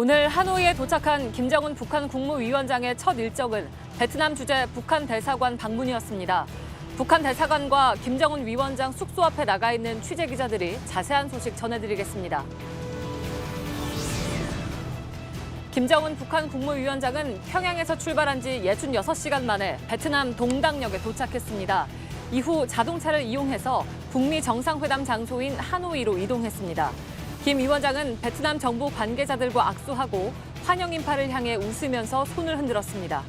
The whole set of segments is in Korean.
오늘 하노이에 도착한 김정은 북한 국무위원장의 첫 일정은 베트남 주재 북한 대사관 방문이었습니다. 북한 대사관과 김정은 위원장 숙소 앞에 나가 있는 취재 기자들이 자세한 소식 전해드리겠습니다. 김정은 북한 국무위원장은 평양에서 출발한 지 66시간 만에 베트남 동당역에 도착했습니다. 이후 자동차를 이용해서 북미 정상회담 장소인 하노이로 이동했습니다. 김 위원장은 베트남 정부 관계자들과 악수하고 환영 인파를 향해 웃으면서 손을 흔들었습니다.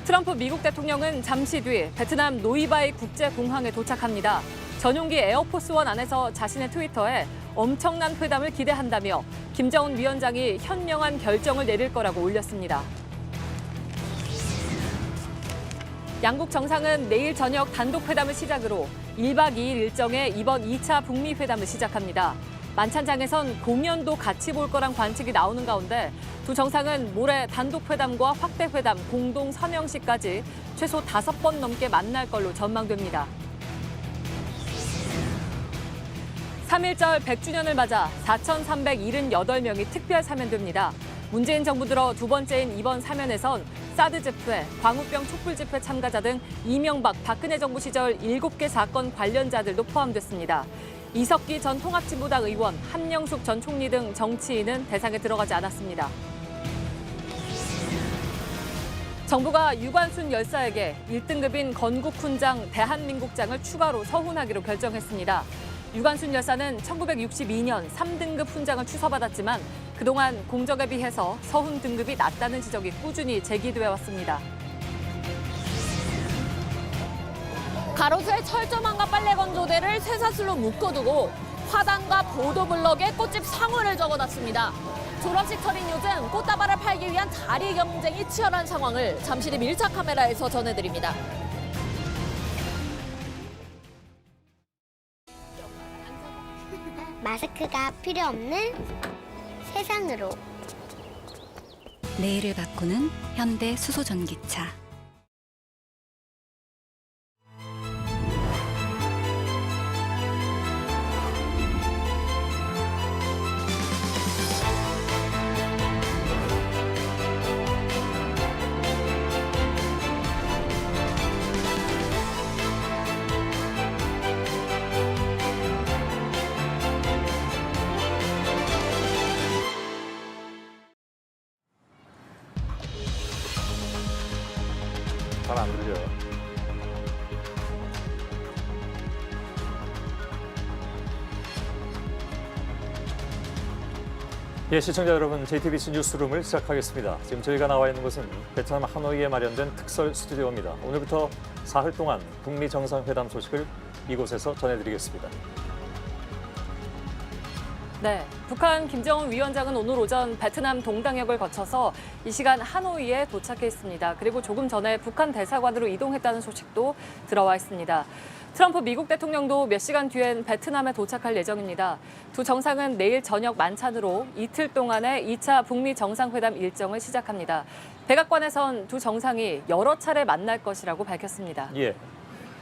트럼프 미국 대통령은 잠시 뒤 베트남 노이바이 국제공항에 도착합니다. 전용기 에어포스원 안에서 자신의 트위터에 엄청난 회담을 기대한다며 김정은 위원장이 현명한 결정을 내릴 거라고 올렸습니다. 양국 정상은 내일 저녁 단독 회담을 시작으로 1박 2일 일정의 이번 2차 북미 회담을 시작합니다. 만찬장에선 공연도 같이 볼 거란 관측이 나오는 가운데 두 정상은 모레 단독 회담과 확대 회담 공동 서명식까지 최소 5번 넘게 만날 걸로 전망됩니다. 3.1절 100주년을 맞아 4,378명이 특별 사면됩니다. 문재인 정부 들어 두 번째인 이번 사면에선 사드 집회, 광우병 촛불 집회 참가자 등 이명박, 박근혜 정부 시절 7개 사건 관련자들도 포함됐습니다. 이석기 전 통합진보당 의원, 한명숙 전 총리 등 정치인은 대상에 들어가지 않았습니다. 정부가 유관순 열사에게 1등급인 건국훈장, 대한민국장을 추가로 서훈하기로 결정했습니다. 유관순 열사는 1962년 3등급 훈장을 취소받았지만 그동안 공적에 비해서 서훈 등급이 낮다는 지적이 꾸준히 제기되어 왔습니다. 가로수에 철조망과 빨래 건조대를 쇠사슬로 묶어두고 화단과 보도블럭에 꽃집 상호를 적어놨습니다. 졸업식 철인 요즘 꽃다발을 팔기 위한 자리 경쟁이 치열한 상황을 잠시 뒤 밀착 카메라에서 전해드립니다. 마스크가 필요 없는 세상으로. 내일을 바꾸는 현대 수소전기차. 잘 안 들려요. 예, 시청자 여러분, JTBC 뉴스룸을 시작하겠습니다. 지금 저희가 나와 있는 곳은 베트남 하노이에 마련된 특설 스튜디오입니다. 오늘부터 사흘 동안 북미 정상회담 소식을 이곳에서 전해드리겠습니다. 네, 북한 김정은 위원장은 오늘 오전 베트남 동당역을 거쳐서 이 시간 하노이에 도착했습니다. 그리고 조금 전에 북한 대사관으로 이동했다는 소식도 들어와 있습니다. 트럼프 미국 대통령도 몇 시간 뒤엔 베트남에 도착할 예정입니다. 두 정상은 내일 저녁 만찬으로 이틀 동안의 2차 북미 정상회담 일정을 시작합니다. 백악관에선 두 정상이 여러 차례 만날 것이라고 밝혔습니다. 예.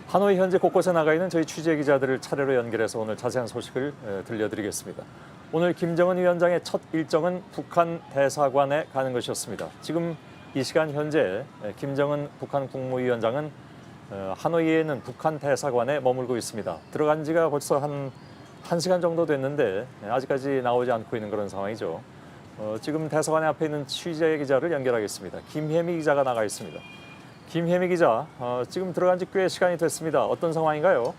하노이 현재 곳곳에 나가 있는 저희 취재 기자들을 차례로 연결해서 오늘 자세한 소식을 들려드리겠습니다. 오늘 김정은 위원장의 첫 일정은 북한 대사관에 가는 것이었습니다. 지금 이 시간 현재 김정은 북한 국무위원장은 하노이에 있는 북한 대사관에 머물고 있습니다. 들어간 지가 벌써 한 1시간 정도 됐는데 아직까지 나오지 않고 있는 그런 상황이죠. 지금 대사관 앞에 있는 취재 기자를 연결하겠습니다. 김혜미 기자가 나가 있습니다. 김혜미 기자, 지금 들어간 지 꽤 시간이 됐습니다. 어떤 상황인가요?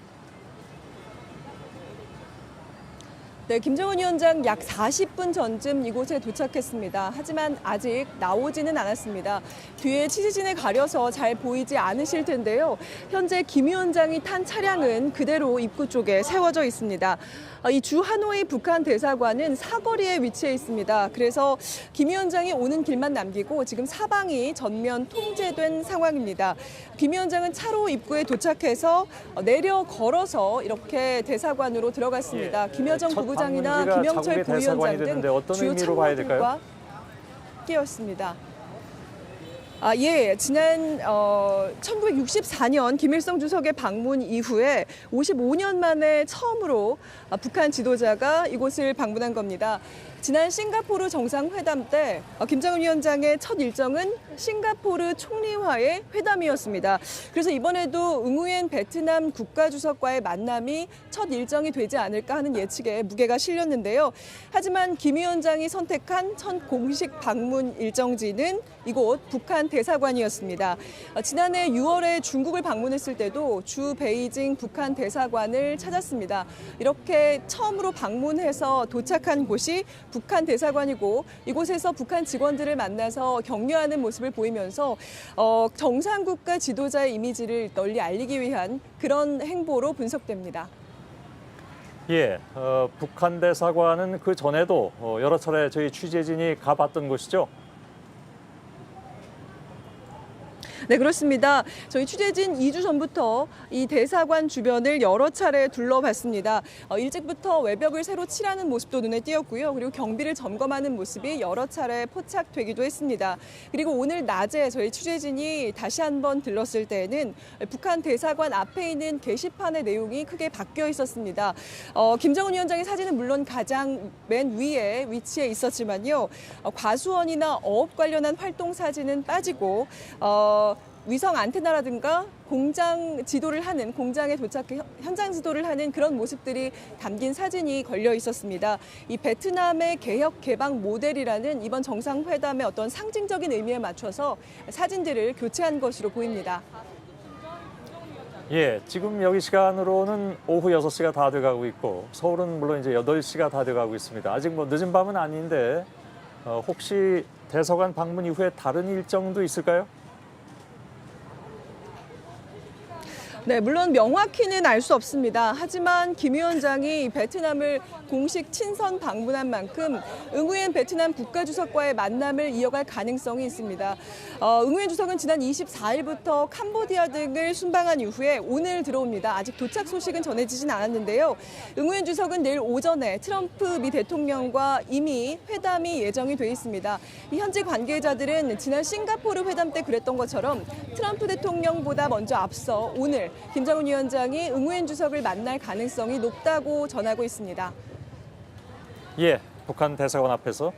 네, 김정은 위원장 약 40분 전쯤 이곳에 도착했습니다. 하지만 아직 나오지는 않았습니다. 뒤에 취재진에 가려서 잘 보이지 않으실 텐데요. 현재 김 위원장이 탄 차량은 그대로 입구 쪽에 세워져 있습니다. 이 주 하노이 북한 대사관은 사거리에 위치해 있습니다. 그래서 김 위원장이 오는 길만 남기고 지금 사방이 전면 통제된 상황입니다. 김 위원장은 차로 입구에 도착해서 내려 걸어서 이렇게 대사관으로 들어갔습니다. 김여정 부부장이나 김영철 부위원장 등 어떤 주요 의미로 봐야 될까요? 참모들과 함께였습니다. 예. 지난 1964년 김일성 주석의 방문 이후에 55년 만에 처음으로 북한 지도자가 이곳을 방문한 겁니다. 지난 싱가포르 정상회담 때 김정은 위원장의 첫 일정은 싱가포르 총리와의 회담이었습니다. 그래서 이번에도 응우엔 베트남 국가주석과의 만남이 첫 일정이 되지 않을까 하는 예측에 무게가 실렸는데요. 하지만 김 위원장이 선택한 첫 공식 방문 일정지는 이곳 북한 대사관이었습니다. 지난해 6월에 중국을 방문했을 때도 주 베이징 북한 대사관을 찾았습니다. 이렇게 처음으로 방문해서 도착한 곳이 북한 대사관이고 이곳에서 북한 직원들을 만나서 격려하는 모습을 보이면서 정상국가 지도자의 이미지를 널리 알리기 위한 그런 행보로 분석됩니다. 예, 북한 대사관은 그 전에도 여러 차례 저희 취재진이 가봤던 곳이죠. 네, 그렇습니다. 저희 취재진 2주 전부터 이 대사관 주변을 여러 차례 둘러봤습니다. 일찍부터 외벽을 새로 칠하는 모습도 눈에 띄었고요. 그리고 경비를 점검하는 모습이 여러 차례 포착되기도 했습니다. 그리고 오늘 낮에 저희 취재진이 다시 한번 들렀을 때는 북한 대사관 앞에 있는 게시판의 내용이 크게 바뀌어 있었습니다. 김정은 위원장의 사진은 물론 가장 맨 위에 위치해 있었지만요. 과수원이나 어업 관련한 활동 사진은 빠지고 위성 안테나라든가 공장 지도를 하는 공장에 도착해 현장 지도를 하는 그런 모습들이 담긴 사진이 걸려 있었습니다. 이 베트남의 개혁 개방 모델이라는 이번 정상회담의 어떤 상징적인 의미에 맞춰서 사진들을 교체한 것으로 보입니다. 예, 지금 여기 시간으로는 오후 6시가 다 돼가고 있고 서울은 물론 이제 8시가 다 돼가고 있습니다. 아직 뭐 늦은 밤은 아닌데 혹시 대사관 방문 이후에 다른 일정도 있을까요? 네, 물론 명확히는 알 수 없습니다. 하지만 김 위원장이 베트남을 공식 친선 방문한 만큼 응우엔 베트남 국가주석과의 만남을 이어갈 가능성이 있습니다. 응우엔 주석은 지난 24일부터 캄보디아 등을 순방한 이후에 오늘 들어옵니다. 아직 도착 소식은 전해지진 않았는데요. 응우엔 주석은 내일 오전에 트럼프 미 대통령과 이미 회담이 예정이 돼 있습니다. 이 현지 관계자들은 지난 싱가포르 회담 때 그랬던 것처럼 트럼프 대통령보다 먼저 앞서 오늘 김정은 위원장이 응우엔 주석을 만날 가능성이 높다고 전하고 있습니다. 예, 북한 대사관 앞에서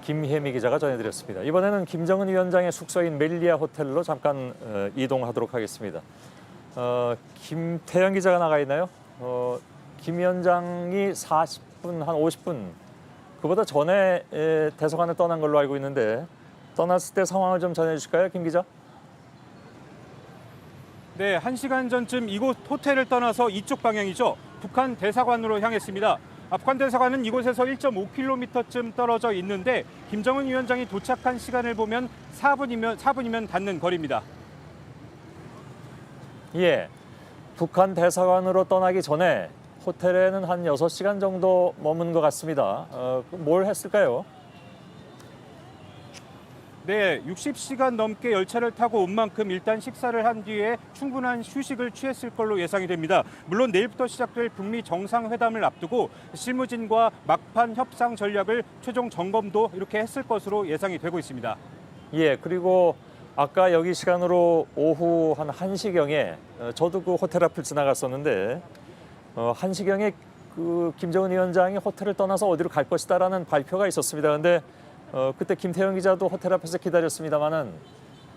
김혜미 기자가 전해드렸습니다. 이번에는 김정은 위원장의 숙소인 멜리아 호텔로 잠깐 이동하도록 하겠습니다. 김태현 기자가 나가 있나요? 김 위원장이 40분, 한 50분, 그보다 전에 대사관을 떠난 걸로 알고 있는데 떠났을 때 상황을 좀 전해주실까요, 김 기자? 네, 1시간 전쯤 이곳 호텔을 떠나서 이쪽 방향이죠. 북한 대사관으로 향했습니다. 북한 대사관은 이곳에서 1.5km쯤 떨어져 있는데 김정은 위원장이 도착한 시간을 보면 4분이면 닿는 거리입니다. 예, 북한 대사관으로 떠나기 전에 호텔에는 한 6시간 정도 머문 것 같습니다. 뭘 했을까요? 네, 60시간 넘게 열차를 타고 온 만큼 일단 식사를 한 뒤에 충분한 휴식을 취했을 걸로 예상이 됩니다. 물론 내일부터 시작될 북미 정상회담을 앞두고 실무진과 막판 협상 전략을 최종 점검도 이렇게 했을 것으로 예상이 되고 있습니다. 예, 그리고 아까 여기 시간으로 오후 한 1시경에 저도 그 호텔 앞을 지나갔었는데 1시경에 그 김정은 위원장이 호텔을 떠나서 어디로 갈 것이다라는 발표가 있었습니다. 그런데 그때 김태현 기자도 호텔 앞에서 기다렸습니다만은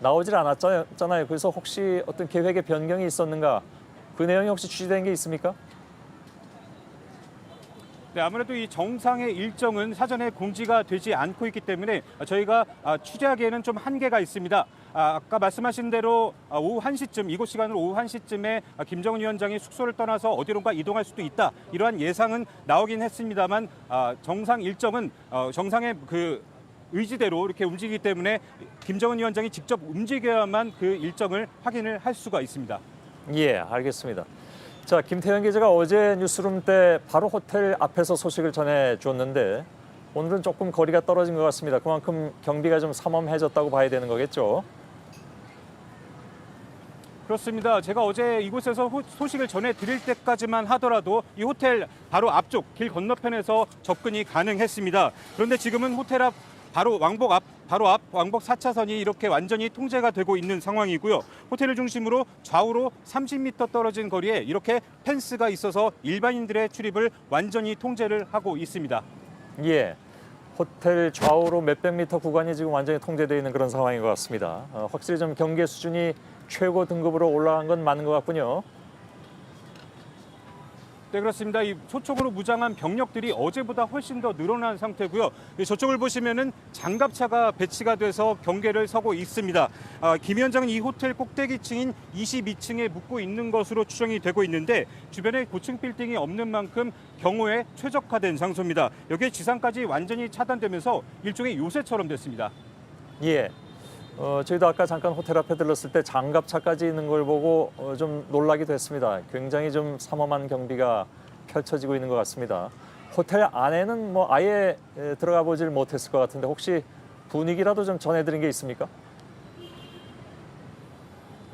나오질 않았잖아요. 그래서 혹시 어떤 계획의 변경이 있었는가? 그 내용이 혹시 취재된 게 있습니까? 네, 아무래도 이 정상의 일정은 사전에 공지가 되지 않고 있기 때문에 저희가 취재하기에는 좀 한계가 있습니다. 아까 말씀하신 대로 오후 1시쯤, 이곳 시간으로 오후 1시쯤에 김정은 위원장이 숙소를 떠나서 어디론가 이동할 수도 있다. 이러한 예상은 나오긴 했습니다만 정상 일정은 정상의 그 의지대로 이렇게 움직이기 때문에 김정은 위원장이 직접 움직여야만 그 일정을 확인을 할 수가 있습니다. 예, 알겠습니다. 자, 김태현 기자가 어제 뉴스룸 때 바로 호텔 앞에서 소식을 전해주었는데 오늘은 조금 거리가 떨어진 것 같습니다. 그만큼 경비가 좀 삼엄해졌다고 봐야 되는 거겠죠? 그렇습니다. 제가 어제 이곳에서 소식을 전해드릴 때까지만 하더라도 이 호텔 바로 앞쪽 길 건너편에서 접근이 가능했습니다. 그런데 지금은 호텔 앞 바로 앞 왕복 4차선이 이렇게 완전히 통제가 되고 있는 상황이고요. 호텔을 중심으로 좌우로 30m 떨어진 거리에 이렇게 펜스가 있어서 일반인들의 출입을 완전히 통제를 하고 있습니다. 예. 호텔 좌우로 몇백 미터 구간이 지금 완전히 통제되어 있는 그런 상황인 것 같습니다. 확실히 좀 경계 수준이 최고 등급으로 올라간 건 맞는 것 같군요. 네, 그렇습니다. 이 소총으로 무장한 병력들이 어제보다 훨씬 더 늘어난 상태고요. 저쪽을 보시면은 장갑차가 배치가 돼서 경계를 서고 있습니다. 김 위원장은 이 호텔 꼭대기층인 22층에 묵고 있는 것으로 추정이 되고 있는데 주변에 고층 빌딩이 없는 만큼 경호에 최적화된 장소입니다. 여기에 지상까지 완전히 차단되면서 일종의 요새처럼 됐습니다. 예. 저희도 아까 잠깐 호텔 앞에 들렀을 때 장갑차까지 있는 걸 보고 좀 놀라기도 했습니다. 굉장히 좀 삼엄한 경비가 펼쳐지고 있는 것 같습니다. 호텔 안에는 뭐 아예 들어가 보질 못했을 것 같은데 혹시 분위기라도 좀 전해드린 게 있습니까?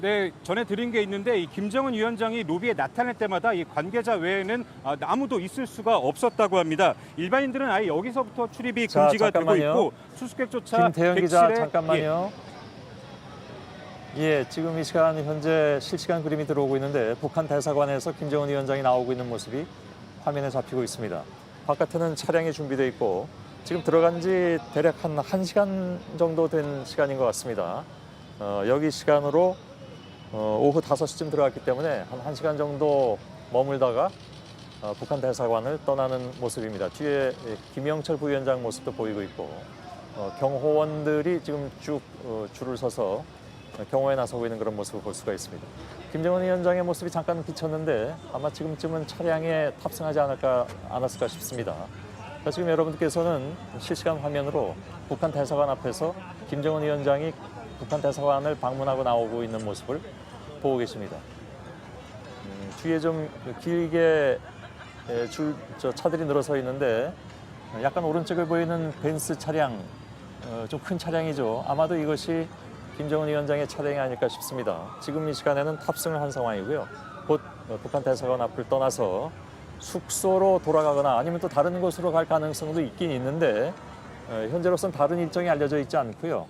네, 전해드린 게 있는데 이 김정은 위원장이 로비에 나타날 때마다 이 관계자 외에는 아무도 있을 수가 없었다고 합니다. 일반인들은 아예 여기서부터 출입이 자, 금지가 되고 잠깐만요. 있고 수수께조차 김태현 기자 객실에 잠깐만요. 예, 지금 이 시간 현재 실시간 그림이 들어오고 있는데 북한 대사관에서 김정은 위원장이 나오고 있는 모습이 화면에 잡히고 있습니다. 바깥에는 차량이 준비되어 있고 지금 들어간 지 대략 한 1시간 정도 된 시간인 것 같습니다. 여기 시간으로 오후 5시쯤 들어갔기 때문에 한 1시간 정도 머물다가 북한 대사관을 떠나는 모습입니다. 뒤에 김영철 부위원장 모습도 보이고 있고 경호원들이 지금 쭉 줄을 서서 경호에 나서고 있는 그런 모습을 볼 수가 있습니다. 김정은 위원장의 모습이 잠깐 비쳤는데 아마 지금쯤은 차량에 탑승하지 않았을까 싶습니다. 지금 여러분들께서는 실시간 화면으로 북한 대사관 앞에서 김정은 위원장이 북한 대사관을 방문하고 나오고 있는 모습을 보고 계십니다. 뒤에 좀 길게 차들이 늘어서 있는데 약간 오른쪽에 보이는 벤츠 차량, 좀 큰 차량이죠. 아마도 이것이 김정은 위원장의 차량이 아닐까 싶습니다. 지금 이 시간에는 탑승을 한 상황이고요. 곧 북한 대사관 앞을 떠나서 숙소로 돌아가거나 아니면 또 다른 곳으로 갈 가능성도 있긴 있는데 현재로서는 다른 일정이 알려져 있지 않고요.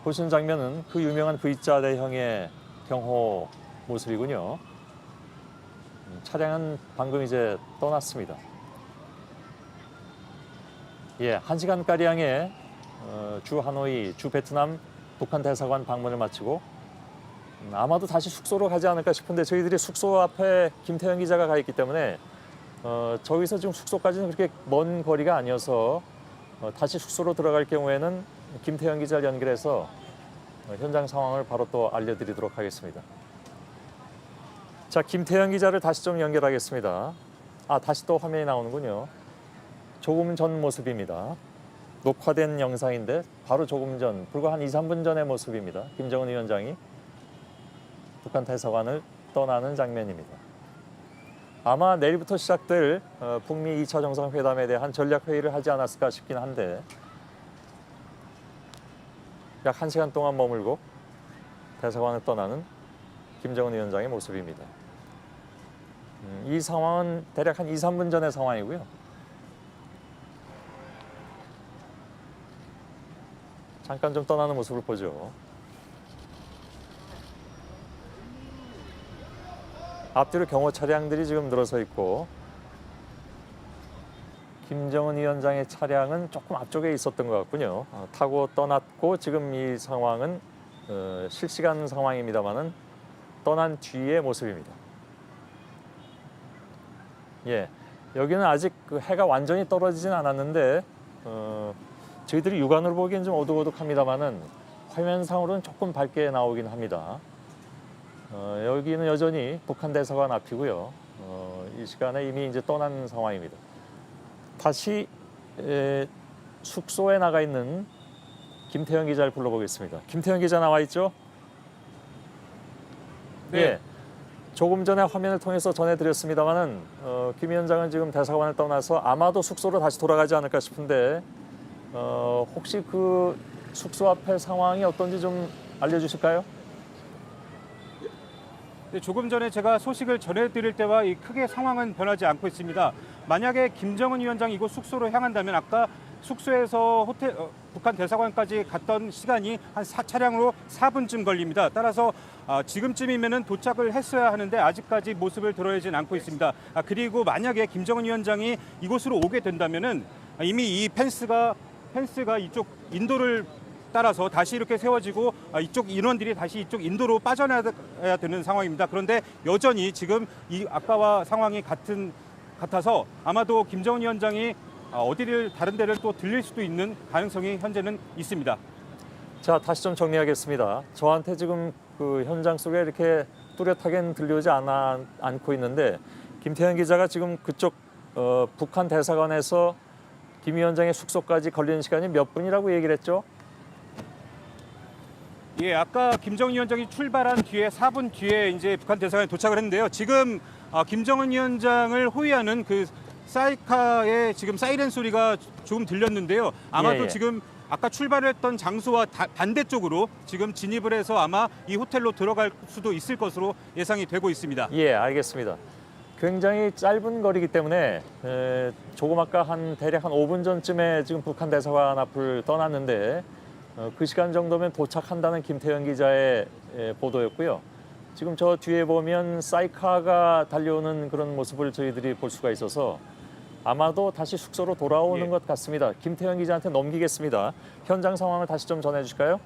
보시는 장면은 그 유명한 V자 대형의 경호 모습이군요. 차량은 방금 이제 떠났습니다. 예, 1시간가량의 주 하노이, 주 베트남 북한 대사관 방문을 마치고 아마도 다시 숙소로 가지 않을까 싶은데 저희들이 숙소 앞에 김태현 기자가 가 있기 때문에 저기서 지금 숙소까지는 그렇게 먼 거리가 아니어서 다시 숙소로 들어갈 경우에는 김태현 기자를 연결해서 현장 상황을 바로 또 알려드리도록 하겠습니다. 자, 김태현 기자를 다시 좀 연결하겠습니다. 다시 또 화면이 나오는군요. 조금 전 모습입니다. 녹화된 영상인데 바로 조금 전, 불과 한 2, 3분 전의 모습입니다. 김정은 위원장이 북한 대사관을 떠나는 장면입니다. 아마 내일부터 시작될 북미 2차 정상회담에 대한 전략회의를 하지 않았을까 싶긴 한데 약 1시간 동안 머물고 대사관을 떠나는 김정은 위원장의 모습입니다. 이 상황은 대략 한 2, 3분 전의 상황이고요. 잠깐 좀 떠나는 모습을 보죠. 앞뒤로 경호 차량들이 지금 늘어서 있고 김정은 위원장의 차량은 조금 앞쪽에 있었던 것 같군요. 타고 떠났고 지금 이 상황은 실시간 상황입니다만은 떠난 뒤의 모습입니다. 예, 여기는 아직 그 해가 완전히 떨어지진 않았는데 저희들이 육안으로 보기엔 좀 어둑어둑합니다만은 화면상으로는 조금 밝게 나오긴 합니다. 여기는 여전히 북한 대사관 앞이고요. 이 시간에 이미 이제 떠난 상황입니다. 다시 숙소에 나가 있는 김태현 기자를 불러보겠습니다. 김태현 기자 나와 있죠? 네. 예. 조금 전에 화면을 통해서 전해드렸습니다만은 김 위원장은 지금 대사관을 떠나서 아마도 숙소로 다시 돌아가지 않을까 싶은데 혹시 그 숙소 앞의 상황이 어떤지 좀 알려주실까요? 네, 조금 전에 제가 소식을 전해드릴 때와 크게 상황은 변하지 않고 있습니다. 만약에 김정은 위원장이 이곳 숙소로 향한다면 아까 숙소에서 북한 대사관까지 갔던 시간이 한 차량으로 4분쯤 걸립니다. 따라서 지금쯤이면은 도착을 했어야 하는데 아직까지 모습을 드러내진 않고 있습니다. 그리고 만약에 김정은 위원장이 이곳으로 오게 된다면은 이미 이 펜스가 이쪽 인도를 따라서 다시 이렇게 세워지고 이쪽 인원들이 다시 이쪽 인도로 빠져나야 되는 상황입니다. 그런데 여전히 지금 이 아까와 상황이 같아서 아마도 김정은 위원장이 다른 데를 또 들릴 수도 있는 가능성이 현재는 있습니다. 자, 다시 좀 정리하겠습니다. 저한테 지금 그 현장 속에 이렇게 뚜렷하게 들려오지 않고 있는데 김태현 기자가 지금 그쪽 북한 대사관에서 김 위원장의 숙소까지 걸리는 시간이 몇 분이라고 얘기를 했죠? 예, 아까 김정은 위원장이 출발한 뒤에 4분 뒤에 이제 북한 대사관에 도착을 했는데요. 지금 김정은 위원장을 호위하는 그 사이카의 지금 사이렌 소리가 조금 들렸는데요. 아마도 예. 지금 아까 출발했던 장소와 반대쪽으로 지금 진입을 해서 아마 이 호텔로 들어갈 수도 있을 것으로 예상이 되고 있습니다. 예, 알겠습니다. 굉장히 짧은 거리이기 때문에 조금 아까 대략 한 5분 전쯤에 지금 북한 대사관 앞을 떠났는데 그 시간 정도면 도착한다는 김태현 기자의 보도였고요. 지금 저 뒤에 보면 사이카가 달려오는 그런 모습을 저희들이 볼 수가 있어서 아마도 다시 숙소로 돌아오는 것 같습니다. 김태현 기자한테 넘기겠습니다. 현장 상황을 다시 좀 전해주실까요?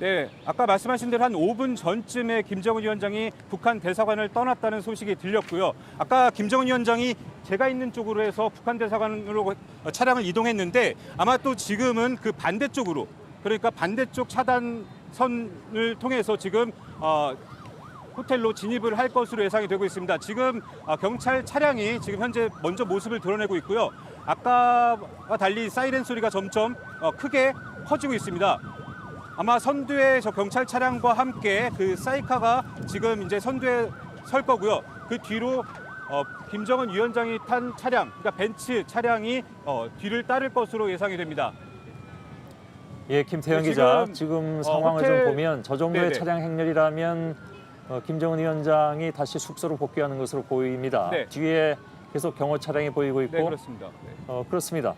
네, 아까 말씀하신 대로 한 5분 전쯤에 김정은 위원장이 북한 대사관을 떠났다는 소식이 들렸고요. 아까 김정은 위원장이 제가 있는 쪽으로 해서 북한 대사관으로 차량을 이동했는데 아마 또 지금은 그 반대쪽으로, 그러니까 반대쪽 차단선을 통해서 지금 호텔로 진입을 할 것으로 예상이 되고 있습니다. 지금 경찰 차량이 지금 현재 먼저 모습을 드러내고 있고요. 아까와 달리 사이렌 소리가 점점 크게 커지고 있습니다. 아마 선두에 저 경찰 차량과 함께 그 사이카가 지금 이제 선두에 설 거고요. 그 뒤로 김정은 위원장이 탄 차량, 그러니까 벤츠 차량이 뒤를 따를 것으로 예상이 됩니다. 예, 김태현 네, 기자, 지금 상황을 호텔- 좀 보면 저 정도의 네네. 차량 행렬이라면 김정은 위원장이 다시 숙소로 복귀하는 것으로 보입니다. 네. 뒤에 계속 경호 차량이 보이고 있고 네, 그렇습니다. 네. 그렇습니다.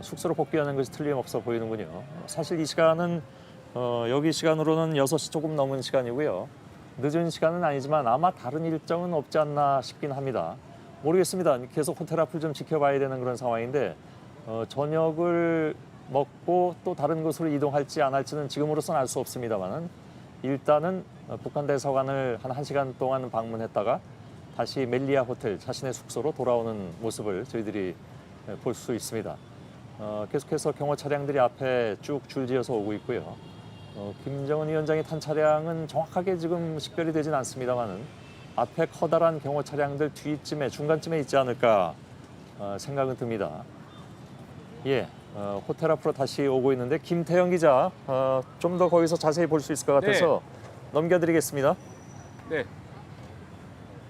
숙소로 복귀하는 것이 틀림없어 보이는군요. 사실 이 시간은 여기 시간으로는 6시 조금 넘은 시간이고요. 늦은 시간은 아니지만 아마 다른 일정은 없지 않나 싶긴 합니다. 모르겠습니다. 계속 호텔 앞을 좀 지켜봐야 되는 그런 상황인데 저녁을 먹고 또 다른 곳으로 이동할지 안 할지는 지금으로서는 알 수 없습니다만은 일단은 북한 대사관을 한 1시간 동안 방문했다가 다시 멜리아 호텔 자신의 숙소로 돌아오는 모습을 저희들이 볼 수 있습니다. 계속해서 경호 차량들이 앞에 쭉 줄지어서 오고 있고요. 김정은 위원장이 탄 차량은 정확하게 지금 식별이 되진 않습니다만은 앞에 커다란 경호 차량들 뒤쯤에 중간쯤에 있지 않을까 생각은 듭니다. 예, 호텔 앞으로 다시 오고 있는데 김태형 기자 좀 더 거기서 자세히 볼 수 있을 것 같아서 넘겨드리겠습니다. 네.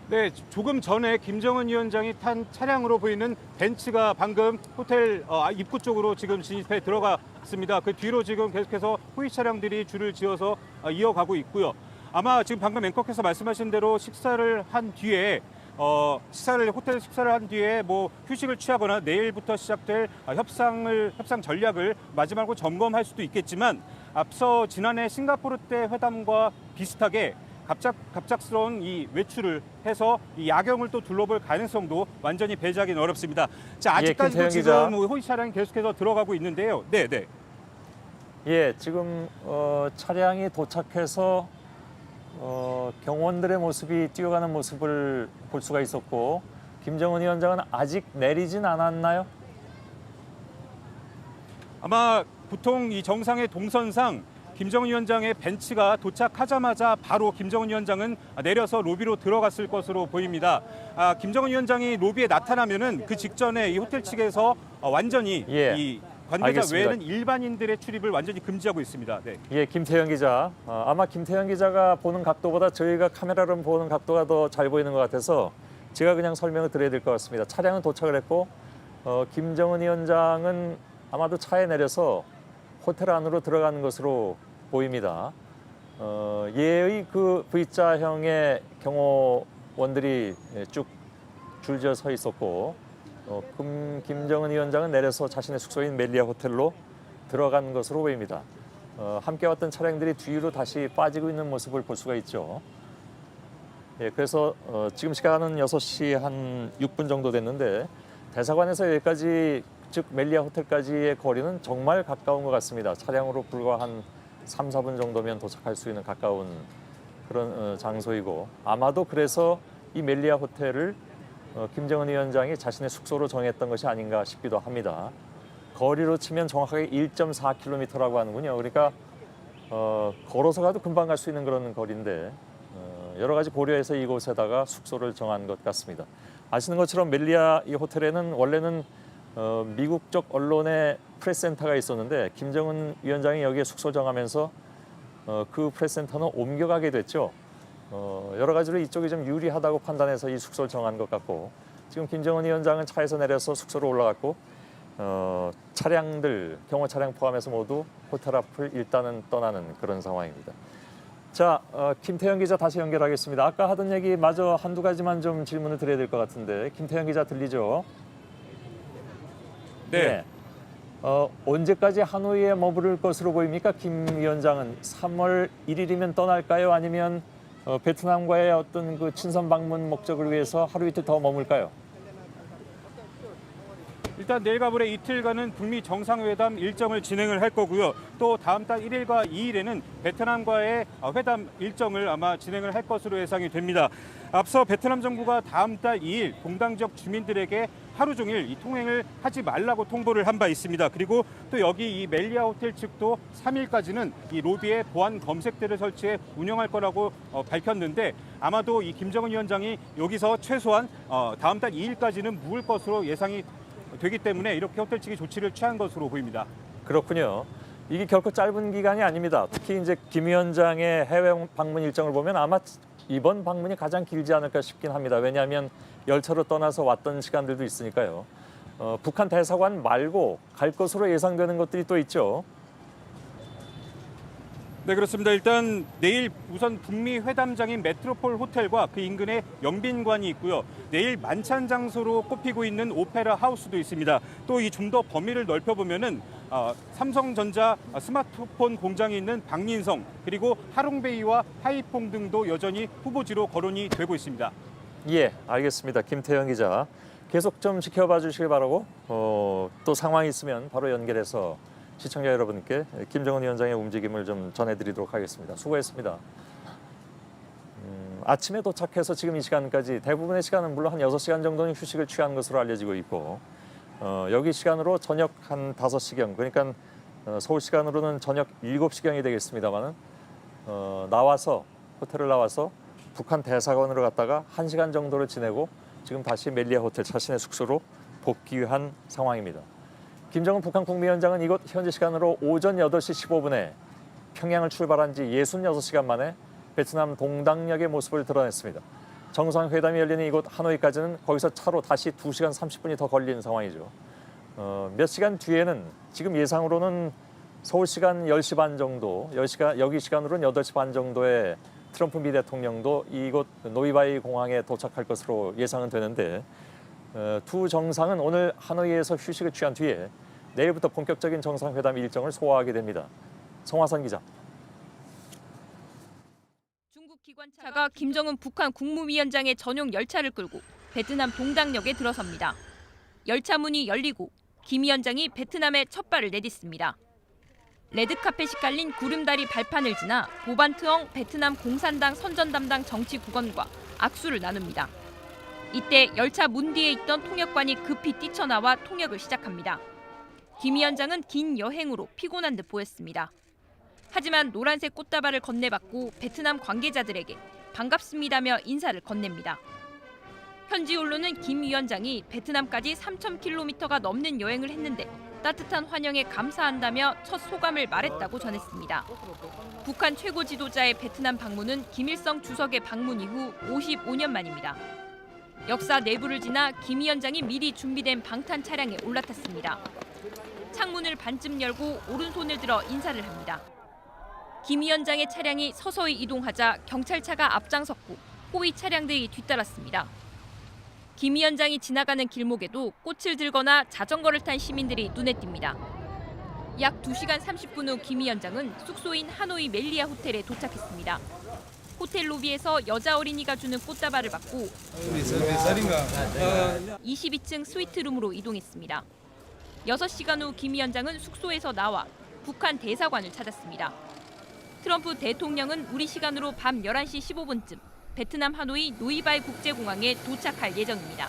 네, 조금 전에 김정은 위원장이 탄 차량으로 보이는 벤츠가 방금 호텔 입구 쪽으로 지금 진입해 들어갔습니다. 그 뒤로 지금 계속해서 호위 차량들이 줄을 지어서 이어가고 있고요. 아마 지금 방금 앵커께서 말씀하신 대로 식사를 한 뒤에 호텔 식사를 한 뒤에 뭐 휴식을 취하거나 내일부터 시작될 협상 전략을 마지막으로 점검할 수도 있겠지만 앞서 지난해 싱가포르 때 회담과 비슷하게 갑작스러운 이 외출을 해서 이 야경을 또 둘러볼 가능성도 완전히 배제하기는 어렵습니다. 자, 아직까지도 김태형 지금 기자. 호위 차량이 계속해서 들어가고 있는데요. 네. 예, 지금 차량이 도착해서 경호원들의 모습이 뛰어가는 모습을 볼 수가 있었고 김정은 위원장은 아직 내리진 않았나요? 아마 보통 이 정상의 동선상 김정은 위원장의 벤츠가 도착하자마자 바로 김정은 위원장은 내려서 로비로 들어갔을 것으로 보입니다. 김정은 위원장이 로비에 나타나면은 그 직전에 이 호텔 측에서 완전히 이 관계자 알겠습니다. 외에는 일반인들의 출입을 완전히 금지하고 있습니다. 네. 예, 김태형 기자. 아마 김태형 기자가 보는 각도보다 저희가 카메라로 보는 각도가 더 잘 보이는 것 같아서 제가 그냥 설명을 드려야 될 것 같습니다. 차량은 도착을 했고 김정은 위원장은 아마도 차에 내려서 호텔 안으로 들어가는 것으로 보입니다. 예의 그 V자형의 경호원들이 쭉 줄지어 서 있었고 김정은 위원장은 내려서 자신의 숙소인 멜리아 호텔로 들어간 것으로 보입니다. 함께 왔던 차량들이 뒤로 다시 빠지고 있는 모습을 볼 수가 있죠. 예, 그래서 지금 시간은 6시 한 6분 정도 됐는데 대사관에서 여기까지 즉 멜리아 호텔까지의 거리는 정말 가까운 것 같습니다. 차량으로 불과 한 3, 4분 정도면 도착할 수 있는 가까운 그런 장소이고 아마도 그래서 이 멜리아 호텔을 김정은 위원장이 자신의 숙소로 정했던 것이 아닌가 싶기도 합니다. 거리로 치면 정확하게 1.4km라고 하는군요. 그러니까 걸어서 가도 금방 갈 수 있는 그런 거리인데 여러 가지 고려해서 이곳에다가 숙소를 정한 것 같습니다. 아시는 것처럼 멜리아 이 호텔에는 원래는 미국적 언론의 프레스센터가 있었는데 김정은 위원장이 여기에 숙소 정하면서 그 프레스센터는 옮겨가게 됐죠. 여러 가지로 이쪽이 좀 유리하다고 판단해서 이 숙소를 정한 것 같고 지금 김정은 위원장은 차에서 내려서 숙소로 올라갔고 차량들, 경호 차량 포함해서 모두 호텔 앞을 일단은 떠나는 그런 상황입니다. 자, 김태형 기자 다시 연결하겠습니다. 아까 하던 얘기 마저 한두 가지만 좀 질문을 드려야 될 것 같은데 김태형 기자 들리죠? 네. 언제까지 하노이에 머무를 것으로 보입니까? 김 위원장은 3월 1일이면 떠날까요? 아니면 베트남과의 어떤 그 친선 방문 목적을 위해서 하루 이틀 더 머물까요? 일단 내일과 모레 이틀간은 북미 정상회담 일정을 진행을 할 거고요. 또 다음 달 1일과 2일에는 베트남과의 회담 일정을 아마 진행을 할 것으로 예상이 됩니다. 앞서 베트남 정부가 다음 달 2일 동당 지역 주민들에게 하루 종일 이 통행을 하지 말라고 통보를 한 바 있습니다. 그리고 또 여기 이 멜리아 호텔 측도 3일까지는 이 로비에 보안 검색대를 설치해 운영할 거라고 밝혔는데 아마도 이 김정은 위원장이 여기서 최소한 다음 달 2일까지는 묵을 것으로 예상이 되기 때문에 이렇게 호텔 측이 조치를 취한 것으로 보입니다. 그렇군요. 이게 결코 짧은 기간이 아닙니다. 특히 이제 김 위원장의 해외 방문 일정을 보면 아마 이번 방문이 가장 길지 않을까 싶긴 합니다. 왜냐하면 열차로 떠나서 왔던 시간들도 있으니까요. 북한 대사관 말고 갈 것으로 예상되는 것들이 또 있죠. 네, 그렇습니다. 일단 내일 우선 북미 회담장인 메트로폴 호텔과 그 인근에 영빈관이 있고요. 내일 만찬 장소로 꼽히고 있는 오페라 하우스도 있습니다. 또 이 좀 더 범위를 넓혀보면은 삼성전자 스마트폰 공장이 있는 박린성 그리고 하롱베이와 하이퐁 등도 여전히 후보지로 거론이 되고 있습니다. 예, 알겠습니다. 김태형 기자 계속 좀 지켜봐 주시길 바라고 또 상황이 있으면 바로 연결해서 시청자 여러분께 김정은 위원장의 움직임을 좀 전해드리도록 하겠습니다. 수고했습니다. 아침에 도착해서 지금 이 시간까지 대부분의 시간은 물론 한 6시간 정도는 휴식을 취한 것으로 알려지고 있고 여기 시간으로 저녁 한 5시경 그러니까 서울 시간으로는 저녁 7시경이 되겠습니다만은 나와서 호텔을 나와서 북한 대사관으로 갔다가 1시간 정도를 지내고 지금 다시 멜리아 호텔 자신의 숙소로 복귀한 상황입니다. 김정은 북한 국무위원장은 이곳 현지 시간으로 오전 8시 15분에 평양을 출발한 지 66시간 만에 베트남 동당역의 모습을 드러냈습니다. 정상회담이 열리는 이곳 하노이까지는 거기서 차로 다시 2시간 30분이 더 걸린 상황이죠. 몇 시간 뒤에는 지금 예상으로는 서울 시간 10시 반 정도, 여기 시간으로는 8시 반 정도에 트럼프 미 대통령도 이곳 노이바이 공항에 도착할 것으로 예상은 되는데 두 정상은 오늘 하노이에서 휴식을 취한 뒤에 내일부터 본격적인 정상회담 일정을 소화하게 됩니다. 송화선 기자. 중국 기관차가 김정은 북한 국무위원장의 전용 열차를 끌고 베트남 동당역에 들어섭니다. 열차 문이 열리고 김 위원장이 베트남에 첫 발을 내딛습니다. 레드카펫이 깔린 구름다리 발판을 지나 보반트엉 베트남 공산당 선전 담당 정치국원과 악수를 나눕니다. 이때 열차 문 뒤에 있던 통역관이 급히 뛰쳐나와 통역을 시작합니다. 김 위원장은 긴 여행으로 피곤한 듯 보였습니다. 하지만 노란색 꽃다발을 건네받고 베트남 관계자들에게 반갑습니다며 인사를 건넵니다. 현지 언론은 김 위원장이 베트남까지 3,000km가 넘는 여행을 했는데 따뜻한 환영에 감사한다며 첫 소감을 말했다고 전했습니다. 북한 최고 지도자의 베트남 방문은 김일성 주석의 방문 이후 55년 만입니다. 역사 내부를 지나 김 위원장이 미리 준비된 방탄 차량에 올라탔습니다. 창문을 반쯤 열고 오른손을 들어 인사를 합니다. 김 위원장의 차량이 서서히 이동하자 경찰차가 앞장섰고 호위 차량들이 뒤따랐습니다. 김 위원장이 지나가는 길목에도 꽃을 들거나 자전거를 탄 시민들이 눈에 띕니다. 약 2시간 30분 후 김 위원장은 숙소인 하노이 멜리아 호텔에 도착했습니다. 호텔 로비에서 여자 어린이가 주는 꽃다발을 받고 22층 스위트룸으로 이동했습니다. 6시간 후 김 위원장은 숙소에서 나와 북한 대사관을 찾았습니다. 트럼프 대통령은 우리 시간으로 밤 11시 15분쯤 베트남 하노이 노이바이 국제공항에 도착할 예정입니다.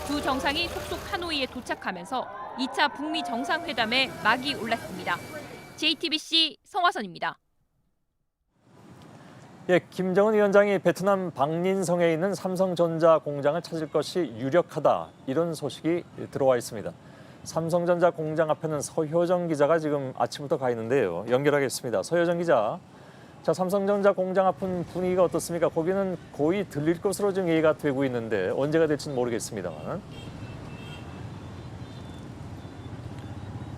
두 정상이 속속 하노이에 도착하면서 2차 북미 정상회담에 막이 올랐습니다. JTBC 성화선입니다. 예, 김정은 위원장이 베트남 방닌성에 있는 삼성전자 공장을 찾을 것이 유력하다, 이런 소식이 들어와 있습니다. 삼성전자 공장 앞에는 서효정 기자가 지금 아침부터 가 있는데요. 연결하겠습니다. 서효정 기자. 자, 삼성전자 공장 앞은 분위기가 어떻습니까? 거기는 거의 들릴 것으로 지금 얘기가 되고 있는데 언제가 될지는 모르겠습니다만.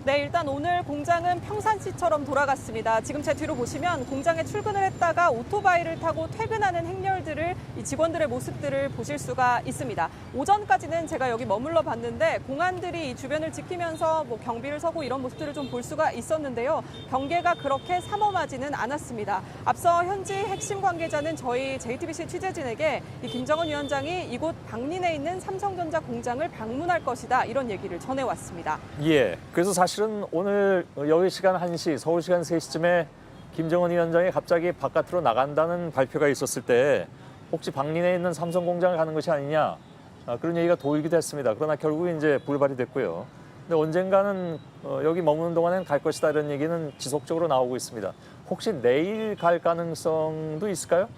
네, 일단 오늘 공장은 평상시처럼 돌아갔습니다. 지금 제 뒤로 보시면 공장에 출근을 했다가 오토바이를 타고 퇴근하는 행렬들을, 이 직원들의 모습들을 보실 수가 있습니다. 오전까지는 제가 여기 머물러 봤는데 공안들이 이 주변을 지키면서 뭐 경비를 서고 이런 모습들을 좀 볼 수가 있었는데요. 경계가 그렇게 삼엄하지는 않았습니다. 앞서 현지 핵심 관계자는 저희 JTBC 취재진에게 이 김정은 위원장이 이곳 방린에 있는 삼성전자 공장을 방문할 것이다, 이런 얘기를 전해왔습니다. 예, 그래서 사실은 오늘 여기 시간 1시, 서울 시간 3시쯤에 김정은 위원장이 갑자기 바깥으로 나간다는 발표가 있었을 때 혹시 방린에 있는 삼성 공장을 가는 것이 아니냐, 그런 얘기가 돌기도 했습니다. 그러나 결국 이제 불발이 됐고요. 근데 언젠가는 여기 머무는 동안엔 갈 것이다, 이런 얘기는 지속적으로 나오고 있습니다. 혹시 내일 갈 가능성도 있을까요?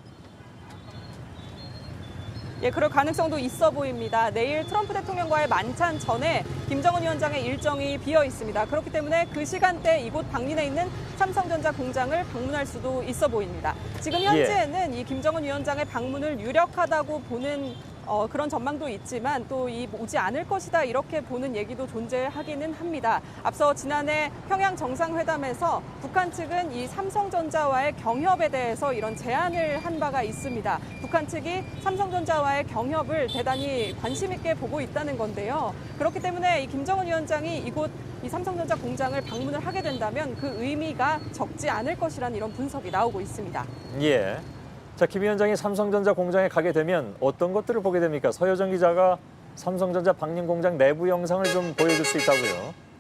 예, 그럴 가능성도 있어 보입니다. 내일 트럼프 대통령과의 만찬 전에 김정은 위원장의 일정이 비어 있습니다. 그렇기 때문에 그 시간대 이곳 방린에 있는 삼성전자 공장을 방문할 수도 있어 보입니다. 지금 현재는 이 김정은 위원장의 방문을 유력하다고 보는 그런 전망도 있지만 또 이 오지 않을 것이다, 이렇게 보는 얘기도 존재하기는 합니다. 앞서 지난해 평양 정상회담에서 북한 측은 이 삼성전자와의 경협에 대해서 이런 제안을 한 바가 있습니다. 북한 측이 삼성전자와의 경협을 대단히 관심 있게 보고 있다는 건데요. 그렇기 때문에 이 김정은 위원장이 이곳 이 삼성전자 공장을 방문을 하게 된다면 그 의미가 적지 않을 것이라는 이런 분석이 나오고 있습니다. 예. 자, 김 위원장이 삼성전자 공장에 가게 되면 어떤 것들을 보게 됩니까? 서효정 기자가 삼성전자 방린 공장 내부 영상을 좀 보여줄 수 있다고요.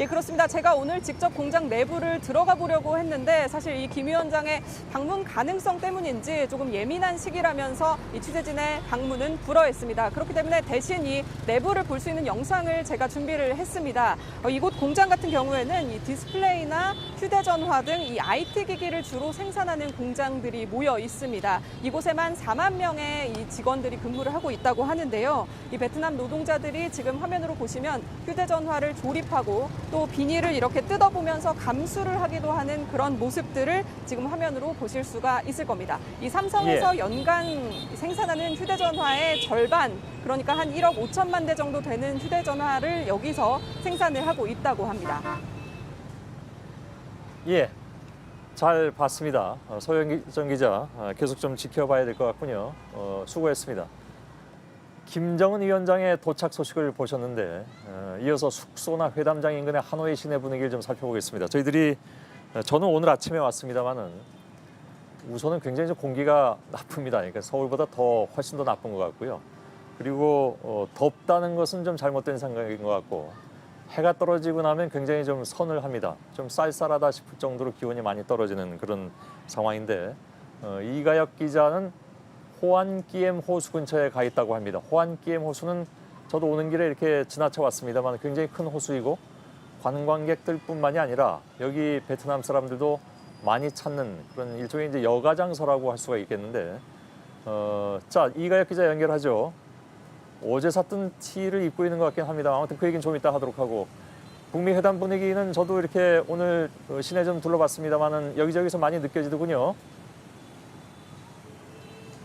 예, 그렇습니다. 제가 오늘 직접 공장 내부를 들어가 보려고 했는데 사실 이 김 위원장의 방문 가능성 때문인지 조금 예민한 시기라면서 이 취재진의 방문은 불허했습니다. 그렇기 때문에 대신 이 내부를 볼 수 있는 영상을 제가 준비를 했습니다. 이곳 공장 같은 경우에는 이 디스플레이나 휴대전화 등 이 IT 기기를 주로 생산하는 공장들이 모여 있습니다. 이곳에만 4만 명의 이 직원들이 근무를 하고 있다고 하는데요. 이 베트남 노동자들이 지금 화면으로 보시면 휴대전화를 조립하고 또 비닐을 이렇게 뜯어보면서 감수를 하기도 하는 그런 모습들을 지금 화면으로 보실 수가 있을 겁니다. 이 삼성에서 연간 생산하는 휴대전화의 절반, 그러니까 한 1억 5천만 대 정도 되는 휴대전화를 여기서 생산을 하고 있다고 합니다. 예, 잘 봤습니다. 서효정 기자, 계속 좀 지켜봐야 될 것 같군요. 수고했습니다. 김정은 위원장의 도착 소식을 보셨는데 이어서 숙소나 회담장 인근의 하노이 시내 분위기를 좀 살펴보겠습니다. 저는 오늘 아침에 왔습니다만은 우선은 굉장히 좀 공기가 나쁩니다. 그러니까 서울보다 훨씬 더 나쁜 것 같고요. 그리고 덥다는 것은 좀 잘못된 생각인 것 같고, 해가 떨어지고 나면 굉장히 좀 서늘합니다. 좀 쌀쌀하다 싶을 정도로 기온이 많이 떨어지는 그런 상황인데, 이가혁 기자는 호안끼엠 호수 근처에 가 있다고 합니다. 호안끼엠 호수는 저도 오는 길에 이렇게 지나쳐 왔습니다만 굉장히 큰 호수이고 관광객들뿐만이 아니라 여기 베트남 사람들도 많이 찾는 그런 일종의 이제 여가장소라고 할 수가 있겠는데, 자, 이가혁 기자 연결하죠. 어제 샀던 티를 입고 있는 것 같긴 합니다. 아무튼 그 얘기는 좀 이따 하도록 하고, 북미 회담 분위기는 저도 이렇게 오늘 시내 좀 둘러봤습니다만은 여기저기서 많이 느껴지더군요.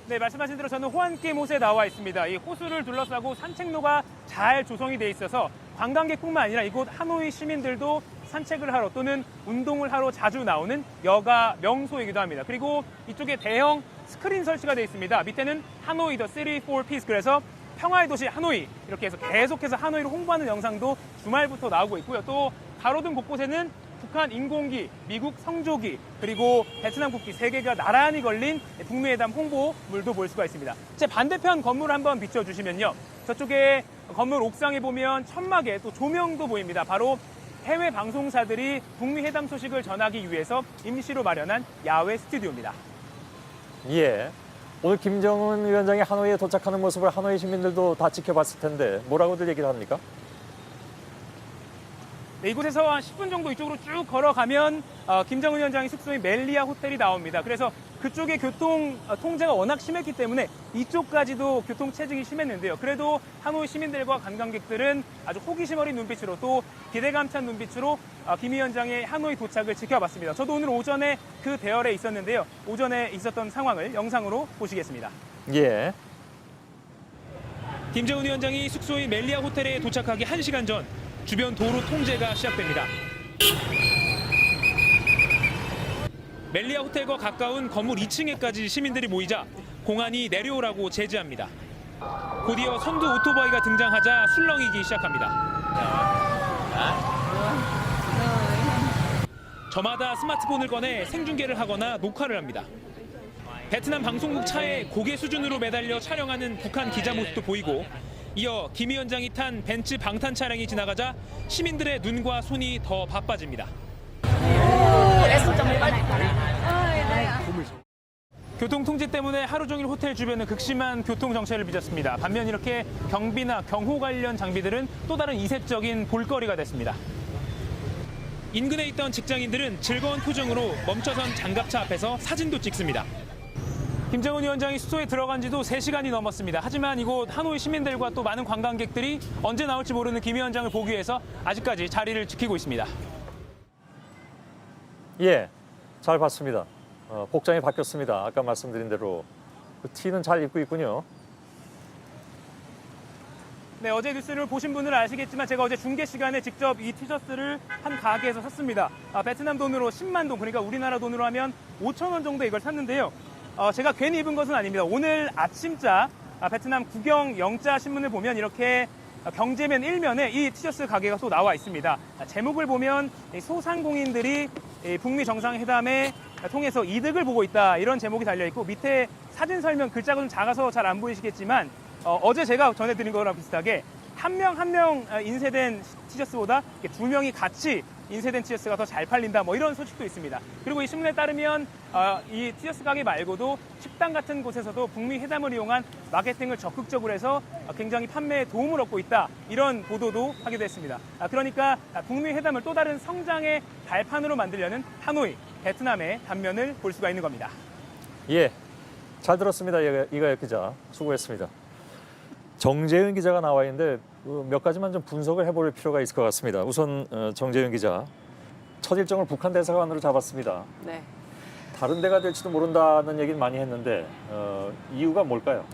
네, 말씀하신 대로 저는 호안끼엠 호수에 나와 있습니다. 이 호수를 둘러싸고 산책로가 잘 조성이 돼 있어서 관광객뿐만 아니라 이곳 하노이 시민들도 산책을 하러 또는 운동을 하러 자주 나오는 여가 명소이기도 합니다. 그리고 이쪽에 대형 스크린 설치가 되어 있습니다. 밑에는 하노이 더 시티 for 피스, 그래서 평화의 도시 하노이, 이렇게 해서 계속해서 하노이를 홍보하는 영상도 주말부터 나오고 있고요. 또 가로등 곳곳에는 북한 인공기, 미국 성조기, 그리고 베트남 국기 3개가 나란히 걸린 북미회담 홍보물도 볼 수가 있습니다. 제 반대편 건물 한번 비춰주시면요. 저쪽에 건물 옥상에 보면 천막에 또 조명도 보입니다. 바로 해외 방송사들이 북미 회담 소식을 전하기 위해서 임시로 마련한 야외 스튜디오입니다. 예. 오늘 김정은 위원장이 하노이에 도착하는 모습을 하노이 시민들도 다 지켜봤을 텐데 뭐라고들 얘기를 합니까? 네, 이곳에서 한 10분 정도 이쪽으로 쭉 걸어가면 김정은 위원장의 숙소인 멜리아 호텔이 나옵니다. 그래서 그쪽에 교통 통제가 워낙 심했기 때문에 이쪽까지도 교통 체증이 심했는데요. 그래도 하노이 시민들과 관광객들은 아주 호기심 어린 눈빛으로 또 기대감 찬 눈빛으로 김 위원장의 하노이 도착을 지켜봤습니다. 저도 오늘 오전에 그 대열에 있었는데요. 오전에 있었던 상황을 영상으로 보시겠습니다. 예. 김정은 위원장이 숙소인 멜리아 호텔에 도착하기 1시간 전 주변 도로 통제가 시작됩니다. 멜리아 호텔과 가까운 건물 2층에까지 시민들이 모이자 공안이 내려오라고 제지합니다. 곧이어 선두 오토바이가 등장하자 술렁이기 시작합니다. 저마다 스마트폰을 꺼내 생중계를 하거나 녹화를 합니다. 베트남 방송국 차에 고개 수준으로 매달려 촬영하는 북한 기자 모습도 보이고, 이어 김 위원장이 탄 벤츠 방탄 차량이 지나가자 시민들의 눈과 손이 더 바빠집니다. 교통 통제 때문에 하루 종일 호텔 주변은 극심한 교통 정체를 빚었습니다. 반면 이렇게 경비나 경호 관련 장비들은 또 다른 이색적인 볼거리가 됐습니다. 인근에 있던 직장인들은 즐거운 표정으로 멈춰선 장갑차 앞에서 사진도 찍습니다. 김정은 위원장이 숙소에 들어간 지도 3시간이 넘었습니다. 하지만 이곳 하노이 시민들과 또 많은 관광객들이 언제 나올지 모르는 김 위원장을 보기 위해서 아직까지 자리를 지키고 있습니다. 예, 잘 봤습니다. 복장이 바뀌었습니다. 아까 말씀드린 대로 그 티는 잘 입고 있군요. 네, 어제 뉴스를 보신 분들은 아시겠지만 제가 어제 중계 시간에 직접 이 티셔츠를 한 가게에서 샀습니다. 베트남 돈으로 10만 동, 그러니까 우리나라 돈으로 하면 5천 원 정도 이걸 샀는데요. 제가 괜히 입은 것은 아닙니다. 오늘 아침자 베트남 국영 영자 신문을 보면 이렇게 경제면 1면에 이 티셔츠 가게가 또 나와 있습니다. 제목을 보면 소상공인들이 북미 정상회담에 통해서 이득을 보고 있다, 이런 제목이 달려있고, 밑에 사진 설명 글자가 좀 작아서 잘 안 보이시겠지만 어제 제가 전해드린 거랑 비슷하게 한 명 한 명 인쇄된 티셔츠보다 2명이 같이 인쇄된 티셔츠가 더 잘 팔린다, 뭐 이런 소식도 있습니다. 그리고 이 신문에 따르면 이 티셔츠 가게 말고도 식당 같은 곳에서도 북미 회담을 이용한 마케팅을 적극적으로 해서 굉장히 판매에 도움을 얻고 있다, 이런 보도도 하기도 했습니다. 그러니까 북미 회담을 또 다른 성장의 발판으로 만들려는 하노이, 베트남의 단면을 볼 수가 있는 겁니다. 예, 잘 들었습니다. 이가혁 기자, 수고했습니다. 정재은 기자가 나와 있는데 몇 가지만 좀 분석을 해볼 필요가 있을 것 같습니다. 우선 정재은 기자, 첫 일정을 북한 대사관으로 잡았습니다. 네. 다른 데가 될지도 모른다는 얘기는 많이 했는데 이유가 뭘까요?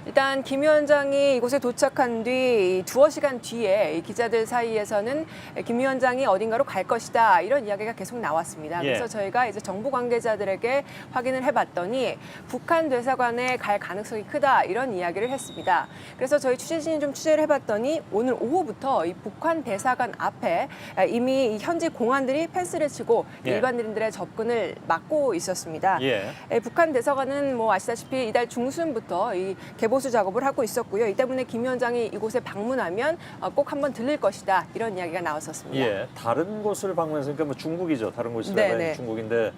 일단 김 위원장이 이곳에 도착한 뒤 두어 시간 뒤에 이 기자들 사이에서는 김 위원장이 어딘가로 갈 것이다, 이런 이야기가 계속 나왔습니다. 예. 그래서 저희가 이제 정부 관계자들에게 확인을 해봤더니 북한 대사관에 갈 가능성이 크다, 이런 이야기를 했습니다. 그래서 저희 취재진이 좀 취재를 해봤더니 오늘 오후부터 이 북한 대사관 앞에 이미 이 현지 공안들이 펜스를 치고 예. 일반인들의 접근을 막고 있었습니다. 예. 북한 대사관은 뭐 아시다시피 이달 중순부터 이 개보수 작업을 하고 있었고요. 이 때문에 김 위원장이 이곳에 방문하면 꼭 한번 들릴 것이다, 이런 이야기가 나왔었습니다. 예, 다른 곳을 방문해서, 그러니까 뭐 중국이죠. 다른 곳이라고 네네. 중국인데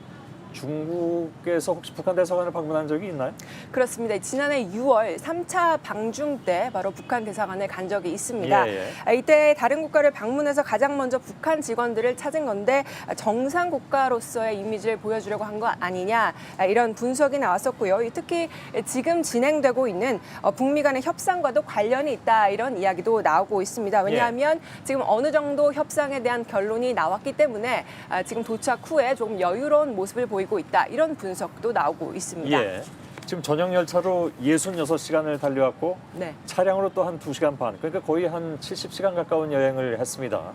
중국에서 혹시 북한 대사관을 방문한 적이 있나요? 그렇습니다. 지난해 6월 3차 방중 때 바로 북한 대사관에 간 적이 있습니다. 예, 이때 다른 국가를 방문해서 가장 먼저 북한 직원들을 찾은 건데 정상 국가로서의 이미지를 보여주려고 한 거 아니냐, 이런 분석이 나왔었고요. 특히 지금 진행되고 있는 북미 간의 협상과도 관련이 있다, 이런 이야기도 나오고 있습니다. 왜냐하면 지금 어느 정도 협상에 대한 결론이 나왔기 때문에 지금 도착 후에 조금 여유로운 모습을 보이고 있다, 이런 분석도 나오고 있습니다. 예. 지금 전용 열차로 66시간을 달려왔고 네. 차량으로 또 한 2시간 반, 그러니까 거의 한 70시간 가까운 여행을 했습니다.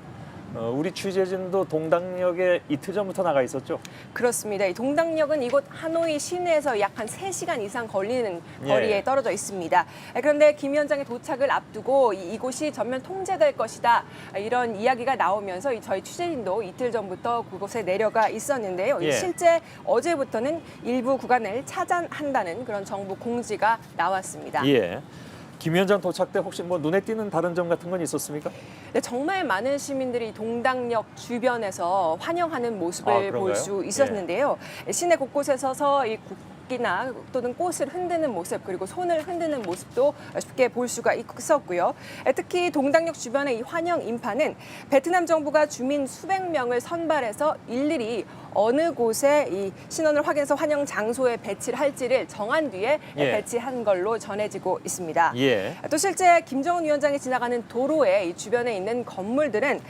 우리 취재진도 동당역에 이틀 전부터 나가 있었죠. 그렇습니다. 이 동당역은 이곳 하노이 시내에서 약 한 3시간 이상 걸리는 거리에 떨어져 있습니다. 그런데 김 위원장의 도착을 앞두고 이곳이 전면 통제될 것이다. 이런 이야기가 나오면서 저희 취재진도 이틀 전부터 그곳에 내려가 있었는데요. 예. 실제 어제부터는 일부 구간을 차단한다는 그런 정부 공지가 나왔습니다. 예. 김 위원장 도착 때 혹시 뭐 눈에 띄는 다른 점 같은 건 있었습니까? 네, 정말 많은 시민들이 동당역 주변에서 환영하는 모습을 그런가요? 볼 수 있었는데요. 시내 곳곳에 서서 이 국기나 또는 꽃을 흔드는 모습 그리고 손을 흔드는 모습도 쉽게 볼 수가 있었고요. 특히 동당역 주변의 이 환영 인파는 베트남 정부가 주민 수백 명을 선발해서 일일이 어느 곳에 이 신원을 확인해서 환영 장소에 배치를 할지를 정한 뒤에 예. 배치한 걸로 전해지고 있습니다. 예. 또 실제 김정은 위원장이 지나가는 도로의 이 주변에 있는 건물들은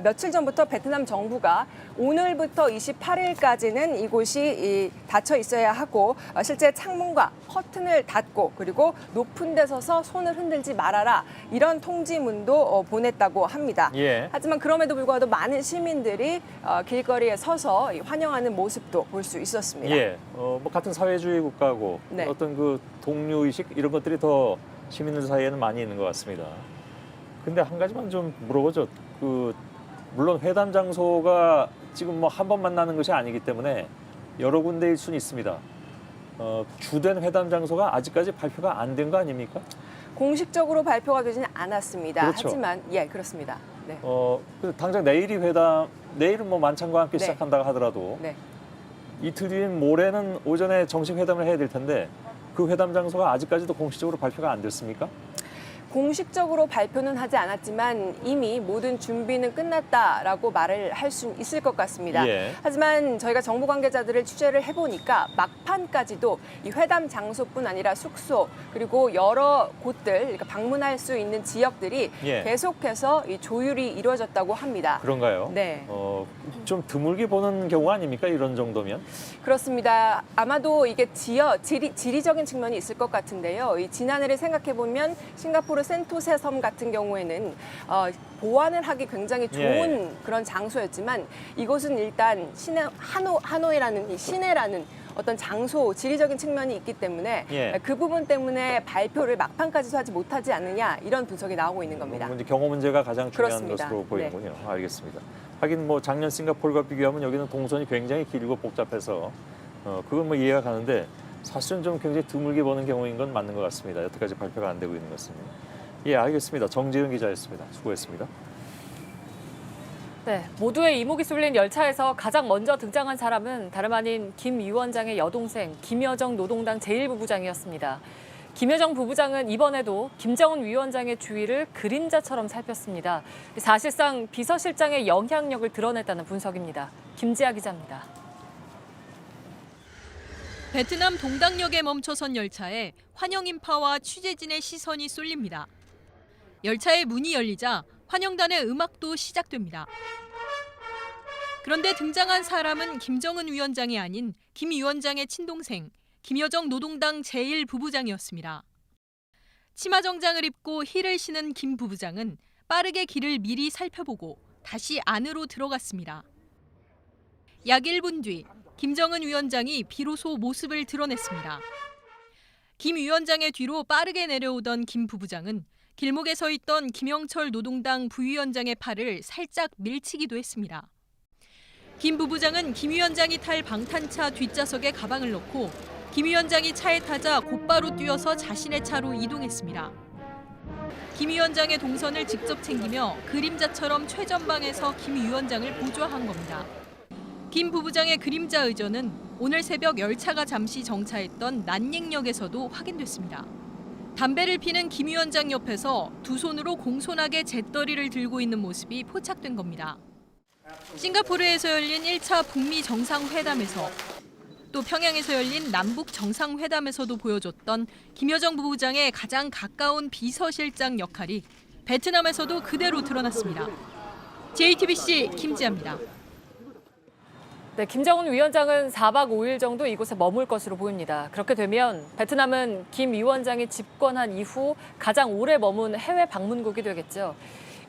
며칠 전부터 베트남 정부가 오늘부터 28일까지는 이곳이 닫혀 있어야 하고 실제 창문과 커튼을 닫고 그리고 높은 데 서서 손을 흔들지 말아라 이런 통지문도 보냈다고 합니다. 예. 하지만 그럼에도 불구하고 많은 시민들이 길거리에 서서 환영하는 모습도 볼 수 있었습니다. 예. 뭐 같은 사회주의 국가고 네. 어떤 그 동료 의식 이런 것들이 더 시민들 사이에는 많이 있는 것 같습니다. 근데 한 가지만 좀 물어보죠. 물론 회담 장소가 지금 뭐 한 번 만나는 것이 아니기 때문에 여러 군데일 수는 있습니다. 주된 회담 장소가 아직까지 발표가 안 된 거 아닙니까? 공식적으로 발표가 되지는 않았습니다. 그렇죠. 하지만 그렇습니다. 네. 당장 내일은 뭐 만찬과 함께 네. 시작한다고 하더라도 네. 이틀 뒤인 모레는 오전에 정식 회담을 해야 될 텐데 그 회담 장소가 아직까지도 공식적으로 발표가 안 됐습니까? 공식적으로 발표는 하지 않았지만 이미 모든 준비는 끝났다라고 말을 할 수 있을 것 같습니다. 예. 하지만 저희가 정부 관계자들을 취재를 해보니까 막판까지도 이 회담 장소뿐 아니라 숙소 그리고 여러 곳들 그러니까 방문할 수 있는 지역들이 예. 계속해서 이 조율이 이루어졌다고 합니다. 그런가요? 네. 좀 드물게 보는 경우 아닙니까? 이런 정도면? 그렇습니다. 아마도 이게 지리적인 측면이 있을 것 같은데요. 이 지난해를 생각해 보면 싱가포르 센토세 섬 같은 경우에는 보안을 하기 굉장히 좋은 그런 장소였지만 이곳은 일단 하노이라는 이 시내라는 어떤 장소, 지리적인 측면이 있기 때문에 그 부분 때문에 발표를 막판까지도 하지 못하지 않느냐 이런 분석이 나오고 있는 겁니다. 이제 경호 문제가 가장 중요한 그렇습니다. 것으로 보이는군요. 네. 알겠습니다. 하긴 뭐 작년 싱가포르와 비교하면 여기는 동선이 굉장히 길고 복잡해서 그건 뭐 이해가 가는데 사실은 좀 굉장히 드물게 보는 경우인 건 맞는 것 같습니다. 여태까지 발표가 안 되고 있는 것은. 예, 알겠습니다. 정지은 기자였습니다. 수고했습니다. 네, 모두의 이목이 쏠린 열차에서 가장 먼저 등장한 사람은 다름 아닌 김 위원장의 여동생 김여정 노동당 제1부부장이었습니다. 김여정 부부장은 이번에도 김정은 위원장의 주위를 그림자처럼 살폈습니다. 사실상 비서실장의 영향력을 드러냈다는 분석입니다. 김지아 기자입니다. 베트남 동당역에 멈춰선 열차에 환영 인파와 취재진의 시선이 쏠립니다. 열차의 문이 열리자 환영단의 음악도 시작됩니다. 그런데 등장한 사람은 김정은 위원장이 아닌 김 위원장의 친동생 김여정 노동당 제1부부장이었습니다. 치마 정장을 입고 힐을 신은 김 부부장은 빠르게 길을 미리 살펴보고 다시 안으로 들어갔습니다. 약 1분 뒤 김정은 위원장이 비로소 모습을 드러냈습니다. 김 위원장의 뒤로 빠르게 내려오던 김 부부장은 길목에 서 있던 김영철 노동당 부위원장의 팔을 살짝 밀치기도 했습니다. 김 부부장은 김 위원장이 탈 방탄차 뒷좌석에 가방을 넣고 김 위원장이 차에 타자 곧바로 뛰어서 자신의 차로 이동했습니다. 김 위원장의 동선을 직접 챙기며 그림자처럼 최전방에서 김 위원장을 보좌한 겁니다. 김 부부장의 그림자 의전은 오늘 새벽 열차가 잠시 정차했던 난닝역에서도 확인됐습니다. 담배를 피는 김 위원장 옆에서 두 손으로 공손하게 잿더리를 들고 있는 모습이 포착된 겁니다. 싱가포르에서 열린 1차 북미 정상회담에서 또 평양에서 열린 남북 정상회담에서도 보여줬던 김여정 부부장의 가장 가까운 비서실장 역할이 베트남에서도 그대로 드러났습니다. JTBC 김지아입니다. 네, 김정은 위원장은 4박 5일 정도 이곳에 머물 것으로 보입니다. 그렇게 되면 베트남은 김 위원장이 집권한 이후 가장 오래 머문 해외 방문국이 되겠죠.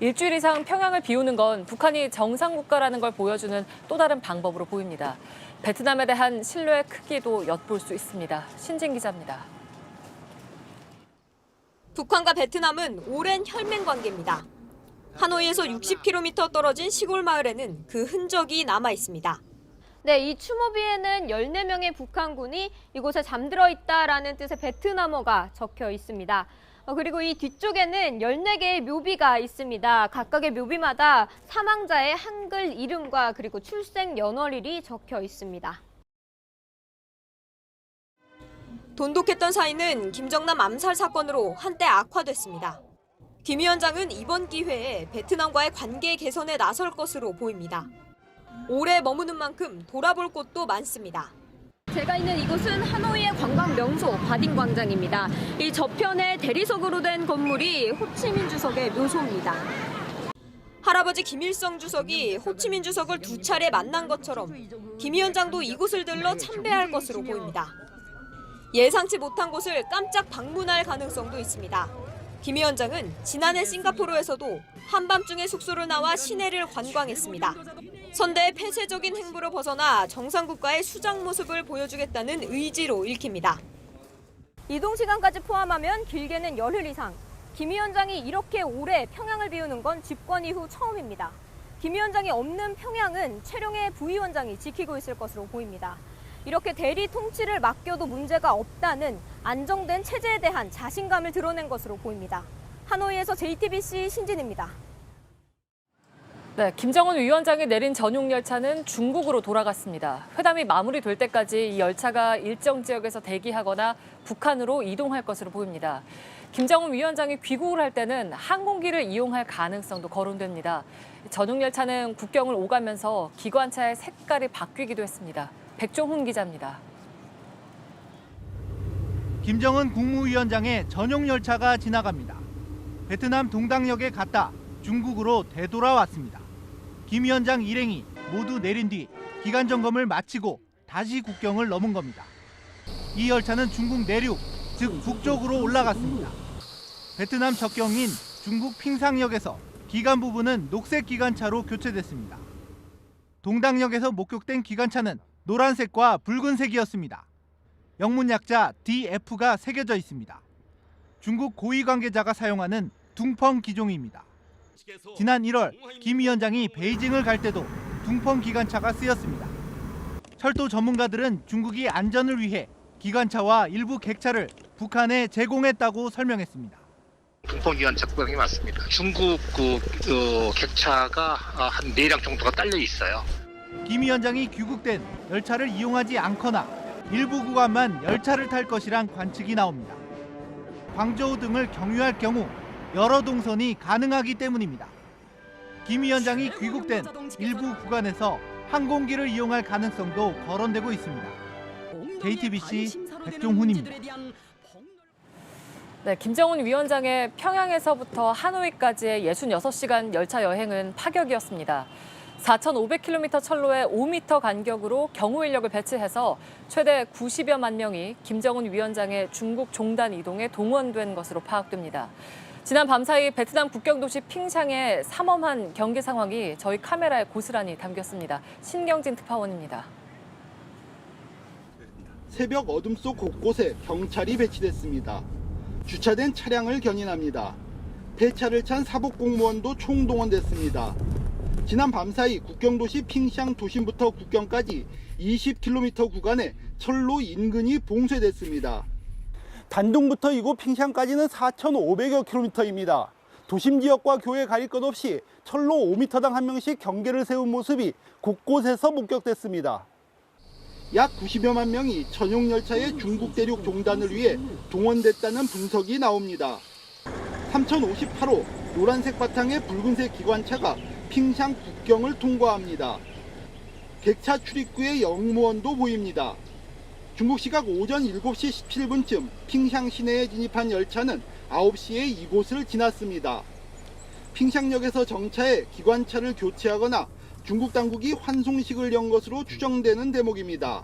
일주일 이상 평양을 비우는 건 북한이 정상국가라는 걸 보여주는 또 다른 방법으로 보입니다. 베트남에 대한 신뢰의 크기도 엿볼 수 있습니다. 신진 기자입니다. 북한과 베트남은 오랜 혈맹 관계입니다. 하노이에서 60km 떨어진 시골 마을에는 그 흔적이 남아 있습니다. 네, 이 추모비에는 14명의 북한군이 이곳에 잠들어 있다라는 뜻의 베트남어가 적혀 있습니다. 그리고 이 뒤쪽에는 14개의 묘비가 있습니다. 각각의 묘비마다 사망자의 한글 이름과 그리고 출생 연월일이 적혀 있습니다. 돈독했던 사이는 김정남 암살 사건으로 한때 악화됐습니다. 김 위원장은 이번 기회에 베트남과의 관계 개선에 나설 것으로 보입니다. 오래 머무는 만큼 돌아볼 곳도 많습니다. 제가 있는 이곳은 하노이의 관광 명소 바딩 광장입니다. 이 저편에 대리석으로 된 건물이 호치민 주석의 묘소입니다. 할아버지 김일성 주석이 호치민 주석을 2차례 만난 것처럼 김 위원장도 이곳을 들러 참배할 것으로 보입니다. 예상치 못한 곳을 깜짝 방문할 가능성도 있습니다. 김 위원장은 지난해 싱가포르에서도 한밤중에 숙소를 나와 시내를 관광했습니다. 선대의 폐쇄적인 행보로 벗어나 정상국가의 수장 모습을 보여주겠다는 의지로 읽힙니다. 이동 시간까지 포함하면 길게는 열흘 이상. 김 위원장이 이렇게 오래 평양을 비우는 건 집권 이후 처음입니다. 김 위원장이 없는 평양은 최룡해 부위원장이 지키고 있을 것으로 보입니다. 이렇게 대리 통치를 맡겨도 문제가 없다는 안정된 체제에 대한 자신감을 드러낸 것으로 보입니다. 하노이에서 JTBC 신진입니다. 네, 김정은 위원장이 내린 전용 열차는 중국으로 돌아갔습니다. 회담이 마무리될 때까지 이 열차가 일정 지역에서 대기하거나 북한으로 이동할 것으로 보입니다. 김정은 위원장이 귀국을 할 때는 항공기를 이용할 가능성도 거론됩니다. 전용 열차는 국경을 오가면서 기관차의 색깔이 바뀌기도 했습니다. 백종훈 기자입니다. 김정은 국무위원장의 전용 열차가 지나갑니다. 베트남 동당역에 갔다 중국으로 되돌아왔습니다. 김 위원장 일행이 모두 내린 뒤 기간 점검을 마치고 다시 국경을 넘은 겁니다. 이 열차는 중국 내륙, 즉 북쪽으로 올라갔습니다. 베트남 접경인 중국 핑상역에서 기간 부분은 녹색 기관차로 교체됐습니다. 동당역에서 목격된 기관차는 노란색과 붉은색이었습니다. 영문 약자 DF가 새겨져 있습니다. 중국 고위 관계자가 사용하는 둥펑 기종입니다. 지난 1월 김 위원장이 베이징을 갈 때도 둥펑 기관차가 쓰였습니다. 철도 전문가들은 중국이 안전을 위해 기관차와 일부 객차를 북한에 제공했다고 설명했습니다. 둥펑 기관차 구경이 맞습니다. 중국 객차가 한 4량 정도가 딸려 있어요. 김 위원장이 귀국된 열차를 이용하지 않거나 일부 구간만 열차를 탈 것이란 관측이 나옵니다. 광저우 등을 경유할 경우 여러 동선이 가능하기 때문입니다. 김 위원장이 귀국된 일부 구간에서 항공기를 이용할 가능성도 거론되고 있습니다. JTBC 백종훈입니다. 네, 김정은 위원장의 평양에서부터 하노이까지의 66시간 열차 여행은 파격이었습니다. 4,500km 철로에 5m 간격으로 경호 인력을 배치해서 최대 90여만 명이 김정은 위원장의 중국 종단 이동에 동원된 것으로 파악됩니다. 지난 밤사이 베트남 국경 도시 핑샹의 삼엄한 경계 상황이 저희 카메라에 고스란히 담겼습니다. 신경진 특파원입니다. 새벽 어둠 속 곳곳에 경찰이 배치됐습니다. 주차된 차량을 견인합니다. 폐차를 찬 사복 공무원도 총동원됐습니다. 지난 밤사이 국경도시 핑샹 도심부터 국경까지 20km 구간에 철로 인근이 봉쇄됐습니다. 단둥부터 이곳 핑샹까지는 4,500여 킬로미터입니다. 도심 지역과 교외 가릴 것 없이 철로 5m당 한 명씩 경계를 세운 모습이 곳곳에서 목격됐습니다. 약 90여만 명이 전용 열차의 중국 대륙 종단을 위해 동원됐다는 분석이 나옵니다. 3058호 노란색 바탕의 붉은색 기관차가 핑샹 국경을 통과합니다. 객차 출입구에 영무원도 보입니다. 중국 시각 오전 7시 17분쯤 핑샹 시내에 진입한 열차는 9시에 이곳을 지났습니다. 핑샹역에서 정차해 기관차를 교체하거나 중국 당국이 환송식을 연 것으로 추정되는 대목입니다.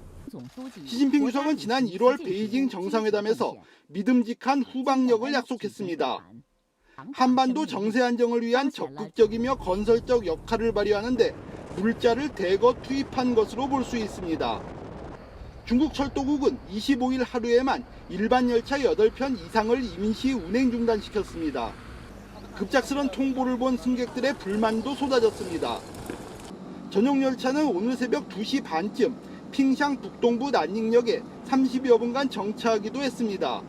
시진핑 주석은 지난 1월 베이징 정상회담에서 믿음직한 후방력을 약속했습니다. 한반도 정세 안정을 위한 적극적이며 건설적 역할을 발휘하는데 물자를 대거 투입한 것으로 볼 수 있습니다. 중국 철도국은 25일 하루에만 일반 열차 8편 이상을 임시 운행 중단시켰습니다. 급작스런 통보를 본 승객들의 불만도 쏟아졌습니다. 전용 열차는 오늘 새벽 2시 반쯤 핑샹 북동부 난닝역에 30여 분간 정차하기도 했습니다.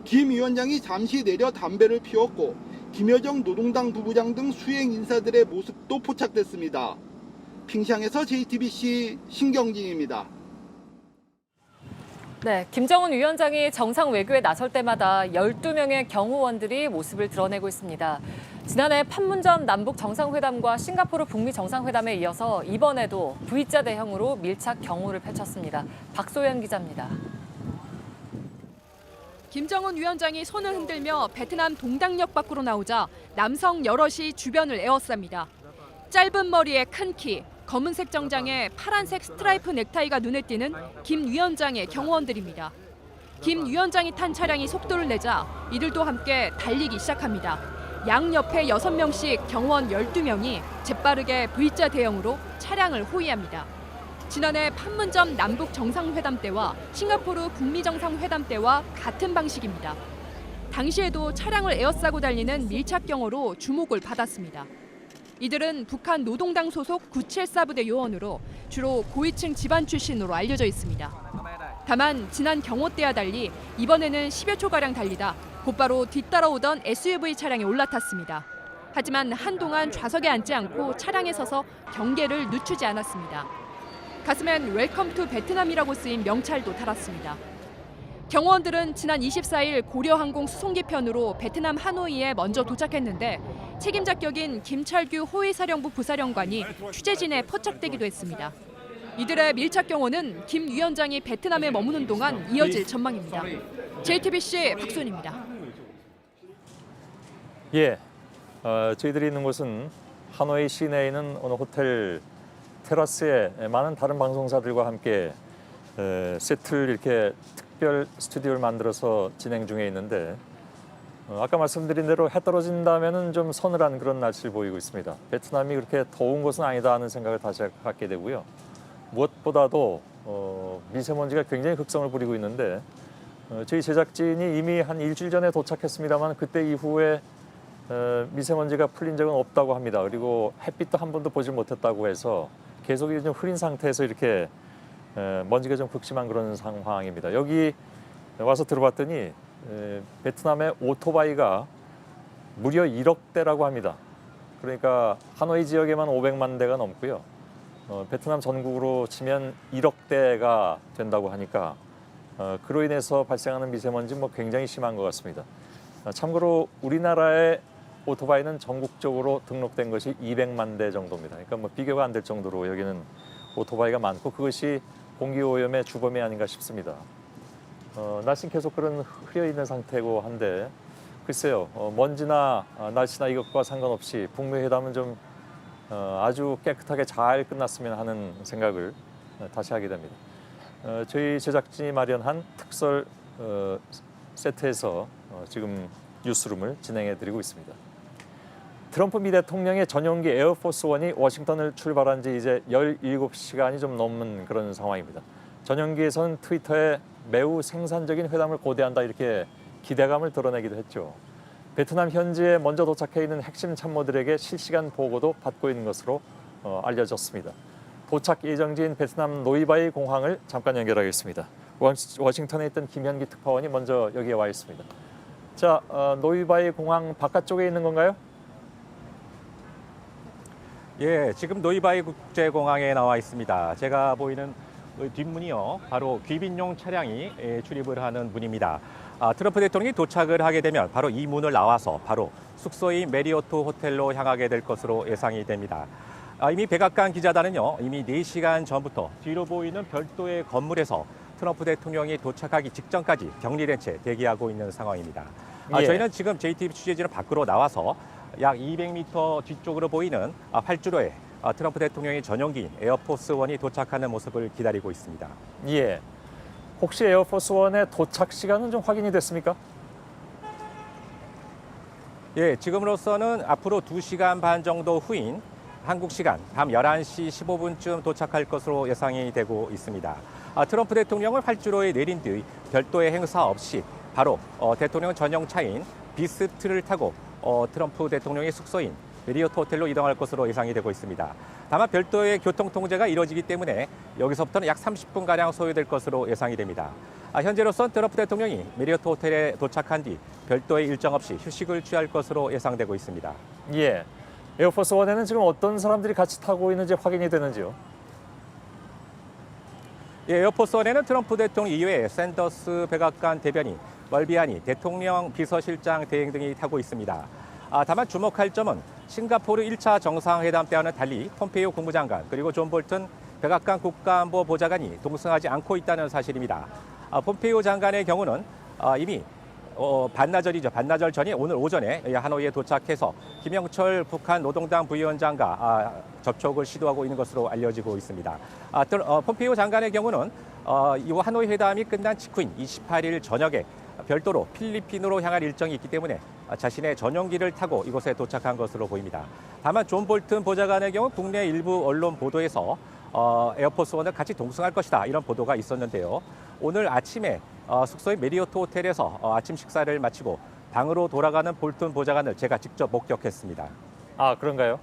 김 위원장이 잠시 내려 담배를 피웠고 김여정 노동당 부부장 등 수행 인사들의 모습도 포착됐습니다. 핑샹에서 JTBC 신경진입니다. 네, 김정은 위원장이 정상 외교에 나설 때마다 12명의 경호원들이 모습을 드러내고 있습니다. 지난해 판문점 남북 정상회담과 싱가포르 북미 정상회담에 이어서 이번에도 V자 대형으로 밀착 경호를 펼쳤습니다. 박소연 기자입니다. 김정은 위원장이 손을 흔들며 베트남 동당역 밖으로 나오자 남성 여럿이 주변을 에워쌉니다. 짧은 머리에 큰 키, 검은색 정장에 파란색 스트라이프 넥타이가 눈에 띄는 김 위원장의 경호원들입니다. 김 위원장이 탄 차량이 속도를 내자 이들도 함께 달리기 시작합니다. 양옆에 6명씩 경호원 12명이 재빠르게 V자 대형으로 차량을 호위합니다. 지난해 판문점 남북 정상회담 때와 싱가포르 북미 정상회담 때와 같은 방식입니다. 당시에도 차량을 에워싸고 달리는 밀착 경호로 주목을 받았습니다. 이들은 북한 노동당 소속 974부대 요원으로 주로 고위층 집안 출신으로 알려져 있습니다. 다만 지난 경호 때와 달리 이번에는 10여 초가량 달리다 곧바로 뒤따라오던 SUV 차량에 올라탔습니다. 하지만 한동안 좌석에 앉지 않고 차량에 서서 경계를 늦추지 않았습니다. 가슴엔 웰컴 투 베트남이라고 쓰인 명찰도 달았습니다. 경호원들은 지난 24일 고려항공 수송기 편으로 베트남 하노이에 먼저 도착했는데 책임자 격인 김철규 호위사령부 부사령관이 취재진에 포착되기도 했습니다. 이들의 밀착 경호는 김 위원장이 베트남에 머무는 동안 이어질 전망입니다. JTBC 박소연입니다. 예, 저희들이 있는 곳은 하노이 시내에 있는 어느 호텔 테라스에 많은 다른 방송사들과 함께 세트를 이렇게 특별 스튜디오를 만들어서 진행 중에 있는데 아까 말씀드린 대로 해 떨어진다면은 좀 서늘한 그런 날씨를 보이고 있습니다. 베트남이 그렇게 더운 곳은 아니다 하는 생각을 다시 갖게 되고요. 무엇보다도 미세먼지가 굉장히 극성을 부리고 있는데 저희 제작진이 이미 한 일주일 전에 도착했습니다만 그때 이후에 미세먼지가 풀린 적은 없다고 합니다. 그리고 햇빛도 한 번도 보지 못했다고 해서 계속 좀 흐린 상태에서 이렇게 먼지가 좀 극심한 그런 상황입니다. 여기 와서 들어봤더니 베트남의 오토바이가 무려 1억 대라고 합니다. 그러니까 하노이 지역에만 500만 대가 넘고요. 베트남 전국으로 치면 1억 대가 된다고 하니까 그로 인해서 발생하는 미세먼지 굉장히 심한 것 같습니다. 참고로 우리나라의 오토바이는 전국적으로 등록된 것이 200만 대 정도입니다. 그러니까 비교가 안 될 정도로 여기는 오토바이가 많고 그것이 공기오염의 주범이 아닌가 싶습니다. 날씨는 계속 그런 흐려 있는 상태고 한데 글쎄요, 먼지나 날씨나 이것과 상관없이 북미 회담은 좀 아주 깨끗하게 잘 끝났으면 하는 생각을 다시 하게 됩니다. 저희 제작진이 마련한 특설 세트에서 지금 뉴스룸을 진행해 드리고 있습니다. 트럼프 미 대통령의 전용기 에어포스 원이 워싱턴을 출발한 지 이제 17시간이 좀 넘는 그런 상황입니다. 전용기에서는 트위터에 매우 생산적인 회담을 고대한다 이렇게 기대감을 드러내기도 했죠. 베트남 현지에 먼저 도착해 있는 핵심 참모들에게 실시간 보고도 받고 있는 것으로 알려졌습니다. 도착 예정지인 베트남 노이바이 공항을 잠깐 연결하겠습니다. 워싱턴에 있던 김현기 특파원이 먼저 여기에 와 있습니다. 자, 노이바이 공항 바깥쪽에 있는 건가요? 예, 지금 노이바이 국제공항에 나와 있습니다. 제가 보이는 뒷문이요, 바로 귀빈용 차량이 출입을 하는 문입니다. 트럼프 대통령이 도착을 하게 되면 바로 이 문을 나와서 바로 숙소인 메리어트 호텔로 향하게 될 것으로 예상이 됩니다. 이미 백악관 기자단은요, 이미 4시간 전부터 뒤로 보이는 별도의 건물에서 트럼프 대통령이 도착하기 직전까지 격리된 채 대기하고 있는 상황입니다. 예. 저희는 지금 JTBC 취재진은 밖으로 나와서 약 200m 뒤쪽으로 보이는 활주로에 트럼프 대통령의 전용기인 에어포스 원이 도착하는 모습을 기다리고 있습니다. 예. 혹시 에어포스 원의 도착 시간은 좀 확인이 됐습니까? 예, 지금으로서는 앞으로 2시간 반 정도 후인 한국 시간 밤 11시 15분쯤 도착할 것으로 예상이 되고 있습니다. 트럼프 대통령을 활주로에 내린 뒤 별도의 행사 없이 바로 대통령 전용 차인 비스트를 타고 트럼프 대통령의 숙소인 메리어트 호텔로 이동할 것으로 예상이 되고 있습니다. 다만 별도의 교통 통제가 이뤄지기 때문에 여기서부터는 약 30분가량 소요될 것으로 예상이 됩니다. 현재로선 트럼프 대통령이 메리어트 호텔에 도착한 뒤 별도의 일정 없이 휴식을 취할 것으로 예상되고 있습니다. 예. 에어포스 원에는 지금 어떤 사람들이 같이 타고 있는지 확인이 되는지요? 예, 에어포스 원에는 트럼프 대통령 이외에 샌더스 백악관 대변인, 멀비아니 대통령 비서실장 대행 등이 타고 있습니다. 다만 주목할 점은 싱가포르 1차 정상회담 때와는 달리 폼페이오 국무장관 그리고 존 볼튼 백악관 국가안보 보좌관이 동승하지 않고 있다는 사실입니다. 폼페이오 장관의 경우는 이미 반나절이죠. 반나절 전에 오늘 오전에 하노이에 도착해서 김영철 북한 노동당 부위원장과 접촉을 시도하고 있는 것으로 알려지고 있습니다. 폼페이오 장관의 경우는 이 하노이 회담이 끝난 직후인 28일 저녁에 별도로 필리핀으로 향할 일정이 있기 때문에 자신의 전용기를 타고 이곳에 도착한 것으로 보입니다. 다만 존 볼튼 보좌관의 경우 국내 일부 언론 보도에서 에어포스 원을 같이 동승할 것이다 이런 보도가 있었는데요. 오늘 아침에 숙소의 메리어트 호텔에서 아침 식사를 마치고 방으로 돌아가는 볼튼 보좌관을 제가 직접 목격했습니다. 아, 그런가요?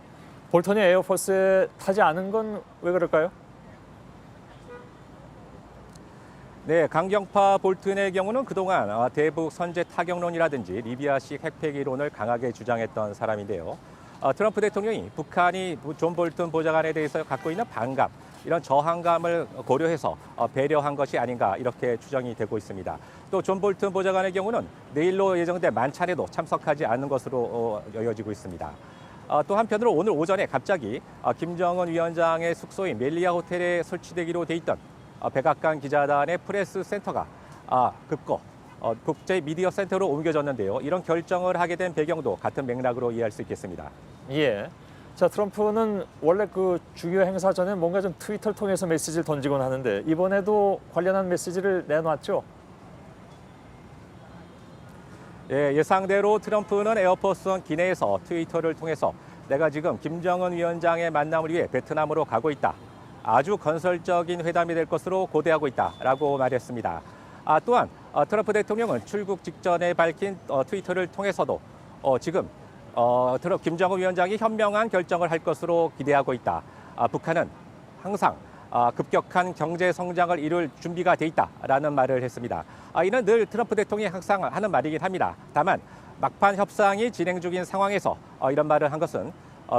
볼턴이 에어포스에 타지 않은 건 왜 그럴까요? 네, 강경파 볼튼의 경우는 그동안 대북 선제 타격론이라든지 리비아식 핵폐기론을 강하게 주장했던 사람인데요. 트럼프 대통령이 북한이 존 볼튼 보좌관에 대해서 갖고 있는 반감, 이런 저항감을 고려해서 배려한 것이 아닌가 이렇게 추정이 되고 있습니다. 또 존 볼튼 보좌관의 경우는 내일로 예정된 만찬에도 참석하지 않는 것으로 여겨지고 있습니다. 또 한편으로 오늘 오전에 갑자기 김정은 위원장의 숙소인 멜리아 호텔에 설치되기로 돼 있던 백악관 기자단의 프레스 센터가 급거 국제 미디어 센터로 옮겨졌는데요. 이런 결정을 하게 된 배경도 같은 맥락으로 이해할 수 있겠습니다. 예. 자, 트럼프는 원래 그 중요 행사 전에 뭔가 좀 트위터를 통해서 메시지를 던지곤 하는데 이번에도 관련한 메시지를 내놨죠? 예, 예상대로 트럼프는 에어포스 원 기내에서 트위터를 통해서 내가 지금 김정은 위원장의 만남을 위해 베트남으로 가고 있다. 아주 건설적인 회담이 될 것으로 고대하고 있다라고 말했습니다. 또한 트럼프 대통령은 출국 직전에 밝힌 트위터를 통해서도 지금 김정은 위원장이 현명한 결정을 할 것으로 기대하고 있다. 북한은 항상 급격한 경제 성장을 이룰 준비가 돼 있다라는 말을 했습니다. 이는 늘 트럼프 대통령이 항상 하는 말이긴 합니다. 다만 막판 협상이 진행 중인 상황에서 이런 말을 한 것은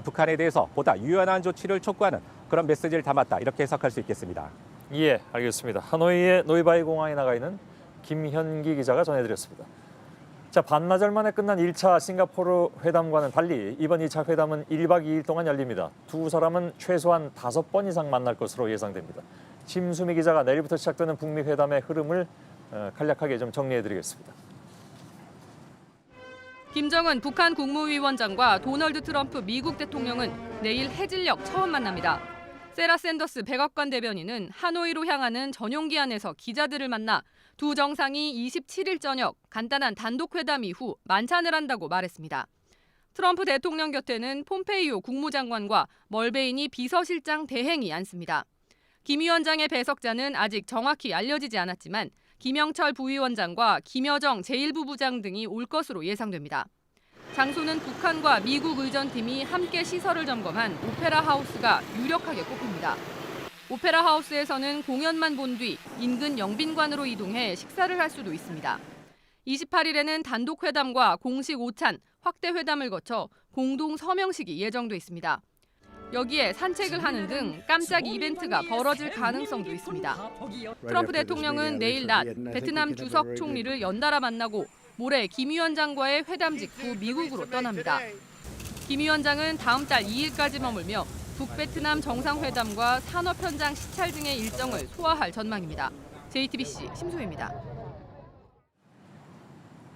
북한에 대해서 보다 유연한 조치를 촉구하는 그런 메시지를 담았다 이렇게 해석할 수 있겠습니다. 예, 알겠습니다. 하노이의 노이바이 공항에 나가 있는 김현기 기자가 전해드렸습니다. 자, 반나절 만에 끝난 1차 싱가포르 회담과는 달리 이번 2차 회담은 1박 2일 동안 열립니다. 두 사람은 최소한 5번 이상 만날 것으로 예상됩니다. 심수미 기자가 내일부터 시작되는 북미 회담의 흐름을 간략하게 좀 정리해드리겠습니다. 김정은 북한 국무위원장과 도널드 트럼프 미국 대통령은 내일 해질녘 처음 만납니다. 세라 샌더스 백악관 대변인은 하노이로 향하는 전용기 안에서 기자들을 만나 두 정상이 27일 저녁 간단한 단독 회담 이후 만찬을 한다고 말했습니다. 트럼프 대통령 곁에는 폼페이오 국무장관과 멀베이니 비서실장 대행이 앉습니다. 김 위원장의 배석자는 아직 정확히 알려지지 않았지만 김영철 부위원장과 김여정 제1부부장 등이 올 것으로 예상됩니다. 장소는 북한과 미국 의전팀이 함께 시설을 점검한 오페라 하우스가 유력하게 꼽힙니다. 오페라 하우스에서는 공연만 본 뒤 인근 영빈관으로 이동해 식사를 할 수도 있습니다. 28일에는 단독 회담과 공식 오찬, 확대 회담을 거쳐 공동 서명식이 예정돼 있습니다. 여기에 산책을 하는 등 깜짝 이벤트가 벌어질 가능성도 있습니다. 트럼프 대통령은 내일 낮 베트남 주석 총리를 연달아 만나고 모레 김 위원장과의 회담 직후 미국으로 떠납니다. 김 위원장은 다음 달 2일까지 머물며 북베트남 정상회담과 산업 현장 시찰 등의 일정을 소화할 전망입니다. JTBC 심수희입니다.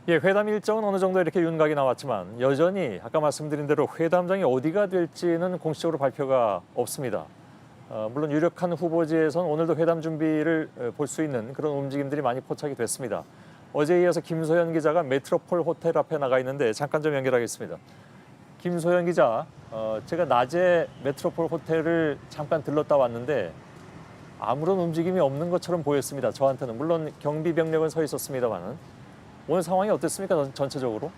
예, 회담 일정은 어느 정도 이렇게 윤곽이 나왔지만 여전히 아까 말씀드린 대로 회담장이 어디가 될지는 공식적으로 발표가 없습니다. 물론 유력한 후보지에선 오늘도 회담 준비를 볼 수 있는 그런 움직임들이 많이 포착이 됐습니다. 어제에 이어서 김소연 기자가 메트로폴 호텔 앞에 나가 있는데 잠깐 좀 연결하겠습니다. 김소연 기자, 제가 낮에 메트로폴 호텔을 잠깐 들렀다 왔는데 아무런 움직임이 없는 것처럼 보였습니다. 저한테는. 물론 경비 병력은 서 있었습니다만은. 오늘 상황이 어땠습니까? 전체적으로?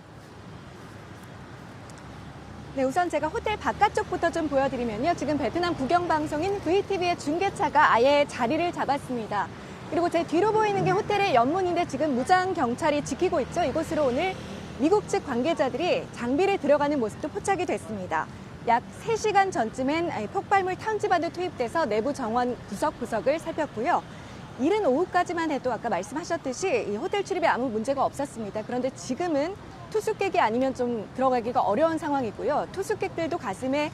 네, 우선 제가 호텔 바깥쪽부터 좀 보여드리면요. 지금 베트남 국영방송인 VTV의 중계차가 아예 자리를 잡았습니다. 그리고 제 뒤로 보이는 게 호텔의 연문인데 지금 무장 경찰이 지키고 있죠. 이곳으로 오늘 미국 측 관계자들이 장비를 들어가는 모습도 포착이 됐습니다. 약 3시간 전쯤엔 폭발물 탐지반도 투입돼서 내부 정원 구석구석을 살폈고요. 이른 오후까지만 해도 아까 말씀하셨듯이 이 호텔 출입에 아무 문제가 없었습니다. 그런데 지금은 투숙객이 아니면 좀 들어가기가 어려운 상황이고요. 투숙객들도 가슴에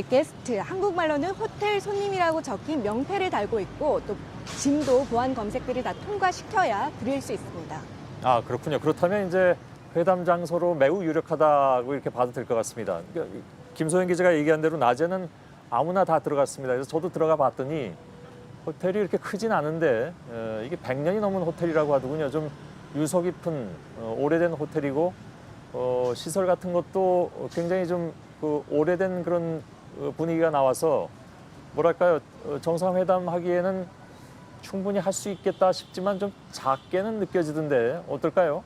게스트, 한국말로는 호텔 손님이라고 적힌 명패를 달고 있고 또 짐도 보안 검색들이 다 통과시켜야 들일 수 있습니다. 아, 그렇군요. 그렇다면 이제 회담 장소로 매우 유력하다고 이렇게 봐도 될 것 같습니다. 그러니까 김소연 기자가 얘기한 대로 낮에는 아무나 다 들어갔습니다. 그래서 저도 들어가 봤더니 호텔이 이렇게 크진 않은데 이게 100년이 넘은 호텔이라고 하더군요. 좀 유서 깊은 오래된 호텔이고 시설 같은 것도 굉장히 좀 오래된 그런 분위기가 나와서 뭐랄까요, 정상회담 하기에는 충분히 할 수 있겠다 싶지만 좀 작게는 느껴지던데 어떨까요?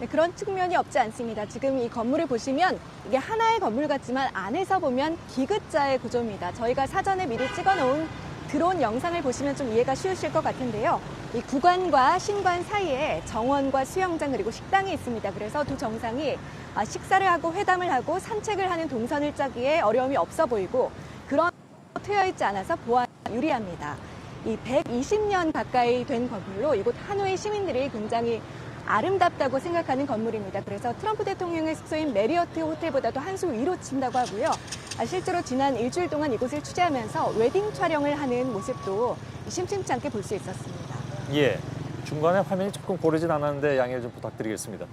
네, 그런 측면이 없지 않습니다. 지금 이 건물을 보시면 이게 하나의 건물 같지만 안에서 보면 기귿자의 구조입니다. 저희가 사전에 미리 찍어놓은 드론 영상을 보시면 좀 이해가 쉬우실 것 같은데요. 이 구관과 신관 사이에 정원과 수영장 그리고 식당이 있습니다. 그래서 두 정상이 식사를 하고 회담을 하고 산책을 하는 동선을 짜기에 어려움이 없어 보이고 그런 트여 있지 않아서 보안 유리합니다. 이 120년 가까이 된 건물로 이곳 하노이 시민들이 굉장히 아름답다고 생각하는 건물입니다. 그래서 트럼프 대통령의 숙소인 메리어트 호텔보다도 한 수 위로 친다고 하고요. 실제로 지난 일주일 동안 이곳을 취재하면서 웨딩 촬영을 하는 모습도 심심치 않게 볼 수 있었습니다. 예, 중간에 화면이 조금 고르진 않았는데 양해 좀 부탁드리겠습니다.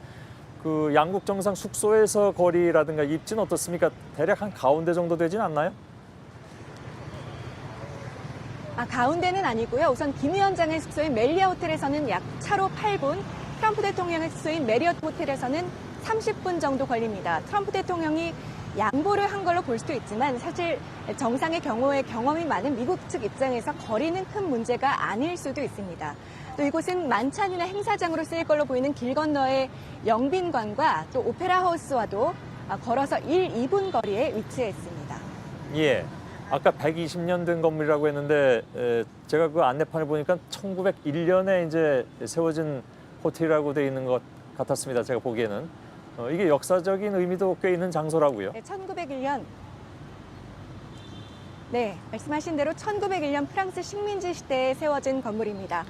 그 양국 정상 숙소에서 거리라든가 입지는 어떻습니까? 대략 한 가운데 정도 되진 않나요? 가운데는 아니고요. 우선 김 위원장의 숙소인 멜리아 호텔에서는 약 차로 8분, 트럼프 대통령의 숙소인 메리어트 호텔에서는 30분 정도 걸립니다. 트럼프 대통령이 양보를 한 걸로 볼 수도 있지만 사실 정상의 경우에 경험이 많은 미국 측 입장에서 거리는 큰 문제가 아닐 수도 있습니다. 또 이곳은 만찬이나 행사장으로 쓰일 걸로 보이는 길 건너의 영빈관과 또 오페라 하우스와도 걸어서 2분 거리에 위치해 있습니다. 예. 아까 120년 된 건물이라고 했는데 제가 그 안내판을 보니까 1901년에 이제 세워진 호텔이라고 돼 있는 것 같았습니다. 제가 보기에는 이게 역사적인 의미도 꽤 있는 장소라고요. 네, 1901년. 네, 말씀하신 대로 1901년 프랑스 식민지 시대에 세워진 건물입니다.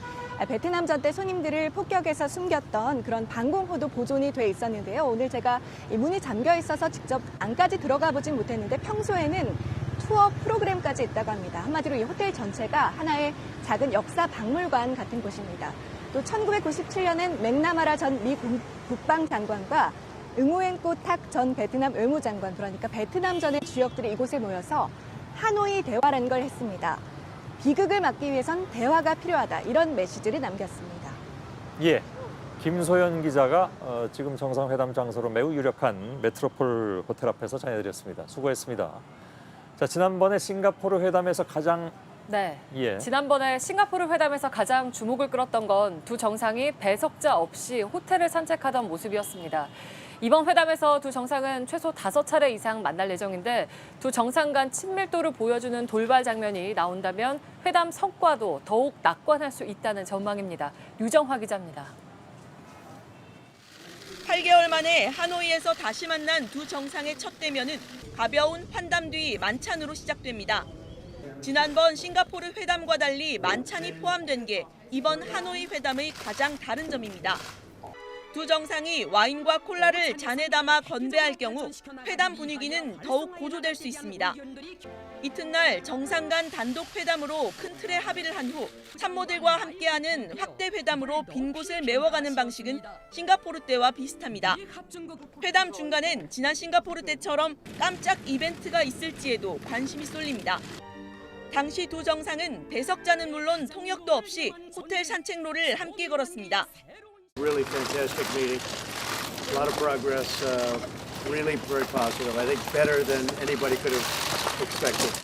베트남 전 때 손님들을 폭격해서 숨겼던 그런 방공호도 보존이 돼 있었는데요. 오늘 제가 이 문이 잠겨 있어서 직접 안까지 들어가 보진 못했는데 평소에는 투어 프로그램까지 있다고 합니다. 한마디로 이 호텔 전체가 하나의 작은 역사 박물관 같은 곳입니다. 또 1997년엔 맥나마라 전 미 국방장관과 응우엔 탁 전 베트남 외무장관, 그러니까 베트남전의 주역들이 이곳에 모여서 하노이 대화라는 걸 했습니다. 비극을 막기 위해선 대화가 필요하다, 이런 메시지를 남겼습니다. 예, 김소연 기자가 지금 정상회담 장소로 매우 유력한 메트로폴 호텔 앞에서 전해드렸습니다. 수고했습니다. 자, 지난번에 싱가포르 회담에서 가장 지난번에 싱가포르 회담에서 가장 주목을 끌었던 건 두 정상이 배석자 없이 호텔을 산책하던 모습이었습니다. 이번 회담에서 두 정상은 최소 5차례 이상 만날 예정인데 두 정상 간 친밀도를 보여주는 돌발 장면이 나온다면 회담 성과도 더욱 낙관할 수 있다는 전망입니다. 류정화 기자입니다. 8개월 만에 하노이에서 다시 만난 두 정상의 첫 대면은 가벼운 환담 뒤 만찬으로 시작됩니다. 지난번 싱가포르 회담과 달리 만찬이 포함된 게 이번 하노이 회담의 가장 다른 점입니다. 두 정상이 와인과 콜라를 잔에 담아 건배할 경우 회담 분위기는 더욱 고조될 수 있습니다. 이튿날 정상 간 단독 회담으로 큰 틀의 합의를 한 후 참모들과 함께하는 확대 회담으로 빈 곳을 메워가는 방식은 싱가포르 때와 비슷합니다. 회담 중간엔 지난 싱가포르 때처럼 깜짝 이벤트가 있을지에도 관심이 쏠립니다. 당시 두 정상은 배석자는 물론 통역도 없이 호텔 산책로를 함께 걸었습니다. Really fantastic meeting. A lot of progress. Really very positive. I think better than anybody could have expected.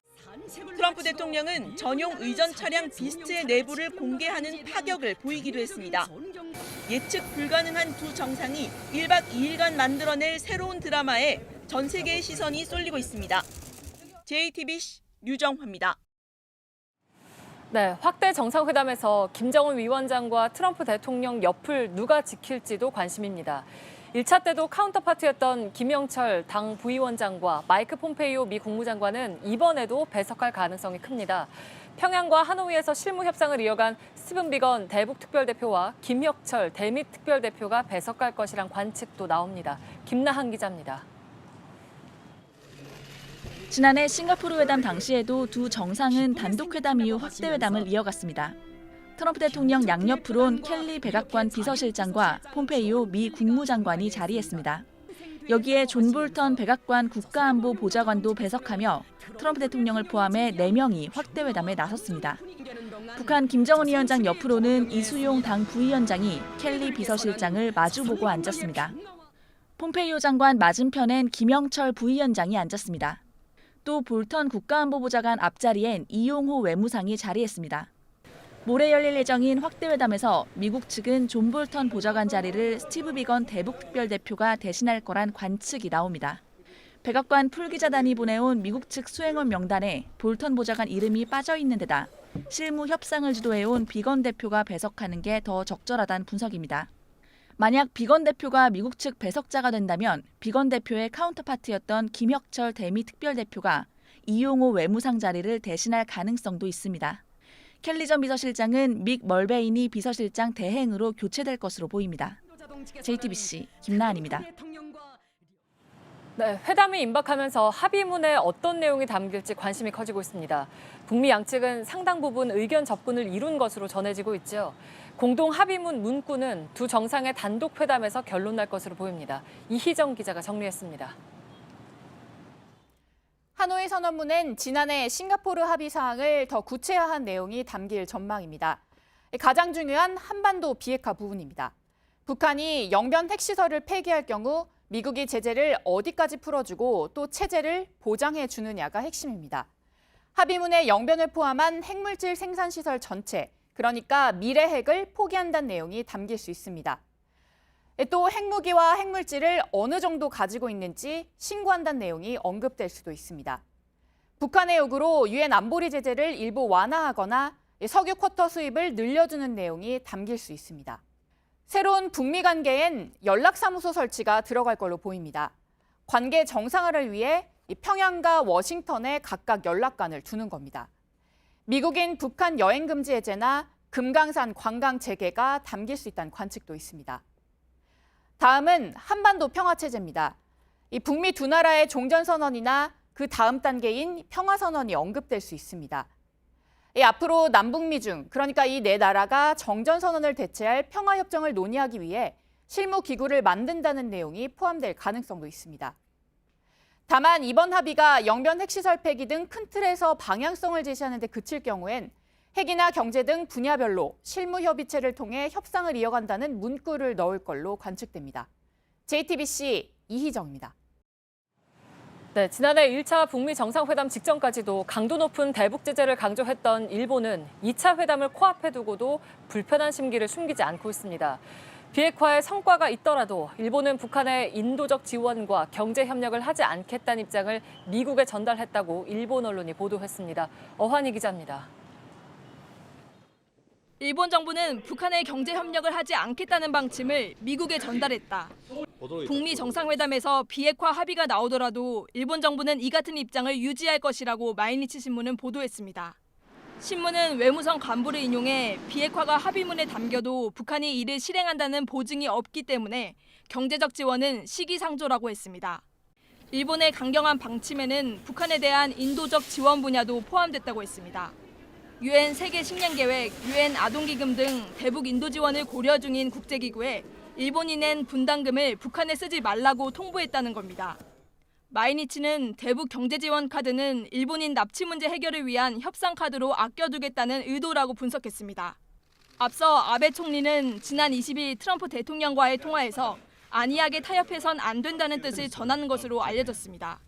트럼프 대통령은 전용 의전 차량 비스트의 내부를 공개하는 파격을 보이기도 했습니다. 예측 불가능한 두 정상이 1박 2일간 만들어낼 새로운 드라마에 전 세계의 시선이 쏠리고 있습니다. JTBC 류정화입니다. 네, 확대 정상회담에서 김정은 위원장과 트럼프 대통령 옆을 누가 지킬지도 관심입니다. 1차 때도 카운터파트였던 김영철 당 부위원장과 마이크 폼페이오 미 국무장관은 이번에도 배석할 가능성이 큽니다. 평양과 하노이에서 실무 협상을 이어간 스티븐 비건 대북 특별대표와 김혁철 대미 특별대표가 배석할 것이란 관측도 나옵니다. 김나한 기자입니다. 지난해 싱가포르 회담 당시에도 두 정상은 단독 회담 이후 확대 회담을 이어갔습니다. 트럼프 대통령 양옆으론 켈리 백악관 비서실장과 폼페이오 미 국무장관이 자리했습니다. 여기에 존 볼턴 백악관 국가안보 보좌관도 배석하며 트럼프 대통령을 포함해 4명이 확대 회담에 나섰습니다. 북한 김정은 위원장 옆으로는 이수용 당 부위원장이 켈리 비서실장을 마주보고 앉았습니다. 폼페이오 장관 맞은편엔 김영철 부위원장이 앉았습니다. 또 볼턴 국가안보보좌관 앞자리엔 이용호 외무상이 자리했습니다. 모레 열릴 예정인 확대회담에서 미국 측은 존 볼턴 보좌관 자리를 스티브 비건 대북 특별대표가 대신할 거란 관측이 나옵니다. 백악관 풀기자단이 보내온 미국 측 수행원 명단에 볼턴 보좌관 이름이 빠져 있는 데다 실무 협상을 주도해온 비건 대표가 배석하는 게 더 적절하다는 분석입니다. 만약 비건 대표가 미국 측 배석자가 된다면 비건 대표의 카운터파트였던 김혁철 대미 특별대표가 이용호 외무상 자리를 대신할 가능성도 있습니다. 켈리 전 비서실장은 믹 멀베이니 비서실장 대행으로 교체될 것으로 보입니다. JTBC 김나한입니다. 네, 회담이 임박하면서 합의문에 어떤 내용이 담길지 관심이 커지고 있습니다. 북미 양측은 상당 부분 의견 접근을 이룬 것으로 전해지고 있죠. 공동 합의문 문구는 두 정상의 단독 회담에서 결론날 것으로 보입니다. 이희정 기자가 정리했습니다. 하노이 선언문엔 지난해 싱가포르 합의 사항을 더 구체화한 내용이 담길 전망입니다. 가장 중요한 한반도 비핵화 부분입니다. 북한이 영변 핵시설을 폐기할 경우 미국이 제재를 어디까지 풀어주고 또 체제를 보장해 주느냐가 핵심입니다. 합의문에 영변을 포함한 핵물질 생산시설 전체, 그러니까 미래 핵을 포기한다는 내용이 담길 수 있습니다. 또 핵무기와 핵물질을 어느 정도 가지고 있는지 신고한다는 내용이 언급될 수도 있습니다. 북한의 요구로 유엔 안보리 제재를 일부 완화하거나 석유 쿼터 수입을 늘려주는 내용이 담길 수 있습니다. 새로운 북미 관계엔 연락사무소 설치가 들어갈 걸로 보입니다. 관계 정상화를 위해 평양과 워싱턴에 각각 연락관을 두는 겁니다. 미국인 북한 여행 금지 해제나 금강산 관광 재개가 담길 수 있다는 관측도 있습니다. 다음은 한반도 평화체제입니다. 이 북미 두 나라의 종전선언이나 그 다음 단계인 평화선언이 언급될 수 있습니다. 앞으로 남북미 중, 그러니까 이 네 나라가 정전선언을 대체할 평화협정을 논의하기 위해 실무기구를 만든다는 내용이 포함될 가능성도 있습니다. 다만 이번 합의가 영변 핵시설 폐기 등 큰 틀에서 방향성을 제시하는 데 그칠 경우엔 핵이나 경제 등 분야별로 실무협의체를 통해 협상을 이어간다는 문구를 넣을 걸로 관측됩니다. JTBC 이희정입니다. 네, 지난해 1차 북미 정상회담 직전까지도 강도 높은 대북 제재를 강조했던 일본은 2차 회담을 코앞에 두고도 불편한 심기를 숨기지 않고 있습니다. 비핵화에 성과가 있더라도 일본은 북한의 인도적 지원과 경제 협력을 하지 않겠다는 입장을 미국에 전달했다고 일본 언론이 보도했습니다. 어환희 기자입니다. 일본 정부는 북한의 경제 협력을 하지 않겠다는 방침을 미국에 전달했다. 북미 정상회담에서 비핵화 합의가 나오더라도 일본 정부는 이 같은 입장을 유지할 것이라고 마이니치 신문은 보도했습니다. 신문은 외무성 간부를 인용해 비핵화가 합의문에 담겨도 북한이 이를 실행한다는 보증이 없기 때문에 경제적 지원은 시기상조라고 했습니다. 일본의 강경한 방침에는 북한에 대한 인도적 지원 분야도 포함됐다고 했습니다. 유엔 세계식량계획, 유엔 아동기금 등 대북 인도 지원을 고려 중인 국제기구에 일본이 낸 분담금을 북한에 쓰지 말라고 통보했다는 겁니다. 마이니치는 대북 경제지원 카드는 일본인 납치 문제 해결을 위한 협상 카드로 아껴두겠다는 의도라고 분석했습니다. 앞서 아베 총리는 지난 20일 트럼프 대통령과의 통화에서 안이하게 타협해선 안 된다는 뜻을 전하는 것으로 알려졌습니다.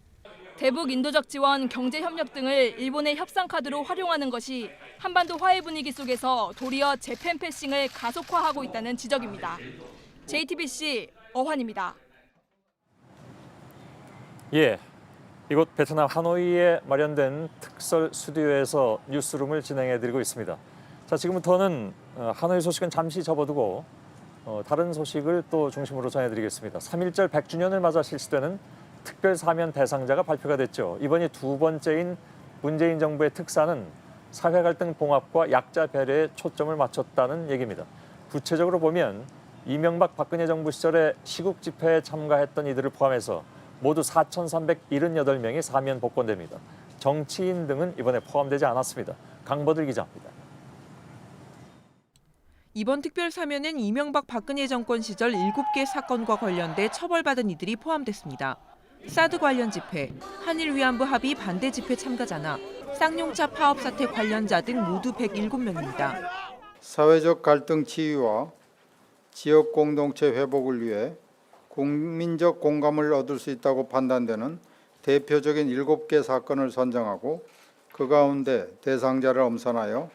대북 인도적 지원, 경제 협력 등을 일본의 협상 카드로 활용하는 것이 한반도 화해 분위기 속에서 도리어 재팬 패싱을 가속화하고 있다는 지적입니다. JTBC 어환입니다. 예, 이곳 베트남 하노이에 마련된 특설 스튜디오에서 뉴스룸을 진행해드리고 있습니다. 자, 지금부터는 하노이 소식은 잠시 접어두고 다른 소식을 또 중심으로 전해드리겠습니다. 3.1절 100주년을 맞아 실시되는 특별 사면 대상자가 발표가 됐죠. 이번이 두 번째인 문재인 정부의 특사는 사회 갈등 봉합과 약자 배려에 초점을 맞췄다는 얘기입니다. 구체적으로 보면 이명박 박근혜 정부 시절에 시국 집회에 참가했던 이들을 포함해서 모두 4,378명이 사면 복권됩니다. 정치인 등은 이번에 포함되지 않았습니다. 강보들 기자입니다. 이번 특별 사면엔 이명박 박근혜 정권 시절 7개 사건과 관련돼 처벌받은 이들이 포함됐습니다. 사드 관련 집회, 한일 위안부 합의 반대 집회 참가자나 쌍용차 파업 사태 관련자 등 모두 107명입니다. 사회적 갈등 치유와 지역 공동체 회복을 위해 국민적 공감을 얻을 수 있다고 판단되는 대표적인 7개 사건을 선정하고 그 가운데 대상자를 엄선하여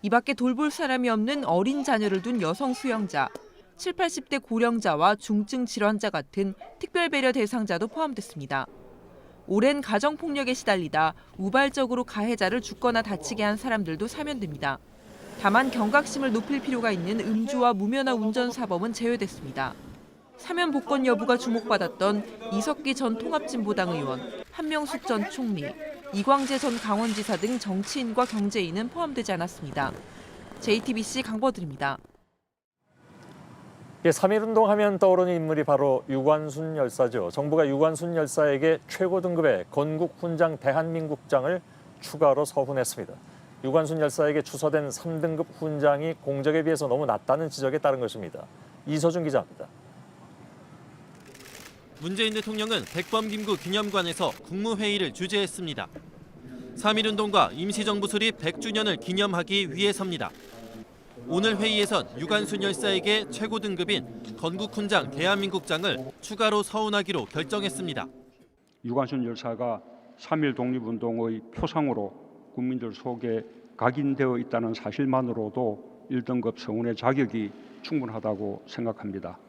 이 밖에 돌볼 사람이 없는 어린 자녀를 둔 여성 수영자, 7, 80대 고령자와 중증 질환자 같은 특별 배려 대상자도 포함됐습니다. 오랜 가정폭력에 시달리다 우발적으로 가해자를 죽거나 다치게 한 사람들도 사면됩니다. 다만 경각심을 높일 필요가 있는 음주와 무면허 운전 사범은 제외됐습니다. 사면 복권 여부가 주목받았던 이석기 전 통합진보당 의원, 한명숙 전 총리, 이광재 전 강원지사 등 정치인과 경제인은 포함되지 않았습니다. JTBC 강보들입니다. 예, 3.1운동 하면 떠오르는 인물이 바로 유관순 열사죠. 정부가 유관순 열사에게 최고 등급의 건국 훈장 대한민국장을 추가로 서훈했습니다. 유관순 열사에게 추서된 3등급 훈장이 공적에 비해서 너무 낮다는 지적에 따른 것입니다. 이서준 기자입니다. 문재인 대통령은 백범김구 기념관에서 국무회의를 주재했습니다. 3.1운동과 임시정부 수립 100주년을 기념하기 위해서입니다. 오늘 회의에선 유관순 열사에게 최고 등급인 건국훈장 대한민국장을 추가로 서훈하기로 결정했습니다. 유관순 열사가 3.1 독립운동의 표상으로 국민들 속에 각인되어 있다는 사실만으로도 1등급 서훈의 자격이 충분하다고 생각합니다.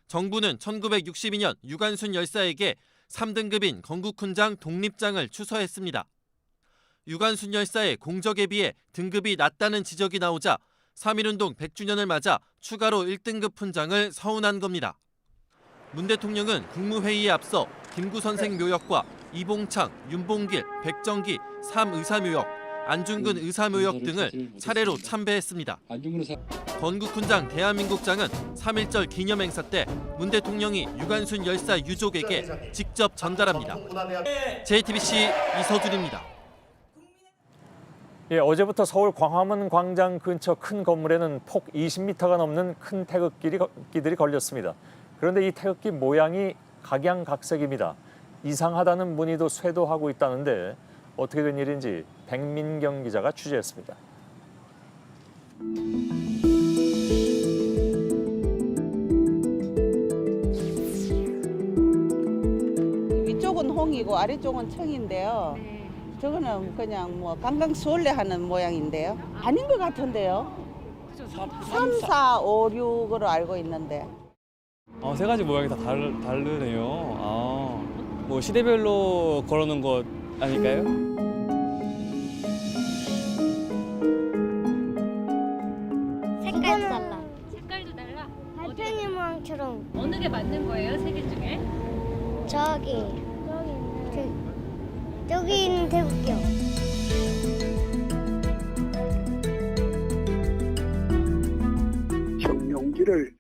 정부는 1962년 유관순 열사에게 3등급인 건국훈장 독립장을 추서했습니다. 유관순 열사의 공적에 비해 등급이 낮다는 지적이 나오자 3.1운동 100주년을 맞아 추가로 1등급 훈장을 서훈한 겁니다. 문 대통령은 국무회의에 앞서 김구 선생 묘역과 이봉창, 윤봉길, 백정기 3의사묘역, 안중근 의사묘역 등을 차례로 참배했습니다. 건국훈장 대한민국장은 3.1절 기념행사 때 문 대통령이 유관순 열사 유족에게 직접 전달합니다. JTBC 이서준입니다. 예, 어제부터 서울 광화문 광장 근처 큰 건물에는 폭 20m가 넘는 큰 태극기들이 걸렸습니다. 그런데 이 태극기 모양이 각양각색입니다. 이상하다는 문의도 쇄도하고 있다는데 어떻게 된 일인지 백민경 기자가 취재했습니다. 위쪽은 홍이고 아래쪽은 청인데요. 저거는 그냥 뭐 강강수월래 하는 모양인데요. 아닌 것 같은데요. 3, 4, 5, 6으로 알고 있는데. 세 가지 모양이 다 다르네요. 뭐 시대별로 걸어놓은 것 아닐까요? 색깔도 달라. 색깔도 달라? 달팽이 모양처럼. 어느 게 맞는 거예요, 세 개 중에? 저기 있는 태극기요. 청룡지를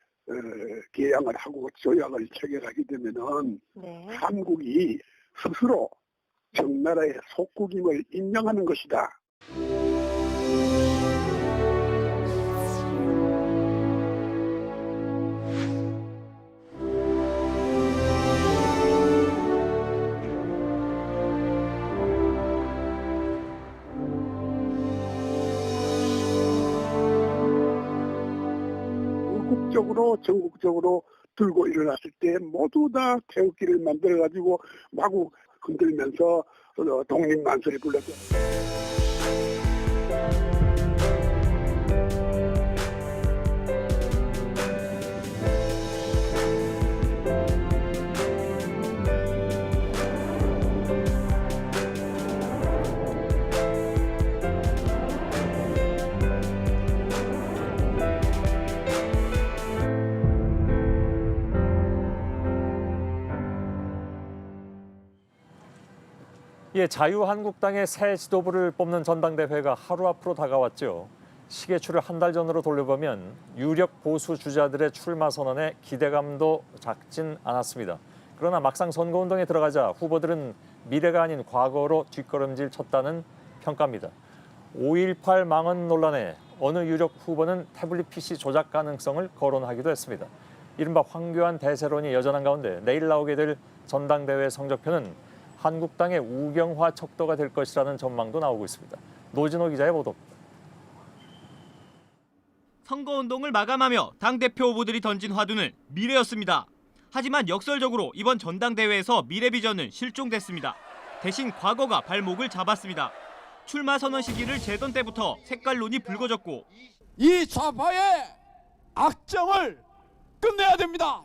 개양을 하고 조약을 체결하게 되면은 한국이 스스로 청나라의 속국임을 인정하는 것이다. 궁극적으로 전국적으로 들고 일어났을 때 모두 다 태극기를 만들어가지고 마구 흔들면서 독립만세를 불렀죠. 예, 자유한국당의 새 지도부를 뽑는 전당대회가 하루 앞으로 다가왔죠. 시계추를 한 달 전으로 돌려보면 유력 보수 주자들의 출마 선언에 기대감도 작진 않았습니다. 그러나 막상 선거운동에 들어가자 후보들은 미래가 아닌 과거로 뒷걸음질 쳤다는 평가입니다. 5.18 망언 논란에 어느 유력 후보는 태블릿 PC 조작 가능성을 거론하기도 했습니다. 이른바 황교안 대세론이 여전한 가운데 내일 나오게 될 전당대회 성적표는 한국당의 우경화 척도가 될 것이라는 전망도 나오고 있습니다. 노진호 기자의 보도입니다. 선거운동을 마감하며 당대표 후보들이 던진 화두는 미래였습니다. 하지만 역설적으로 이번 전당대회에서 미래 비전은 실종됐습니다. 대신 과거가 발목을 잡았습니다. 출마 선언 시기를 재던 때부터 색깔론이 불거졌고 이 좌파의 악정을 끝내야 됩니다.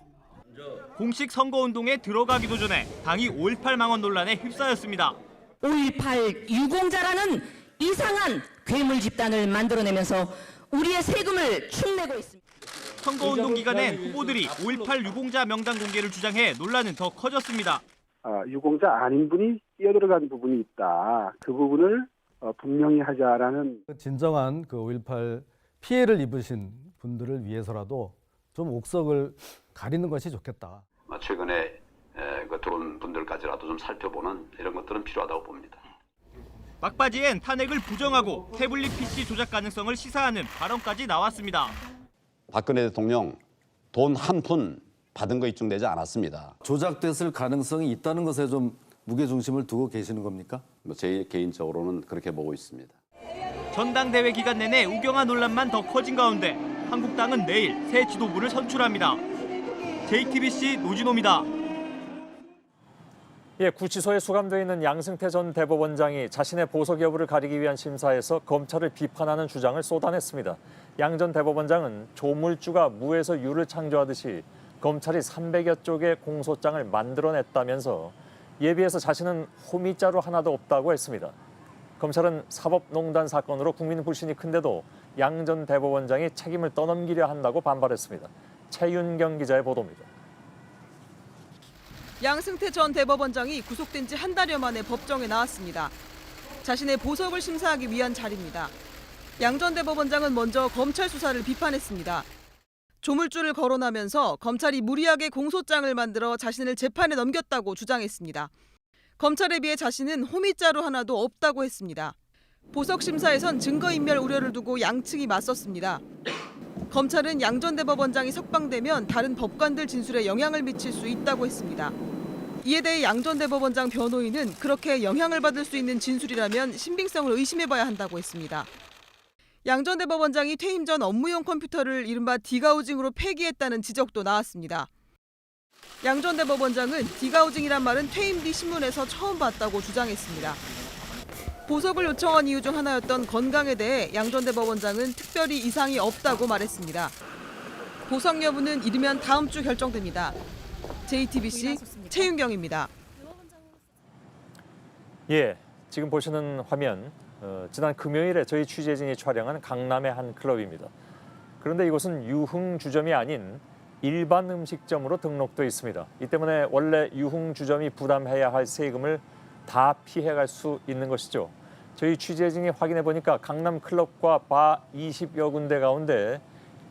공식 선거운동에 들어가기도 전에 당이 5.18 망언 논란에 휩싸였습니다. 5.18 유공자라는 이상한 괴물 집단을 만들어내면서 우리의 세금을 축내고 있습니다. 선거운동 기간엔 후보들이 5.18 유공자 명단 공개를 주장해 논란은 더 커졌습니다. 유공자 아닌 분이 뛰어들어간 부분이 있다. 그 부분을 분명히 하자라는 진정한 그 5.18 피해를 입으신 분들을 위해서라도 좀 옥석을 가리는 것이 좋겠다. 최근에 들어온 분들까지라도 좀 살펴보는 이런 것들은 필요하다고 봅니다. 막바지엔 탄핵을 부정하고 태블릿 PC 조작 가능성을 시사하는 발언까지 나왔습니다. 박근혜 대통령 돈 한 푼 받은 거 입증되지 않았습니다. 조작됐을 가능성이 있다는 것에 좀 무게중심을 두고 계시는 겁니까? 제 개인적으로는 그렇게 보고 있습니다. 전당대회 기간 내내 우경화 논란만 더 커진 가운데 한국당은 내일 새 지도부를 선출합니다. JTBC 노진호입니다. 예, 구치소에 수감되어 있는 양승태 전 대법원장이 자신의 보석 여부를 가리기 위한 심사에서 검찰을 비판하는 주장을 쏟아냈습니다. 양 전 대법원장은 조물주가 무에서 유를 창조하듯이 검찰이 300여 쪽의 공소장을 만들어냈다면서 이에 비해서 자신은 호미자루 하나도 없다고 했습니다. 검찰은 사법농단 사건으로 국민 불신이 큰데도 양 전 대법원장이 책임을 떠넘기려 한다고 반발했습니다. 최윤경 기자의 보도입니다. 양승태 전 대법원장이 구속된 지 한 달여 만에 법정에 나왔습니다. 자신의 보석을 심사하기 위한 자리입니다. 양 전 대법원장은 먼저 검찰 수사를 비판했습니다. 조물주를 거론하면서 검찰이 무리하게 공소장을 만들어 자신을 재판에 넘겼다고 주장했습니다. 검찰에 비해 자신은 호미자루 하나도 없다고 했습니다. 보석 심사에선 증거인멸 우려를 두고 양측이 맞섰습니다. 검찰은 양 전 대법원장이 석방되면 다른 법관들 진술에 영향을 미칠 수 있다고 했습니다. 이에 대해 양 전 대법원장 변호인은 그렇게 영향을 받을 수 있는 진술이라면 신빙성을 의심해봐야 한다고 했습니다. 양 전 대법원장이 퇴임 전 업무용 컴퓨터를 이른바 디가우징으로 폐기했다는 지적도 나왔습니다. 양 전 대법원장은 디가우징이란 말은 퇴임 뒤 신문에서 처음 봤다고 주장했습니다. 보석을 요청한 이유 중 하나였던 건강에 대해 양 전 대법원장은 특별히 이상이 없다고 말했습니다. 보석 여부는 이르면 다음 주 결정됩니다. JTBC 최윤경입니다. 예, 지금 보시는 화면, 지난 금요일에 저희 취재진이 촬영한 강남의 한 클럽입니다. 그런데 이곳은 유흥주점이 아닌 일반 음식점으로 등록돼 있습니다. 이 때문에 원래 유흥주점이 부담해야 할 세금을 다 피해갈 수 있는 것이죠. 저희 취재진이 확인해 보니까 강남 클럽과 바 20여 군데 가운데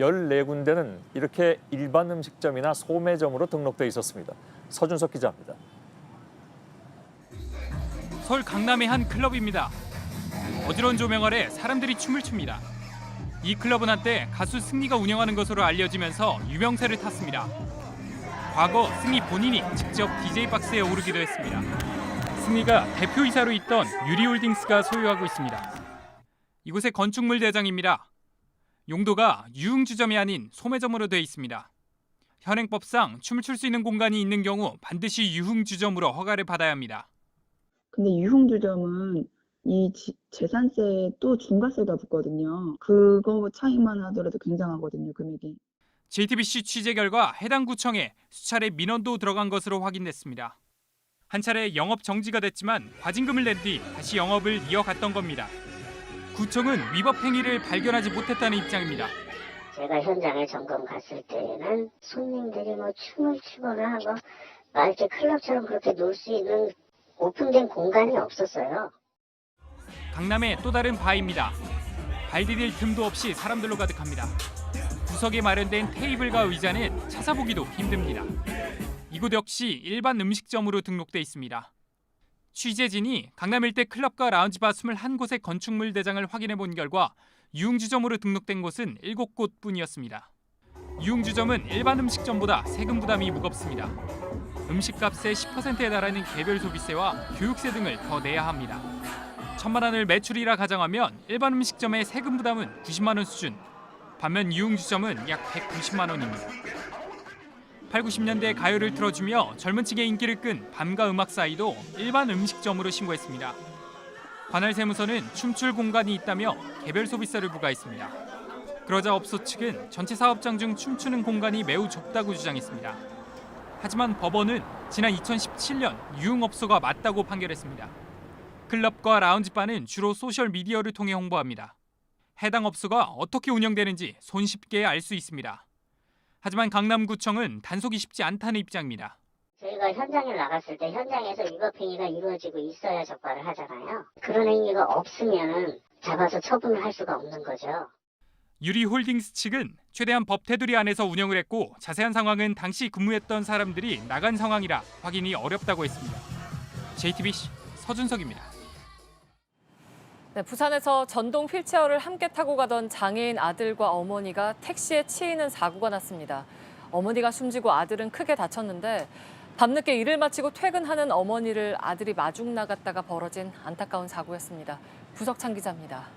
14군데는 이렇게 일반 음식점이나 소매점으로 등록돼 있었습니다. 서준석 기자입니다. 서울 강남의 한 클럽입니다. 어지러운 조명 아래 사람들이 춤을 춥니다. 이 클럽은 한때 가수 승리가 운영하는 것으로 알려지면서 유명세를 탔습니다. 과거 승리 본인이 직접 DJ 박스에 오르기도 했습니다. 승리가 대표이사로 있던 유리홀딩스가 소유하고 있습니다. 이곳의 건축물 대장입니다. 용도가 유흥주점이 아닌 소매점으로 돼 있습니다. 현행법상 춤을 출 수 있는 공간이 있는 경우 반드시 유흥주점으로 허가를 받아야 합니다. 근데 유흥주점은 이 재산세에 또 중과세가 붙거든요. 그거 차이만 하더라도 굉장하거든요, 금액이. JTBC 취재 결과 해당 구청에 수차례 민원도 들어간 것으로 확인됐습니다. 한 차례 영업 정지가 됐지만 과징금을 낸 뒤 다시 영업을 이어갔던 겁니다. 구청은 위법 행위를 발견하지 못했다는 입장입니다. 제가 현장에 점검 갔을 때에는 손님들이 뭐 춤을 추거나 하고 막 이렇게 클럽처럼 그렇게 놀 수 있는 오픈된 공간이 없었어요. 강남의 또 다른 바입니다. 발 디딜 틈도 없이 사람들로 가득합니다. 구석에 마련된 테이블과 의자는 찾아보기도 힘듭니다. 이곳 역시 일반 음식점으로 등록돼 있습니다. 취재진이 강남 일대 클럽과 라운지바 21곳의 건축물 대장을 확인해 본 결과 유흥주점으로 등록된 곳은 7곳뿐이었습니다. 유흥주점은 일반 음식점보다 세금 부담이 무겁습니다. 음식값의 10%에 달하는 개별 소비세와 교육세 등을 더 내야 합니다. 1,000만 원을 매출이라 가정하면 일반 음식점의 세금 부담은 90만 원 수준, 반면 유흥주점은 약 190만 원입니다. 8, 90년대 가요를 틀어주며 젊은 층의 인기를 끈 밤과 음악 사이도 일반 음식점으로 신고했습니다. 관할 세무서는 춤출 공간이 있다며 개별 소비세를 부과했습니다. 그러자 업소 측은 전체 사업장 중 춤추는 공간이 매우 좁다고 주장했습니다. 하지만 법원은 지난 2017년 유흥업소가 맞다고 판결했습니다. 클럽과 라운지바는 주로 소셜미디어를 통해 홍보합니다. 해당 업소가 어떻게 운영되는지 손쉽게 알 수 있습니다. 하지만 강남구청은 단속이 쉽지 않다는 입장입니다. 저희가 현장에 나갔을 때 현장에서 위법 행위가 이루어지고 있어야 적발을 하잖아요. 그런 행위가 없으면 잡아서 처분을 할 수가 없는 거죠. 유리홀딩스 측은 최대한 법 테두리 안에서 운영을 했고 자세한 상황은 당시 근무했던 사람들이 나간 상황이라 확인이 어렵다고 했습니다. JTBC 서준석입니다. 네, 부산에서 전동 휠체어를 함께 타고 가던 장애인 아들과 어머니가 택시에 치이는 사고가 났습니다. 어머니가 숨지고 아들은 크게 다쳤는데 밤늦게 일을 마치고 퇴근하는 어머니를 아들이 마중 나갔다가 벌어진 안타까운 사고였습니다. 부석찬 기자입니다.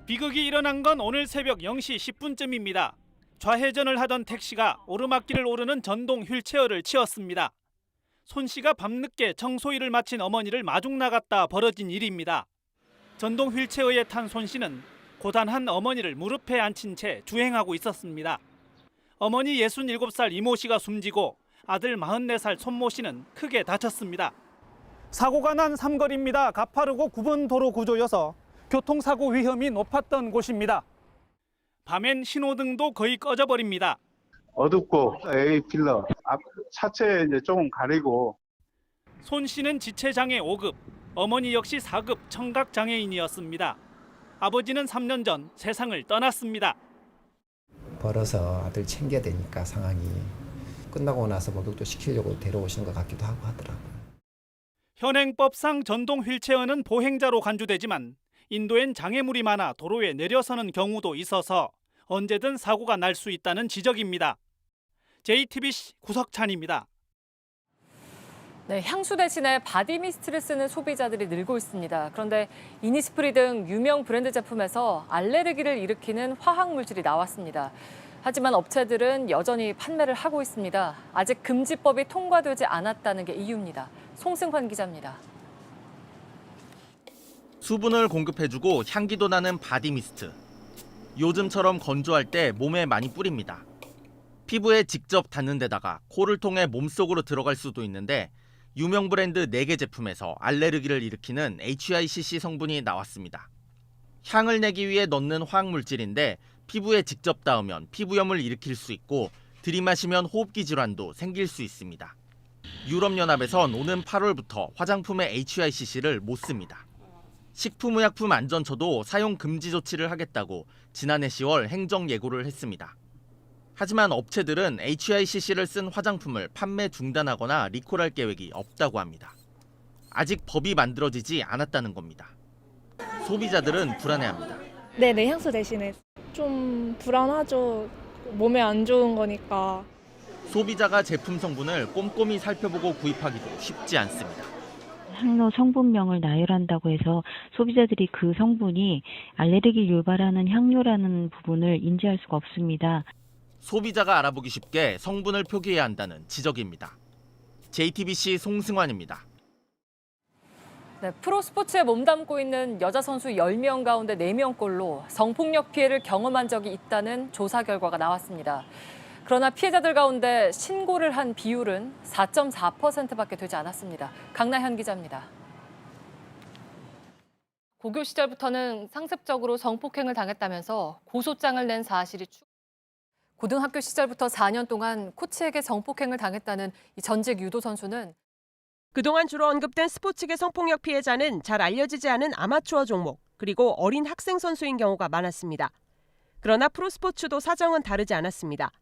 비극이 일어난 건 오늘 새벽 0시 10분쯤입니다. 좌회전을 하던 택시가 오르막길을 오르는 전동 휠체어를 치었습니다. 손 씨가 밤늦게 청소일을 마친 어머니를 마중 나갔다 벌어진 일입니다. 전동 휠체어에 탄 손 씨는 고단한 어머니를 무릎에 앉힌 채 주행하고 있었습니다. 어머니 67살 이모 씨가 숨지고 아들 44살 손모 씨는 크게 다쳤습니다. 사고가 난 삼거리입니다. 가파르고 굽은 도로 구조여서 교통사고 위험이 높았던 곳입니다. 밤엔 신호등도 거의 꺼져버립니다. 어둡고 A필러 앞 차체 이제 조금 가리고. 손 씨는 지체장애 5급, 어머니 역시 4급 청각 장애인이었습니다. 아버지는 3년 전 세상을 떠났습니다. 벌어서 아들 챙겨야 되니까 상황이 끝나고 나서 목욕도 시키려고 데려오시는 것 같기도 하고 하더라고요. 현행법상 전동 휠체어는 보행자로 간주되지만 인도엔 장애물이 많아 도로에 내려서는 경우도 있어서 언제든 사고가 날 수 있다는 지적입니다. JTBC 구석찬입니다. 네, 향수 대신에 바디미스트를 쓰는 소비자들이 늘고 있습니다. 그런데 이니스프리 등 유명 브랜드 제품에서 알레르기를 일으키는 화학 물질이 나왔습니다. 하지만 업체들은 여전히 판매를 하고 있습니다. 아직 금지법이 통과되지 않았다는 게 이유입니다. 송승환 기자입니다. 수분을 공급해주고 향기도 나는 바디미스트. 요즘처럼 건조할 때 몸에 많이 뿌립니다. 피부에 직접 닿는 데다가 코를 통해 몸속으로 들어갈 수도 있는데 유명 브랜드 4개 제품에서 알레르기를 일으키는 HICC 성분이 나왔습니다. 향을 내기 위해 넣는 화학물질인데 피부에 직접 닿으면 피부염을 일으킬 수 있고 들이마시면 호흡기 질환도 생길 수 있습니다. 유럽연합에선 오는 8월부터 화장품에 HICC를 못 씁니다. 식품의약품안전처도 사용 금지 조치를 하겠다고 지난해 10월 행정 예고를 했습니다. 하지만 업체들은 HICC를 쓴 화장품을 판매 중단하거나 리콜할 계획이 없다고 합니다. 아직 법이 만들어지지 않았다는 겁니다. 소비자들은 불안해합니다. 네네, 향수 대신에. 좀 불안하죠. 몸에 안 좋은 거니까. 소비자가 제품 성분을 꼼꼼히 살펴보고 구입하기도 쉽지 않습니다. 향료 성분명을 나열한다고 해서 소비자들이 그 성분이 알레르기를 유발하는 향료라는 부분을 인지할 수가 없습니다. 소비자가 알아보기 쉽게 성분을 표기해야 한다는 지적입니다. JTBC 송승환입니다. 네, 프로스포츠에 몸담고 있는 여자 선수 10명 가운데 4명꼴로 성폭력 피해를 경험한 적이 있다는 조사 결과가 나왔습니다. 그러나 피해자들 가운데 신고를 한 비율은 4.4%밖에 되지 않았습니다. 강나현 기자입니다. 고교 시절부터는 상습적으로 성폭행을 당했다면서 고소장을 낸 사실이 고등학교 시절부터 4년 동안 코치에게 성폭행을 당했다는 이 전직 유도 선수는 그동안 주로 언급된 스포츠계 성폭력 피해자는 잘 알려지지 않은 아마추어 종목, 그리고 어린 학생 선수인 경우가 많았습니다. 그러나 프로스포츠도 사정은 다르지 않았습니다.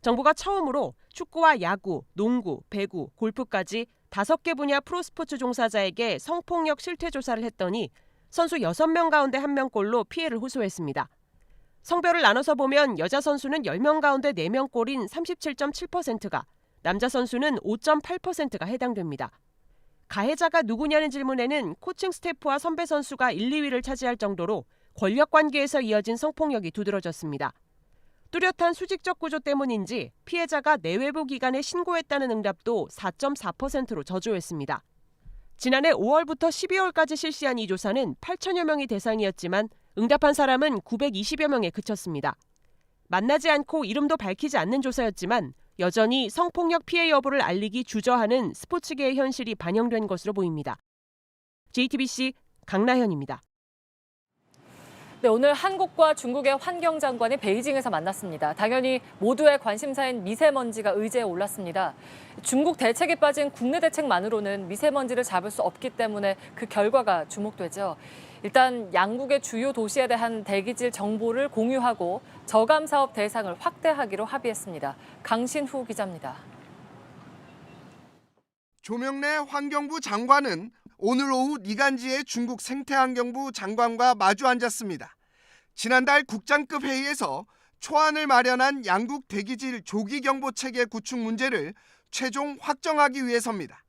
정부가 처음으로 축구와 야구, 농구, 배구, 골프까지 5개 분야 프로스포츠 종사자에게 성폭력 실태 조사를 했더니 선수 6명 가운데 1명꼴로 피해를 호소했습니다. 성별을 나눠서 보면 여자 선수는 10명 가운데 4명꼴인 37.7%가, 남자 선수는 5.8%가 해당됩니다. 가해자가 누구냐는 질문에는 코칭 스태프와 선배 선수가 1, 2위를 차지할 정도로 권력 관계에서 이어진 성폭력이 두드러졌습니다. 뚜렷한 수직적 구조 때문인지 피해자가 내외부 기관에 신고했다는 응답도 4.4%로 저조했습니다. 지난해 5월부터 12월까지 실시한 이 조사는 8천여 명이 대상이었지만 응답한 사람은 920여 명에 그쳤습니다. 만나지 않고 이름도 밝히지 않는 조사였지만 여전히 성폭력 피해 여부를 알리기 주저하는 스포츠계의 현실이 반영된 것으로 보입니다. JTBC 강나현입니다. 네, 오늘 한국과 중국의 환경장관이 베이징에서 만났습니다. 당연히 모두의 관심사인 미세먼지가 의제에 올랐습니다. 중국 대책에 빠진 국내 대책만으로는 미세먼지를 잡을 수 없기 때문에 그 결과가 주목되죠. 일단 양국의 주요 도시에 대한 대기질 정보를 공유하고 저감 사업 대상을 확대하기로 합의했습니다. 강신후 기자입니다. 조명래 환경부 장관은 오늘 오후 니간지의 중국 생태환경부 장관과 마주 앉았습니다. 지난달 국장급 회의에서 초안을 마련한 양국 대기질 조기경보 체계 구축 문제를 최종 확정하기 위해서입니다.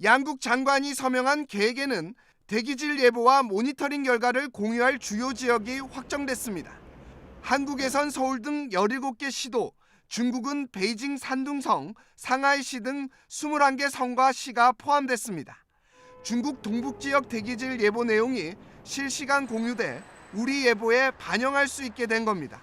양국 장관이 서명한 계획에는 대기질 예보와 모니터링 결과를 공유할 주요 지역이 확정됐습니다. 한국에선 서울 등 17개 시도, 중국은 베이징 산둥성, 상하이시 등 21개 성과 시가 포함됐습니다. 중국 동북지역 대기질 예보 내용이 실시간 공유돼 우리 예보에 반영할 수 있게 된 겁니다.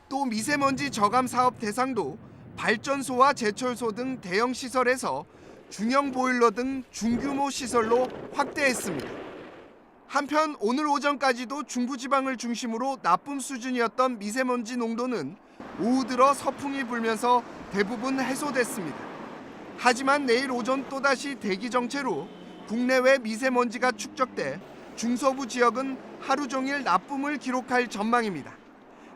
또 미세먼지 저감 사업 대상도 발전소와 제철소 등 대형 시설에서 중형 보일러 등 중규모 시설로 확대했습니다. 한편 오늘 오전까지도 중부지방을 중심으로 나쁨 수준이었던 미세먼지 농도는 오후 들어 서풍이 불면서 대부분 해소됐습니다. 하지만 내일 오전 또다시 대기 정체로 국내외 미세먼지가 축적돼 중서부 지역은 하루 종일 나쁨을 기록할 전망입니다.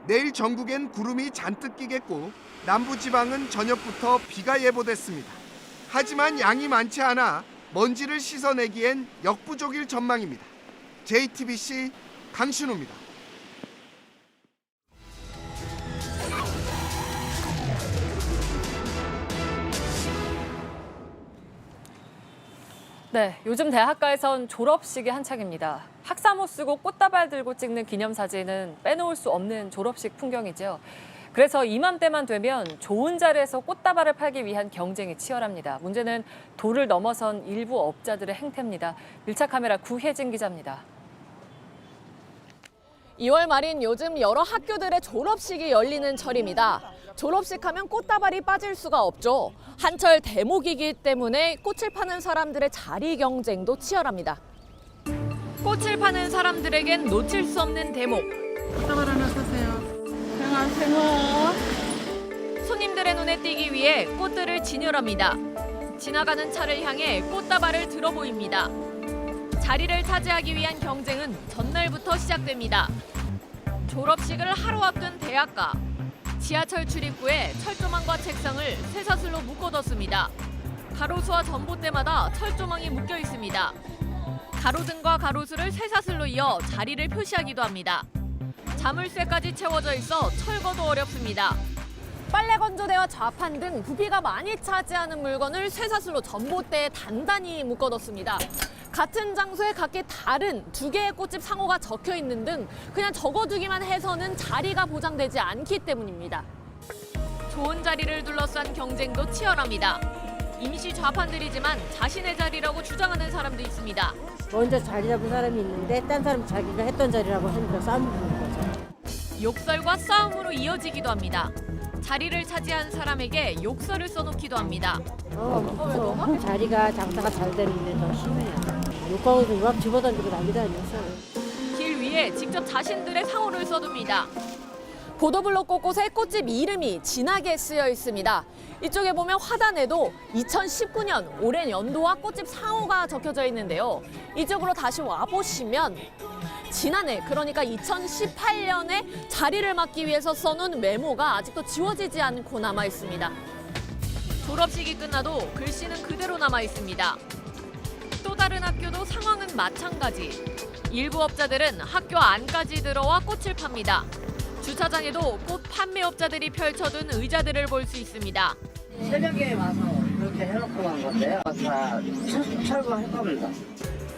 내일 전국엔 구름이 잔뜩 끼겠고 남부지방은 저녁부터 비가 예보됐습니다. 하지만 양이 많지 않아 먼지를 씻어내기엔 역부족일 전망입니다. JTBC 강신우입니다. 네, 요즘 대학가에선 졸업식이 한창입니다. 학사모 쓰고 꽃다발 들고 찍는 기념사진은 빼놓을 수 없는 졸업식 풍경이죠. 그래서 이맘때만 되면 좋은 자리에서 꽃다발을 팔기 위한 경쟁이 치열합니다. 문제는 도를 넘어선 일부 업자들의 행태입니다. 밀착 카메라 구혜진 기자입니다. 2월 말인 요즘 여러 학교들의 졸업식이 열리는 철입니다. 졸업식 하면 꽃다발이 빠질 수가 없죠. 한철 대목이기 때문에 꽃을 파는 사람들의 자리 경쟁도 치열합니다. 꽃을 파는 사람들에겐 놓칠 수 없는 대목. 꽃다발 하나 사세요. 손님들의 눈에 띄기 위해 꽃들을 진열합니다. 지나가는 차를 향해 꽃다발을 들어 보입니다. 자리를 차지하기 위한 경쟁은 전날부터 시작됩니다. 졸업식을 하루 앞둔 대학가. 지하철 출입구에 철조망과 책상을 쇠사슬로 묶어뒀습니다. 가로수와 전봇대마다 철조망이 묶여 있습니다. 가로등과 가로수를 쇠사슬로 이어 자리를 표시하기도 합니다. 자물쇠까지 채워져 있어 철거도 어렵습니다. 빨래 건조대와 좌판 등 부피가 많이 차지하는 물건을 쇠사슬로 전봇대에 단단히 묶어뒀습니다. 같은 장소에 각기 다른 2개의 꽃집 상호가 적혀 있는 등 그냥 적어두기만 해서는 자리가 보장되지 않기 때문입니다. 좋은 자리를 둘러싼 경쟁도 치열합니다. 임시 좌판들이지만 자신의 자리라고 주장하는 사람도 있습니다. 먼저 자리 잡은 사람이 있는데 딴 사람 자기가 했던 자리라고 하니까 싸움을 부는 거죠. 욕설과 싸움으로 이어지기도 합니다. 자리를 차지한 사람에게 욕설을 써놓기도 합니다. 자리가 장사가 잘 되는데 더 심해요. 욕하고서 막 집어던지고 난리도 아니었어요. 길 위에 직접 자신들의 상호를 써둡니다. 보도블록 곳곳에 꽃집 이름이 진하게 쓰여 있습니다. 이쪽에 보면 화단에도 2019년 올해 연도와 꽃집 상호가 적혀져 있는데요. 이쪽으로 다시 와보시면 지난해, 그러니까 2018년에 자리를 맡기 위해서 써놓은 메모가 아직도 지워지지 않고 남아 있습니다. 졸업식이 끝나도 글씨는 그대로 남아 있습니다. 또 다른 학교도 상황은 마찬가지. 일부 업자들은 학교 안까지 들어와 꽃을 팝니다. 주차장에도 꽃 판매업자들이 펼쳐둔 의자들을 볼 수 있습니다. 새벽에 와서 이렇게 해놓고 간 건데요. 다 철거할 겁니다.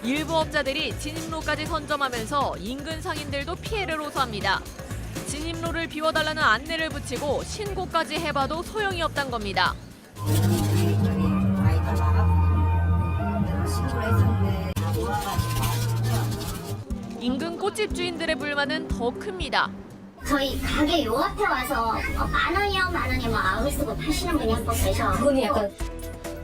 일부 업자들이 진입로까지 선점하면서 인근 상인들도 피해를 호소합니다. 진입로를 비워달라는 안내를 붙이고 신고까지 해봐도 소용이 없단 겁니다. 인근 꽃집 주인들의 불만은 더 큽니다. 저희 가게 요 앞에 와서 10,000원이요, 10,000원이요 악을 쓰고 파시는 분이 한 번 계셔. 그분이 약간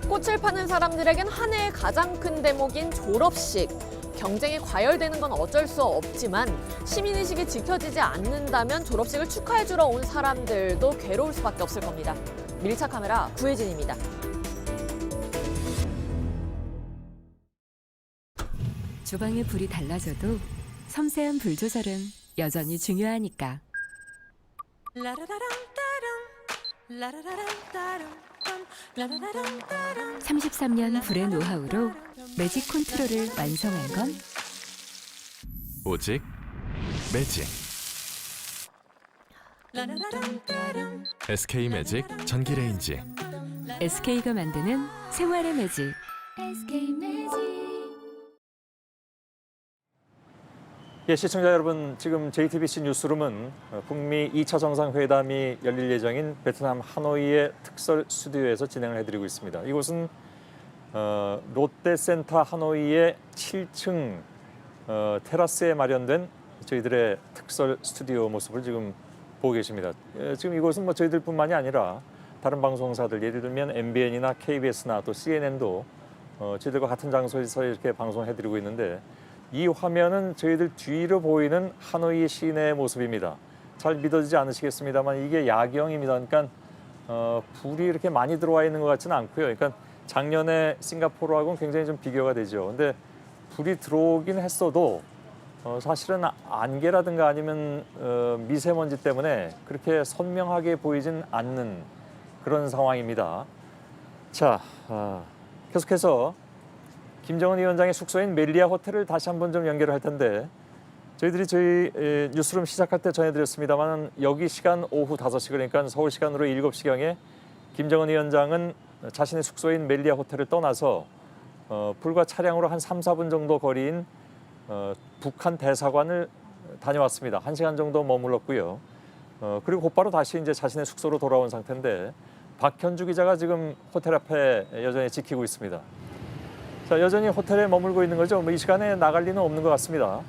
꽃을 파는 사람들에겐 한 해의 가장 큰 대목인 졸업식. 경쟁이 과열되는 건 어쩔 수 없지만 시민의식이 지켜지지 않는다면 졸업식을 축하해주러 온 사람들도 괴로울 수밖에 없을 겁니다. 밀착 카메라 구혜진입니다. 주방의 불이 달라져도 섬세한 불 조절은 여전히 중요하니까. 33년 불의 노하우로 매직 컨트롤을 완성한 건 오직 매직. SK 매직 전기레인지. SK가 만드는 생활의 매직. SK 매직. 예, 시청자 여러분, 지금 JTBC 뉴스룸은 북미 2차 정상회담이 열릴 예정인 베트남 하노이의 특설 스튜디오에서 진행을 해드리고 있습니다. 이곳은 롯데센터 하노이의 7층 테라스에 마련된 저희들의 특설 스튜디오 모습을 지금 보고 계십니다. 지금 이곳은 뭐 저희들뿐만이 아니라 다른 방송사들, 예를 들면 MBN이나 KBS나 또 CNN도 저희들과 같은 장소에서 이렇게 방송해드리고 있는데, 이 화면은 저희들 뒤로 보이는 하노이 시내의 모습입니다. 잘 믿어지지 않으시겠습니다만 이게 야경입니다. 그러니까 불이 이렇게 많이 들어와 있는 것 같지는 않고요. 그러니까 작년에 싱가포르하고는 굉장히 좀 비교가 되죠. 근데 불이 들어오긴 했어도 사실은 안개라든가 아니면 미세먼지 때문에 그렇게 선명하게 보이진 않는 그런 상황입니다. 자, 계속해서 김정은 위원장의 숙소인 멜리아 호텔을 다시 한번 좀 연결을 할 텐데, 저희들이 저희 뉴스룸 시작할 때 전해드렸습니다만 여기 시간 오후 5시, 그러니까 서울 시간으로 7시경에 김정은 위원장은 자신의 숙소인 멜리아 호텔을 떠나서 불과 차량으로 한 3, 4분 정도 거리인 북한 대사관을 다녀왔습니다. 1시간 정도 머물렀고요. 그리고 곧바로 다시 이제 자신의 숙소로 돌아온 상태인데, 박현주 기자가 지금 호텔 앞에 여전히 지키고 있습니다. 자, 여전히 호텔에 머물고 있는 거죠. 뭐 이 시간에 나갈 리는 없는 것 같습니다.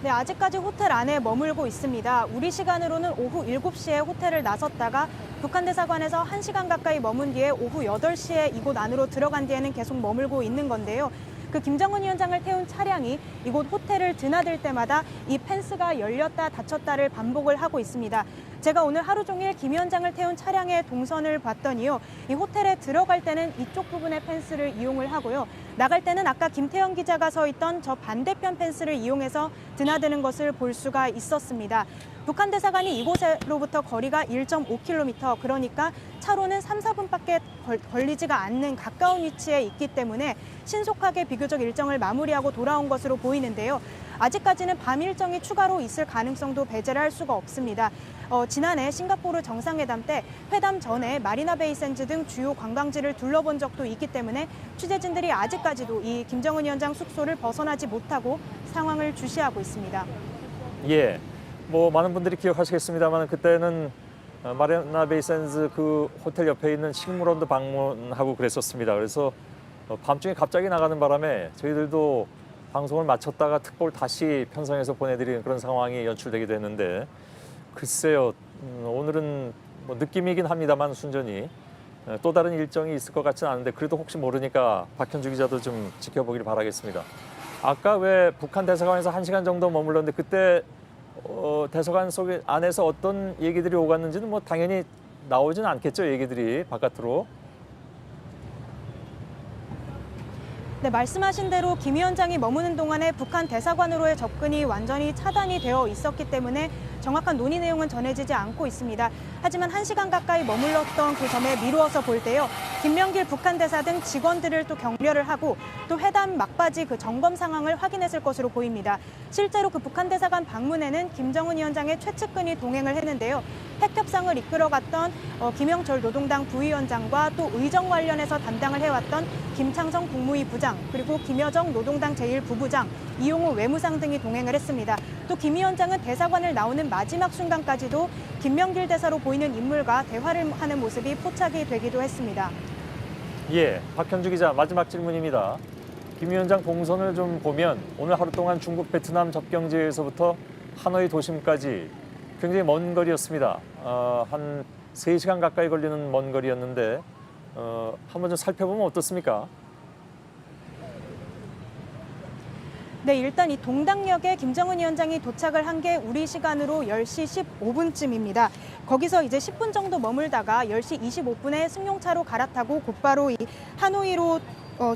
네, 아직까지 호텔 안에 머물고 있습니다. 우리 시간으로는 오후 7시에 호텔을 나섰다가 북한 대사관에서 1시간 가까이 머문 뒤에 오후 8시에 이곳 안으로 들어간 뒤에는 계속 머물고 있는 건데요. 그 김정은 위원장을 태운 차량이 이곳 호텔을 드나들 때마다 이 펜스가 열렸다 닫혔다를 반복을 하고 있습니다. 제가 오늘 하루 종일 김 위원장을 태운 차량의 동선을 봤더니요, 이 호텔에 들어갈 때는 이쪽 부분의 펜스를 이용을 하고요, 나갈 때는 아까 김태형 기자가 서 있던 저 반대편 펜스를 이용해서 드나드는 것을 볼 수가 있었습니다. 북한 대사관이 이곳으로부터 거리가 1.5km, 그러니까 차로는 3, 4분밖에 걸리지가 않는 가까운 위치에 있기 때문에 신속하게 비교적 일정을 마무리하고 돌아온 것으로 보이는데요. 아직까지는 밤 일정이 추가로 있을 가능성도 배제를 할 수가 없습니다. 지난해 싱가포르 정상회담 때 회담 전에 마리나 베이 샌즈 등 주요 관광지를 둘러본 적도 있기 때문에 취재진들이 아직까지도 이 김정은 위원장 숙소를 벗어나지 못하고 상황을 주시하고 있습니다. 예, 뭐 많은 분들이 기억하시겠습니다만 그때는 마리나 베이 샌즈 그 호텔 옆에 있는 식물원도 방문하고 그랬었습니다. 그래서 밤중에 갑자기 나가는 바람에 저희들도 방송을 마쳤다가 특보를 다시 편성해서 보내드리는 그런 상황이 연출되기도 했는데 글쎄요, 오늘은 뭐 느낌이긴 합니다만 순전히 또 다른 일정이 있을 것 같지는 않은데 그래도 혹시 모르니까 박현주 기자도 좀 지켜보길 바라겠습니다. 아까 왜 북한 대사관에서 1시간 정도 머물렀는데 그때 대사관 속에 안에서 어떤 얘기들이 오갔는지는 뭐 당연히 나오지는 않겠죠, 얘기들이 바깥으로. 네, 말씀하신 대로 김 위원장이 머무는 동안에 북한 대사관으로의 접근이 완전히 차단이 되어 있었기 때문에 정확한 논의 내용은 전해지지 않고 있습니다. 하지만 1시간 가까이 머물렀던 그 점에 미루어서 볼 때요. 김명길 북한 대사 등 직원들을 또 격려를 하고 또 회담 막바지 그 점검 상황을 확인했을 것으로 보입니다. 실제로 그 북한 대사관 방문에는 김정은 위원장의 최측근이 동행을 했는데요. 핵 협상을 이끌어갔던 김영철 노동당 부위원장과 또 의정 관련해서 담당을 해왔던 김창성 국무위 부장 그리고 김여정 노동당 제1부부장, 이용우 외무상 등이 동행을 했습니다. 또 김 위원장은 대사관을 나오는 마지막 순간까지도 김명길 대사로 보이는 인물과 대화를 하는 모습이 포착이 되기도 했습니다. 예, 박현주 기자 마지막 질문입니다. 김 위원장 동선을 좀 보면 오늘 하루 동안 중국 베트남 접경지에서부터 하노이 도심까지 굉장히 먼 거리였습니다. 한 3시간 가까이 걸리는 먼 거리였는데 한번 좀 살펴보면 어떻습니까? 네, 일단 이 동당역에 김정은 위원장이 도착을 한 게 우리 시간으로 10시 15분쯤입니다. 거기서 이제 10분 정도 머물다가 10시 25분에 승용차로 갈아타고 곧바로 이 하노이로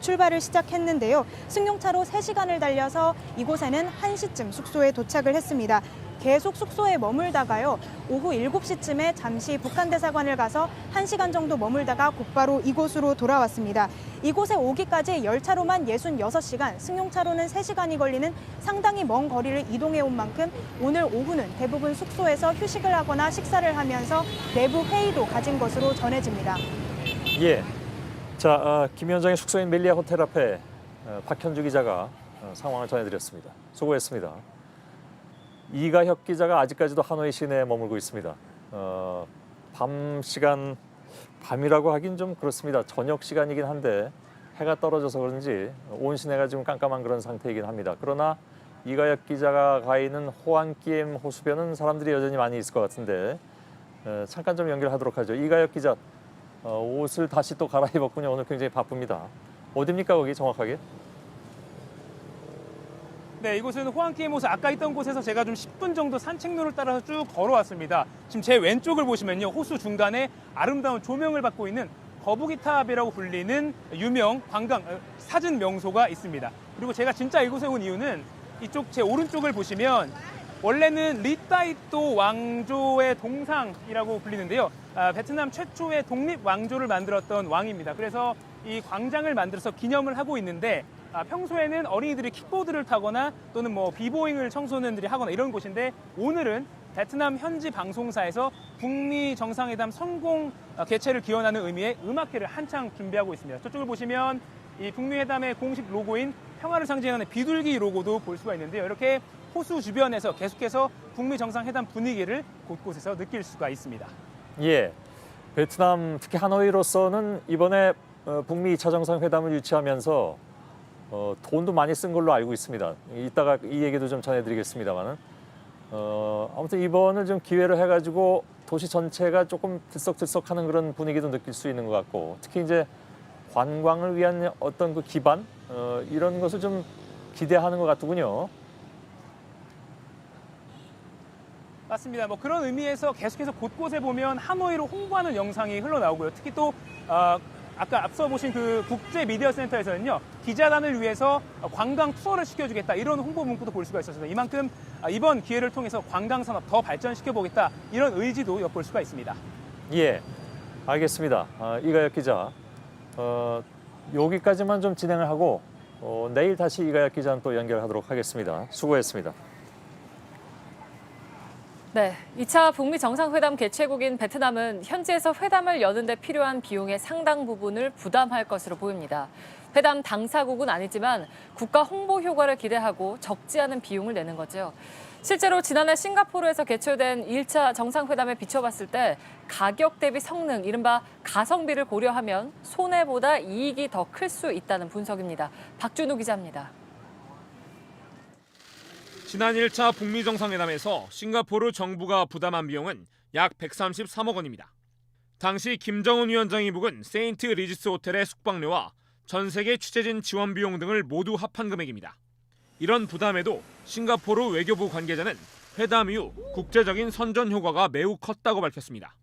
출발을 시작했는데요. 승용차로 3시간을 달려서 이곳에는 1시쯤 숙소에 도착을 했습니다. 계속 숙소에 머물다가요. 오후 7시쯤에 잠시 북한 대사관을 가서 1시간 정도 머물다가 곧바로 이곳으로 돌아왔습니다. 이곳에 오기까지 열차로만 66시간, 승용차로는 3시간이 걸리는 상당히 먼 거리를 이동해 온 만큼 오늘 오후는 대부분 숙소에서 휴식을 하거나 식사를 하면서 내부 회의도 가진 것으로 전해집니다. 예. 자, 김 위원장의 숙소인 멜리아 호텔 앞에 박현주 기자가 상황을 전해드렸습니다. 수고했습니다. 이가혁 기자가 아직까지도 하노이 시내에 머물고 있습니다. 밤 시간, 밤이라고 하긴 좀 그렇습니다. 저녁 시간이긴 한데 해가 떨어져서 그런지 온 시내가 지금 깜깜한 그런 상태이긴 합니다. 그러나 이가혁 기자가 가 있는 호안기엠 호수변은 사람들이 여전히 많이 있을 것 같은데 잠깐 좀 연결하도록 하죠. 이가혁 기자, 옷을 다시 또 갈아입었군요. 오늘 굉장히 바쁩니다. 어디입니까 거기 정확하게? 네, 이곳은 호안기엠 호수 아까 있던 곳에서 제가 좀 10분 정도 산책로를 따라서 쭉 걸어왔습니다. 지금 제 왼쪽을 보시면요. 호수 중간에 아름다운 조명을 받고 있는 거북이탑이라고 불리는 유명 관광 사진 명소가 있습니다. 그리고 제가 진짜 이곳에 온 이유는 이쪽 제 오른쪽을 보시면 원래는 리따이또 왕조의 동상이라고 불리는데요. 베트남 최초의 독립 왕조를 만들었던 왕입니다. 그래서 이 광장을 만들어서 기념을 하고 있는데 평소에는 어린이들이 킥보드를 타거나 또는 뭐 비보잉을 청소년들이 하거나 이런 곳인데 오늘은 베트남 현지 방송사에서 북미 정상회담 성공 개최를 기원하는 의미의 음악회를 한창 준비하고 있습니다. 저쪽을 보시면 이 북미 회담의 공식 로고인 평화를 상징하는 비둘기 로고도 볼 수가 있는데요. 이렇게 호수 주변에서 계속해서 북미 정상회담 분위기를 곳곳에서 느낄 수가 있습니다. 예, 베트남 특히 하노이로서는 이번에 북미 2차 정상회담을 유치하면서 돈도 많이 쓴 걸로 알고 있습니다. 이따가 이 얘기도 좀 전해드리겠습니다만은 아무튼 이번을 좀 기회로 해가지고 도시 전체가 조금 들썩들썩하는 그런 분위기도 느낄 수 있는 것 같고 특히 이제 관광을 위한 어떤 그 기반 이런 것을 좀 기대하는 것 같더군요. 맞습니다. 뭐 그런 의미에서 계속해서 곳곳에 보면 하노이로 홍보하는 영상이 흘러나오고요. 특히 또 아까 앞서 보신 그 국제 미디어 센터에서는요 기자단을 위해서 관광 투어를 시켜주겠다 이런 홍보 문구도 볼 수가 있었습니다. 이만큼 이번 기회를 통해서 관광 산업 더 발전시켜보겠다 이런 의지도 엿볼 수가 있습니다. 예, 알겠습니다. 이가혁 기자, 여기까지만 좀 진행을 하고 내일 다시 이가혁 기자는 또 연결하도록 하겠습니다. 수고했습니다. 네, 2차 북미 정상회담 개최국인 베트남은 현지에서 회담을 여는 데 필요한 비용의 상당 부분을 부담할 것으로 보입니다. 회담 당사국은 아니지만 국가 홍보 효과를 기대하고 적지 않은 비용을 내는 거죠. 실제로 지난해 싱가포르에서 개최된 1차 정상회담에 비춰봤을 때 가격 대비 성능, 이른바 가성비를 고려하면 손해보다 이익이 더 클 수 있다는 분석입니다. 박준우 기자입니다. 지난 1차 북미 정상회담에서 싱가포르 정부가 부담한 비용은 약 133억 원입니다. 당시 김정은 위원장이 묵은 세인트 리지스 호텔의 숙박료와 전 세계 취재진 지원 비용 등을 모두 합한 금액입니다. 이런 부담에도 싱가포르 외교부 관계자는 회담 이후 국제적인 선전 효과가 매우 컸다고 밝혔습니다.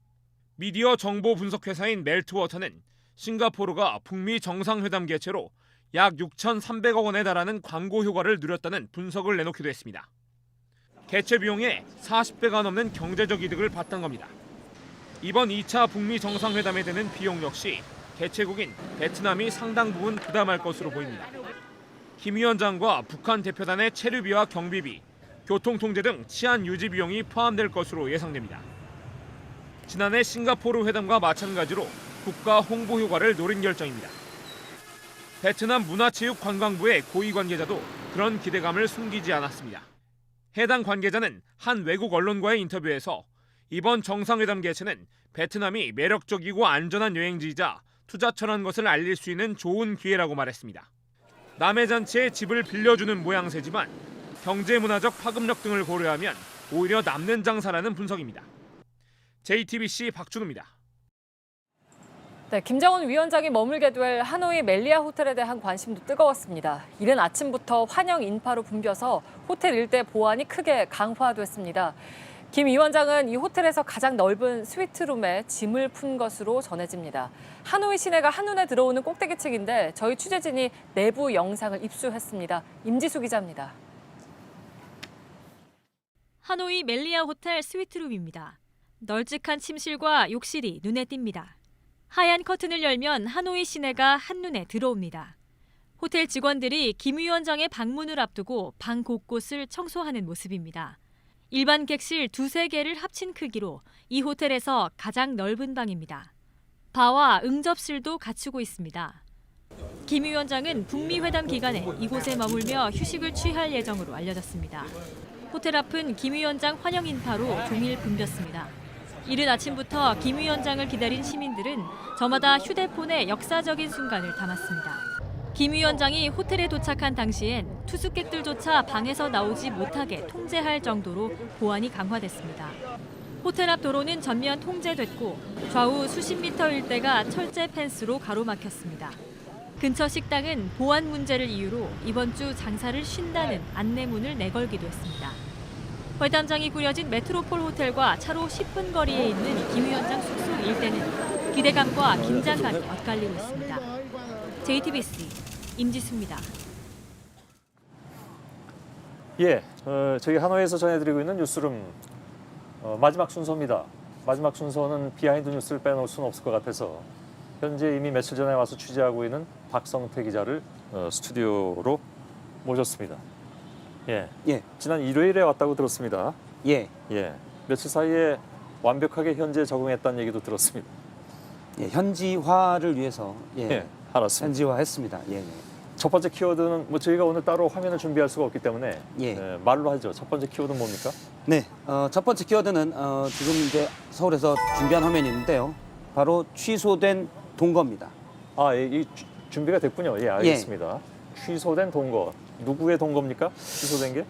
미디어 정보 분석 회사인 멜트워터는 싱가포르가 북미 정상회담 개최로 약 6,300억 원에 달하는 광고 효과를 누렸다는 분석을 내놓기도 했습니다. 개최 비용의 40배가 넘는 경제적 이득을 봤던 겁니다. 이번 2차 북미 정상회담에 드는 비용 역시 개최국인 베트남이 상당 부분 부담할 것으로 보입니다. 김 위원장과 북한 대표단의 체류비와 경비비, 교통통제 등 치안 유지 비용이 포함될 것으로 예상됩니다. 지난해 싱가포르 회담과 마찬가지로 국가 홍보 효과를 노린 결정입니다. 베트남 문화체육관광부의 고위 관계자도 그런 기대감을 숨기지 않았습니다. 해당 관계자는 한 외국 언론과의 인터뷰에서 이번 정상회담 개최는 베트남이 매력적이고 안전한 여행지이자 투자처라는 것을 알릴 수 있는 좋은 기회라고 말했습니다. 남해 잔치에 집을 빌려주는 모양새지만 경제문화적 파급력 등을 고려하면 오히려 남는 장사라는 분석입니다. JTBC 박준우입니다. 네, 김정은 위원장이 머물게 될 하노이 멜리아 호텔에 대한 관심도 뜨거웠습니다. 이른 아침부터 환영 인파로 붐벼서 호텔 일대 보안이 크게 강화됐습니다. 김 위원장은 이 호텔에서 가장 넓은 스위트룸에 짐을 푼 것으로 전해집니다. 하노이 시내가 한눈에 들어오는 꼭대기층인데 저희 취재진이 내부 영상을 입수했습니다. 임지수 기자입니다. 하노이 멜리아 호텔 스위트룸입니다. 널찍한 침실과 욕실이 눈에 띕니다. 하얀 커튼을 열면 하노이 시내가 한눈에 들어옵니다. 호텔 직원들이 김 위원장의 방문을 앞두고 방 곳곳을 청소하는 모습입니다. 일반 객실 2~3개를 합친 크기로 이 호텔에서 가장 넓은 방입니다. 바와 응접실도 갖추고 있습니다. 김 위원장은 북미 회담 기간에 이곳에 머물며 휴식을 취할 예정으로 알려졌습니다. 호텔 앞은 김 위원장 환영 인파로 종일 붐볐습니다. 이른 아침부터 김 위원장을 기다린 시민들은 저마다 휴대폰에 역사적인 순간을 담았습니다. 김 위원장이 호텔에 도착한 당시엔 투숙객들조차 방에서 나오지 못하게 통제할 정도로 보안이 강화됐습니다. 호텔 앞 도로는 전면 통제됐고 좌우 수십 미터 일대가 철제 펜스로 가로막혔습니다. 근처 식당은 보안 문제를 이유로 이번 주 장사를 쉰다는 안내문을 내걸기도 했습니다. 회담장이 꾸려진 메트로폴 호텔과 차로 10분 거리에 있는 김 위원장 숙소 일대는 기대감과 긴장감이 엇갈리고 있습니다. JTBC 임지수입니다. 예, 저희 하노이에서 전해드리고 있는 뉴스룸 마지막 순서입니다. 마지막 순서는 비하인드 뉴스를 빼놓을 수는 없을 것 같아서 현재 이미 며칠 전에 와서 취재하고 있는 박성태 기자를 스튜디오로 모셨습니다. 예. 지난 일요일에 왔다고 들었습니다. 예. 며칠 사이에 완벽하게 현지에 적응했다는 얘기도 들었습니다. 예, 현지화를 위해서 알았습니다. 현지화했습니다. 첫 번째 키워드는 뭐 저희가 오늘 따로 화면을 준비할 수가 없기 때문에 말로 하죠. 첫 번째 키워드는 뭡니까? 네, 첫 번째 키워드는 지금 이제 서울에서 준비한 화면이 있는데요. 바로 취소된 동거입니다. 이 준비가 됐군요. 예, 알겠습니다. 취소된 동거. 누구의 동거입니까? 취소된 게?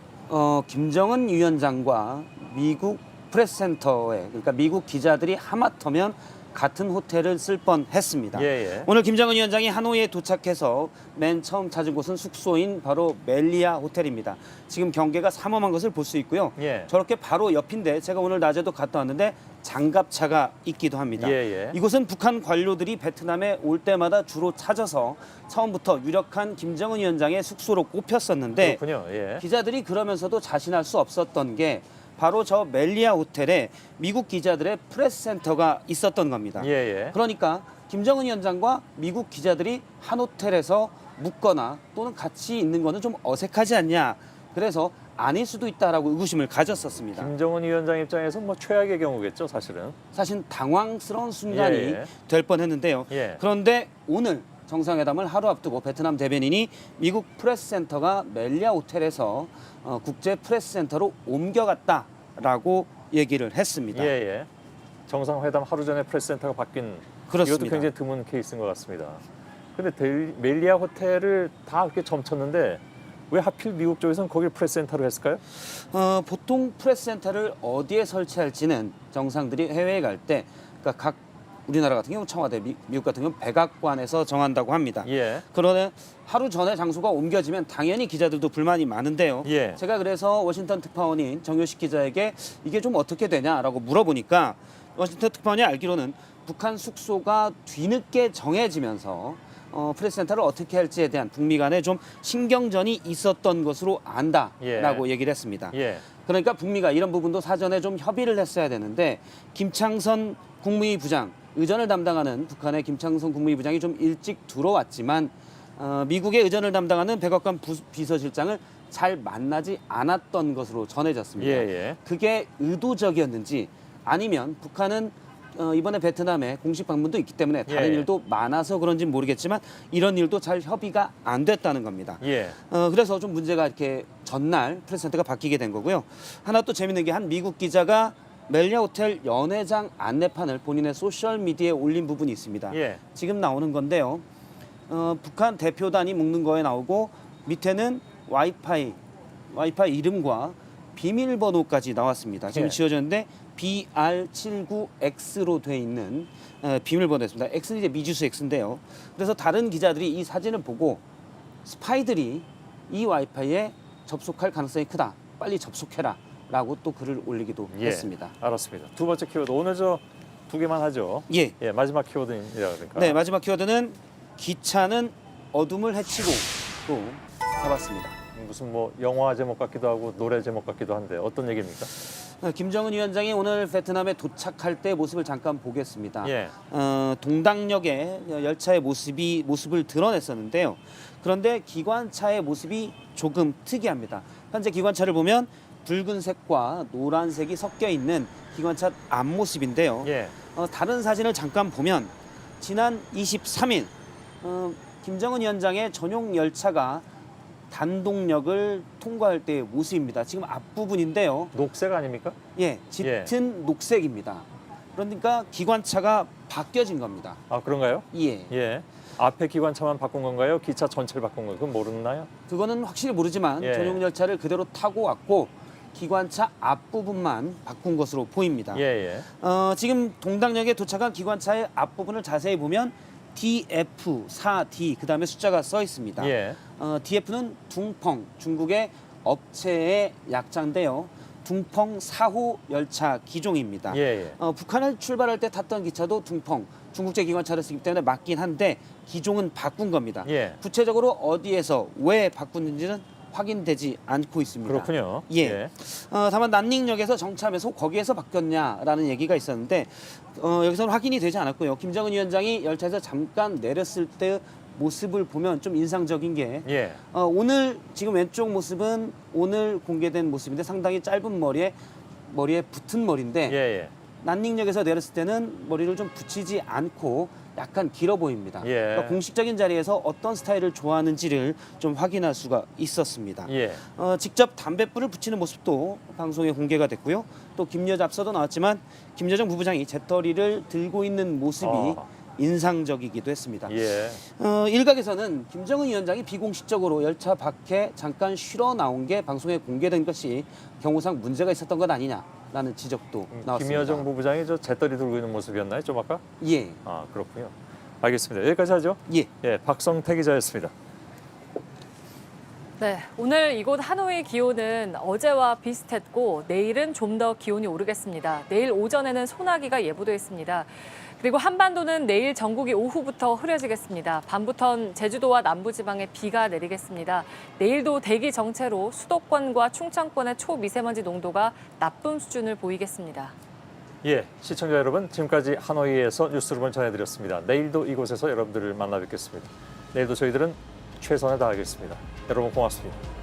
김정은 위원장과 미국 프레스센터에, 그러니까 미국 기자들이 하마터면 같은 호텔을 쓸 뻔했습니다. 오늘 김정은 위원장이 하노이에 도착해서 맨 처음 찾은 곳은 숙소인 바로 멜리아 호텔입니다. 지금 경계가 삼엄한 것을 볼 수 있고요. 저렇게 바로 옆인데 제가 오늘 낮에도 갔다 왔는데 장갑차가 있기도 합니다. 이곳은 북한 관료들이 베트남에 올 때마다 주로 찾아서 처음부터 유력한 김정은 위원장의 숙소로 꼽혔었는데 기자들이 그러면서도 자신할 수 없었던 게 바로 저 멜리아 호텔에 미국 기자들의 프레스센터가 있었던 겁니다. 그러니까 김정은 위원장과 미국 기자들이 한 호텔에서 묻거나 또는 같이 있는 거는 좀 어색하지 않냐. 그래서 아닐 수도 있다라고 의구심을 가졌었습니다. 김정은 위원장 입장에서 뭐 최악의 경우겠죠, 사실은. 사실 당황스러운 순간이 예. 될 뻔했는데요. 예. 그런데 오늘 정상회담을 하루 앞두고 베트남 대변인이 미국 프레스센터가 멜리아 호텔에서 국제 프레스센터로 옮겨갔다라고 얘기를 했습니다. 예, 예. 정상회담 하루 전에 프레스센터가 바뀐 그렇습니다. 이것도 굉장히 드문 케이스인 것 같습니다. 근데 멜리아 호텔을 다 그렇게 점쳤는데 왜 하필 미국 쪽에서는 거기를 프레스센터로 했을까요? 보통 프레스센터를 어디에 설치할지는 정상들이 해외에 갈 때 그러니까 각 우리나라 같은 경우 청와대, 미국 같은 경우 백악관에서 정한다고 합니다. 예. 그러나 하루 전에 장소가 옮겨지면 당연히 기자들도 불만이 많은데요. 예. 제가 그래서 워싱턴 특파원인 정효식 기자에게 이게 좀 어떻게 되냐라고 물어보니까 워싱턴 특파원이 알기로는 북한 숙소가 뒤늦게 정해지면서 프레스센터를 어떻게 할지에 대한 북미 간에 좀 신경전이 있었던 것으로 안다라고 얘기를 했습니다. 예. 그러니까 북미가 이런 부분도 사전에 좀 협의를 했어야 되는데 김창선 국무위부장, 의전을 담당하는 북한의 김창선 국무위부장이 좀 일찍 들어왔지만 미국의 의전을 담당하는 백악관 비서실장을 잘 만나지 않았던 것으로 전해졌습니다. 예. 그게 의도적이었는지 아니면 북한은 이번에 베트남에 공식 방문도 있기 때문에 다른 예. 일도 많아서 그런지 모르겠지만 이런 일도 잘 협의가 안 됐다는 겁니다. 예. 그래서 좀 문제가 이렇게 전날 프레스센터가 바뀌게 된 거고요. 하나 또 재밌는 게 한 미국 기자가 멜리아 호텔 연회장 안내판을 본인의 소셜 미디어에 올린 부분이 있습니다. 예. 지금 나오는 건데요. 북한 대표단이 묵는 거에 나오고 밑에는 와이파이 이름과 비밀번호까지 나왔습니다. 지금 예. 지어졌는데 BR79X로 돼 있는 비밀번호였습니다. X는 이제 미주수 X인데요. 그래서 다른 기자들이 이 사진을 보고 스파이들이 이 와이파이에 접속할 가능성이 크다. 빨리 접속해라. 라고 또 글을 올리기도 했습니다. 알았습니다. 두 번째 키워드 오늘 저 두 개만 하죠. 예. 마지막 키워드입니다. 그러니까. 네, 마지막 키워드는 기차는 어둠을 헤치고 또 잡았습니다. 무슨 뭐 영화 제목 같기도 하고 노래 제목 같기도 한데 어떤 얘기입니까? 김정은 위원장이 오늘 베트남에 도착할 때 모습을 잠깐 보겠습니다. 예. 동당역에 열차의 모습을 드러냈었는데요. 그런데 기관차의 모습이 조금 특이합니다. 현재 기관차를 보면 붉은색과 노란색이 섞여 있는 기관차 앞모습인데요. 예. 다른 사진을 잠깐 보면 지난 23일 김정은 위원장의 전용 열차가 단동역을 통과할 때의 모습입니다. 지금 앞부분인데요. 녹색 아닙니까? 예, 짙은 녹색입니다. 그러니까 기관차가 바뀌어진 겁니다. 아, 그런가요? 예. 예. 앞에 기관차만 바꾼 건가요? 기차 전체를 바꾼 건가요? 그건 모르나요? 그거는 확실히 모르지만 예. 전용 열차를 그대로 타고 왔고 기관차 앞부분만 바꾼 것으로 보입니다. 예. 지금 동당역에 도착한 기관차의 앞부분을 자세히 보면 DF4D 그다음에 숫자가 써 있습니다. 예. DF는 둥펑 중국의 업체의 약자인데요. 둥펑 4호 열차 기종입니다. 예. 북한을 출발할 때 탔던 기차도 둥펑 중국제 기관차를 쓰기 때문에 맞긴 한데 기종은 바꾼 겁니다. 예. 구체적으로 어디에서 왜 바꾸는지는 확인되지 않고 있습니다. 그렇군요. 예. 다만 난닝역에서 정차하면서 거기에서 바뀌었냐라는 얘기가 있었는데 여기서는 확인이 되지 않았고요. 김정은 위원장이 열차에서 잠깐 내렸을 때 모습을 보면 좀 인상적인 게 예. 오늘 지금 왼쪽 모습은 오늘 공개된 모습인데 상당히 짧은 머리에 붙은 머리인데 예. 난닝역에서 내렸을 때는 머리를 좀 붙이지 않고 약간 길어 보입니다. 예. 그러니까 공식적인 자리에서 어떤 스타일을 좋아하는지를 좀 확인할 수가 있었습니다. 예. 직접 담뱃불을 붙이는 모습도 방송에 공개가 됐고요. 또 김여정 앞서도 나왔지만 김여정 부부장이 재떨이를 들고 있는 모습이 인상적이기도 했습니다. 예. 일각에서는 김정은 위원장이 비공식적으로 열차 밖에 잠깐 쉬러 나온 게 방송에 공개된 것이 경호상 문제가 있었던 것 아니냐라는 지적도 나왔습니다. 김여정 부부장이 저 재떨이 들고 있는 모습이었나요, 좀 아까? 예. 아, 그렇군요. 알겠습니다. 여기까지 하죠. 예. 박성태 기자였습니다. 네, 오늘 이곳 하노이 기온은 어제와 비슷했고 내일은 좀 더 기온이 오르겠습니다. 내일 오전에는 소나기가 예보돼 있습니다. 그리고 한반도는 내일 전국이 오후부터 흐려지겠습니다. 밤부턴 제주도와 남부지방에 비가 내리겠습니다. 내일도 대기 정체로 수도권과 충청권의 초미세먼지 농도가 나쁨 수준을 보이겠습니다. 예, 시청자 여러분, 지금까지 하노이에서 뉴스룸을 전해드렸습니다. 내일도 이곳에서 여러분들을 만나 뵙겠습니다. 내일도 저희들은 최선을 다하겠습니다. 여러분 고맙습니다.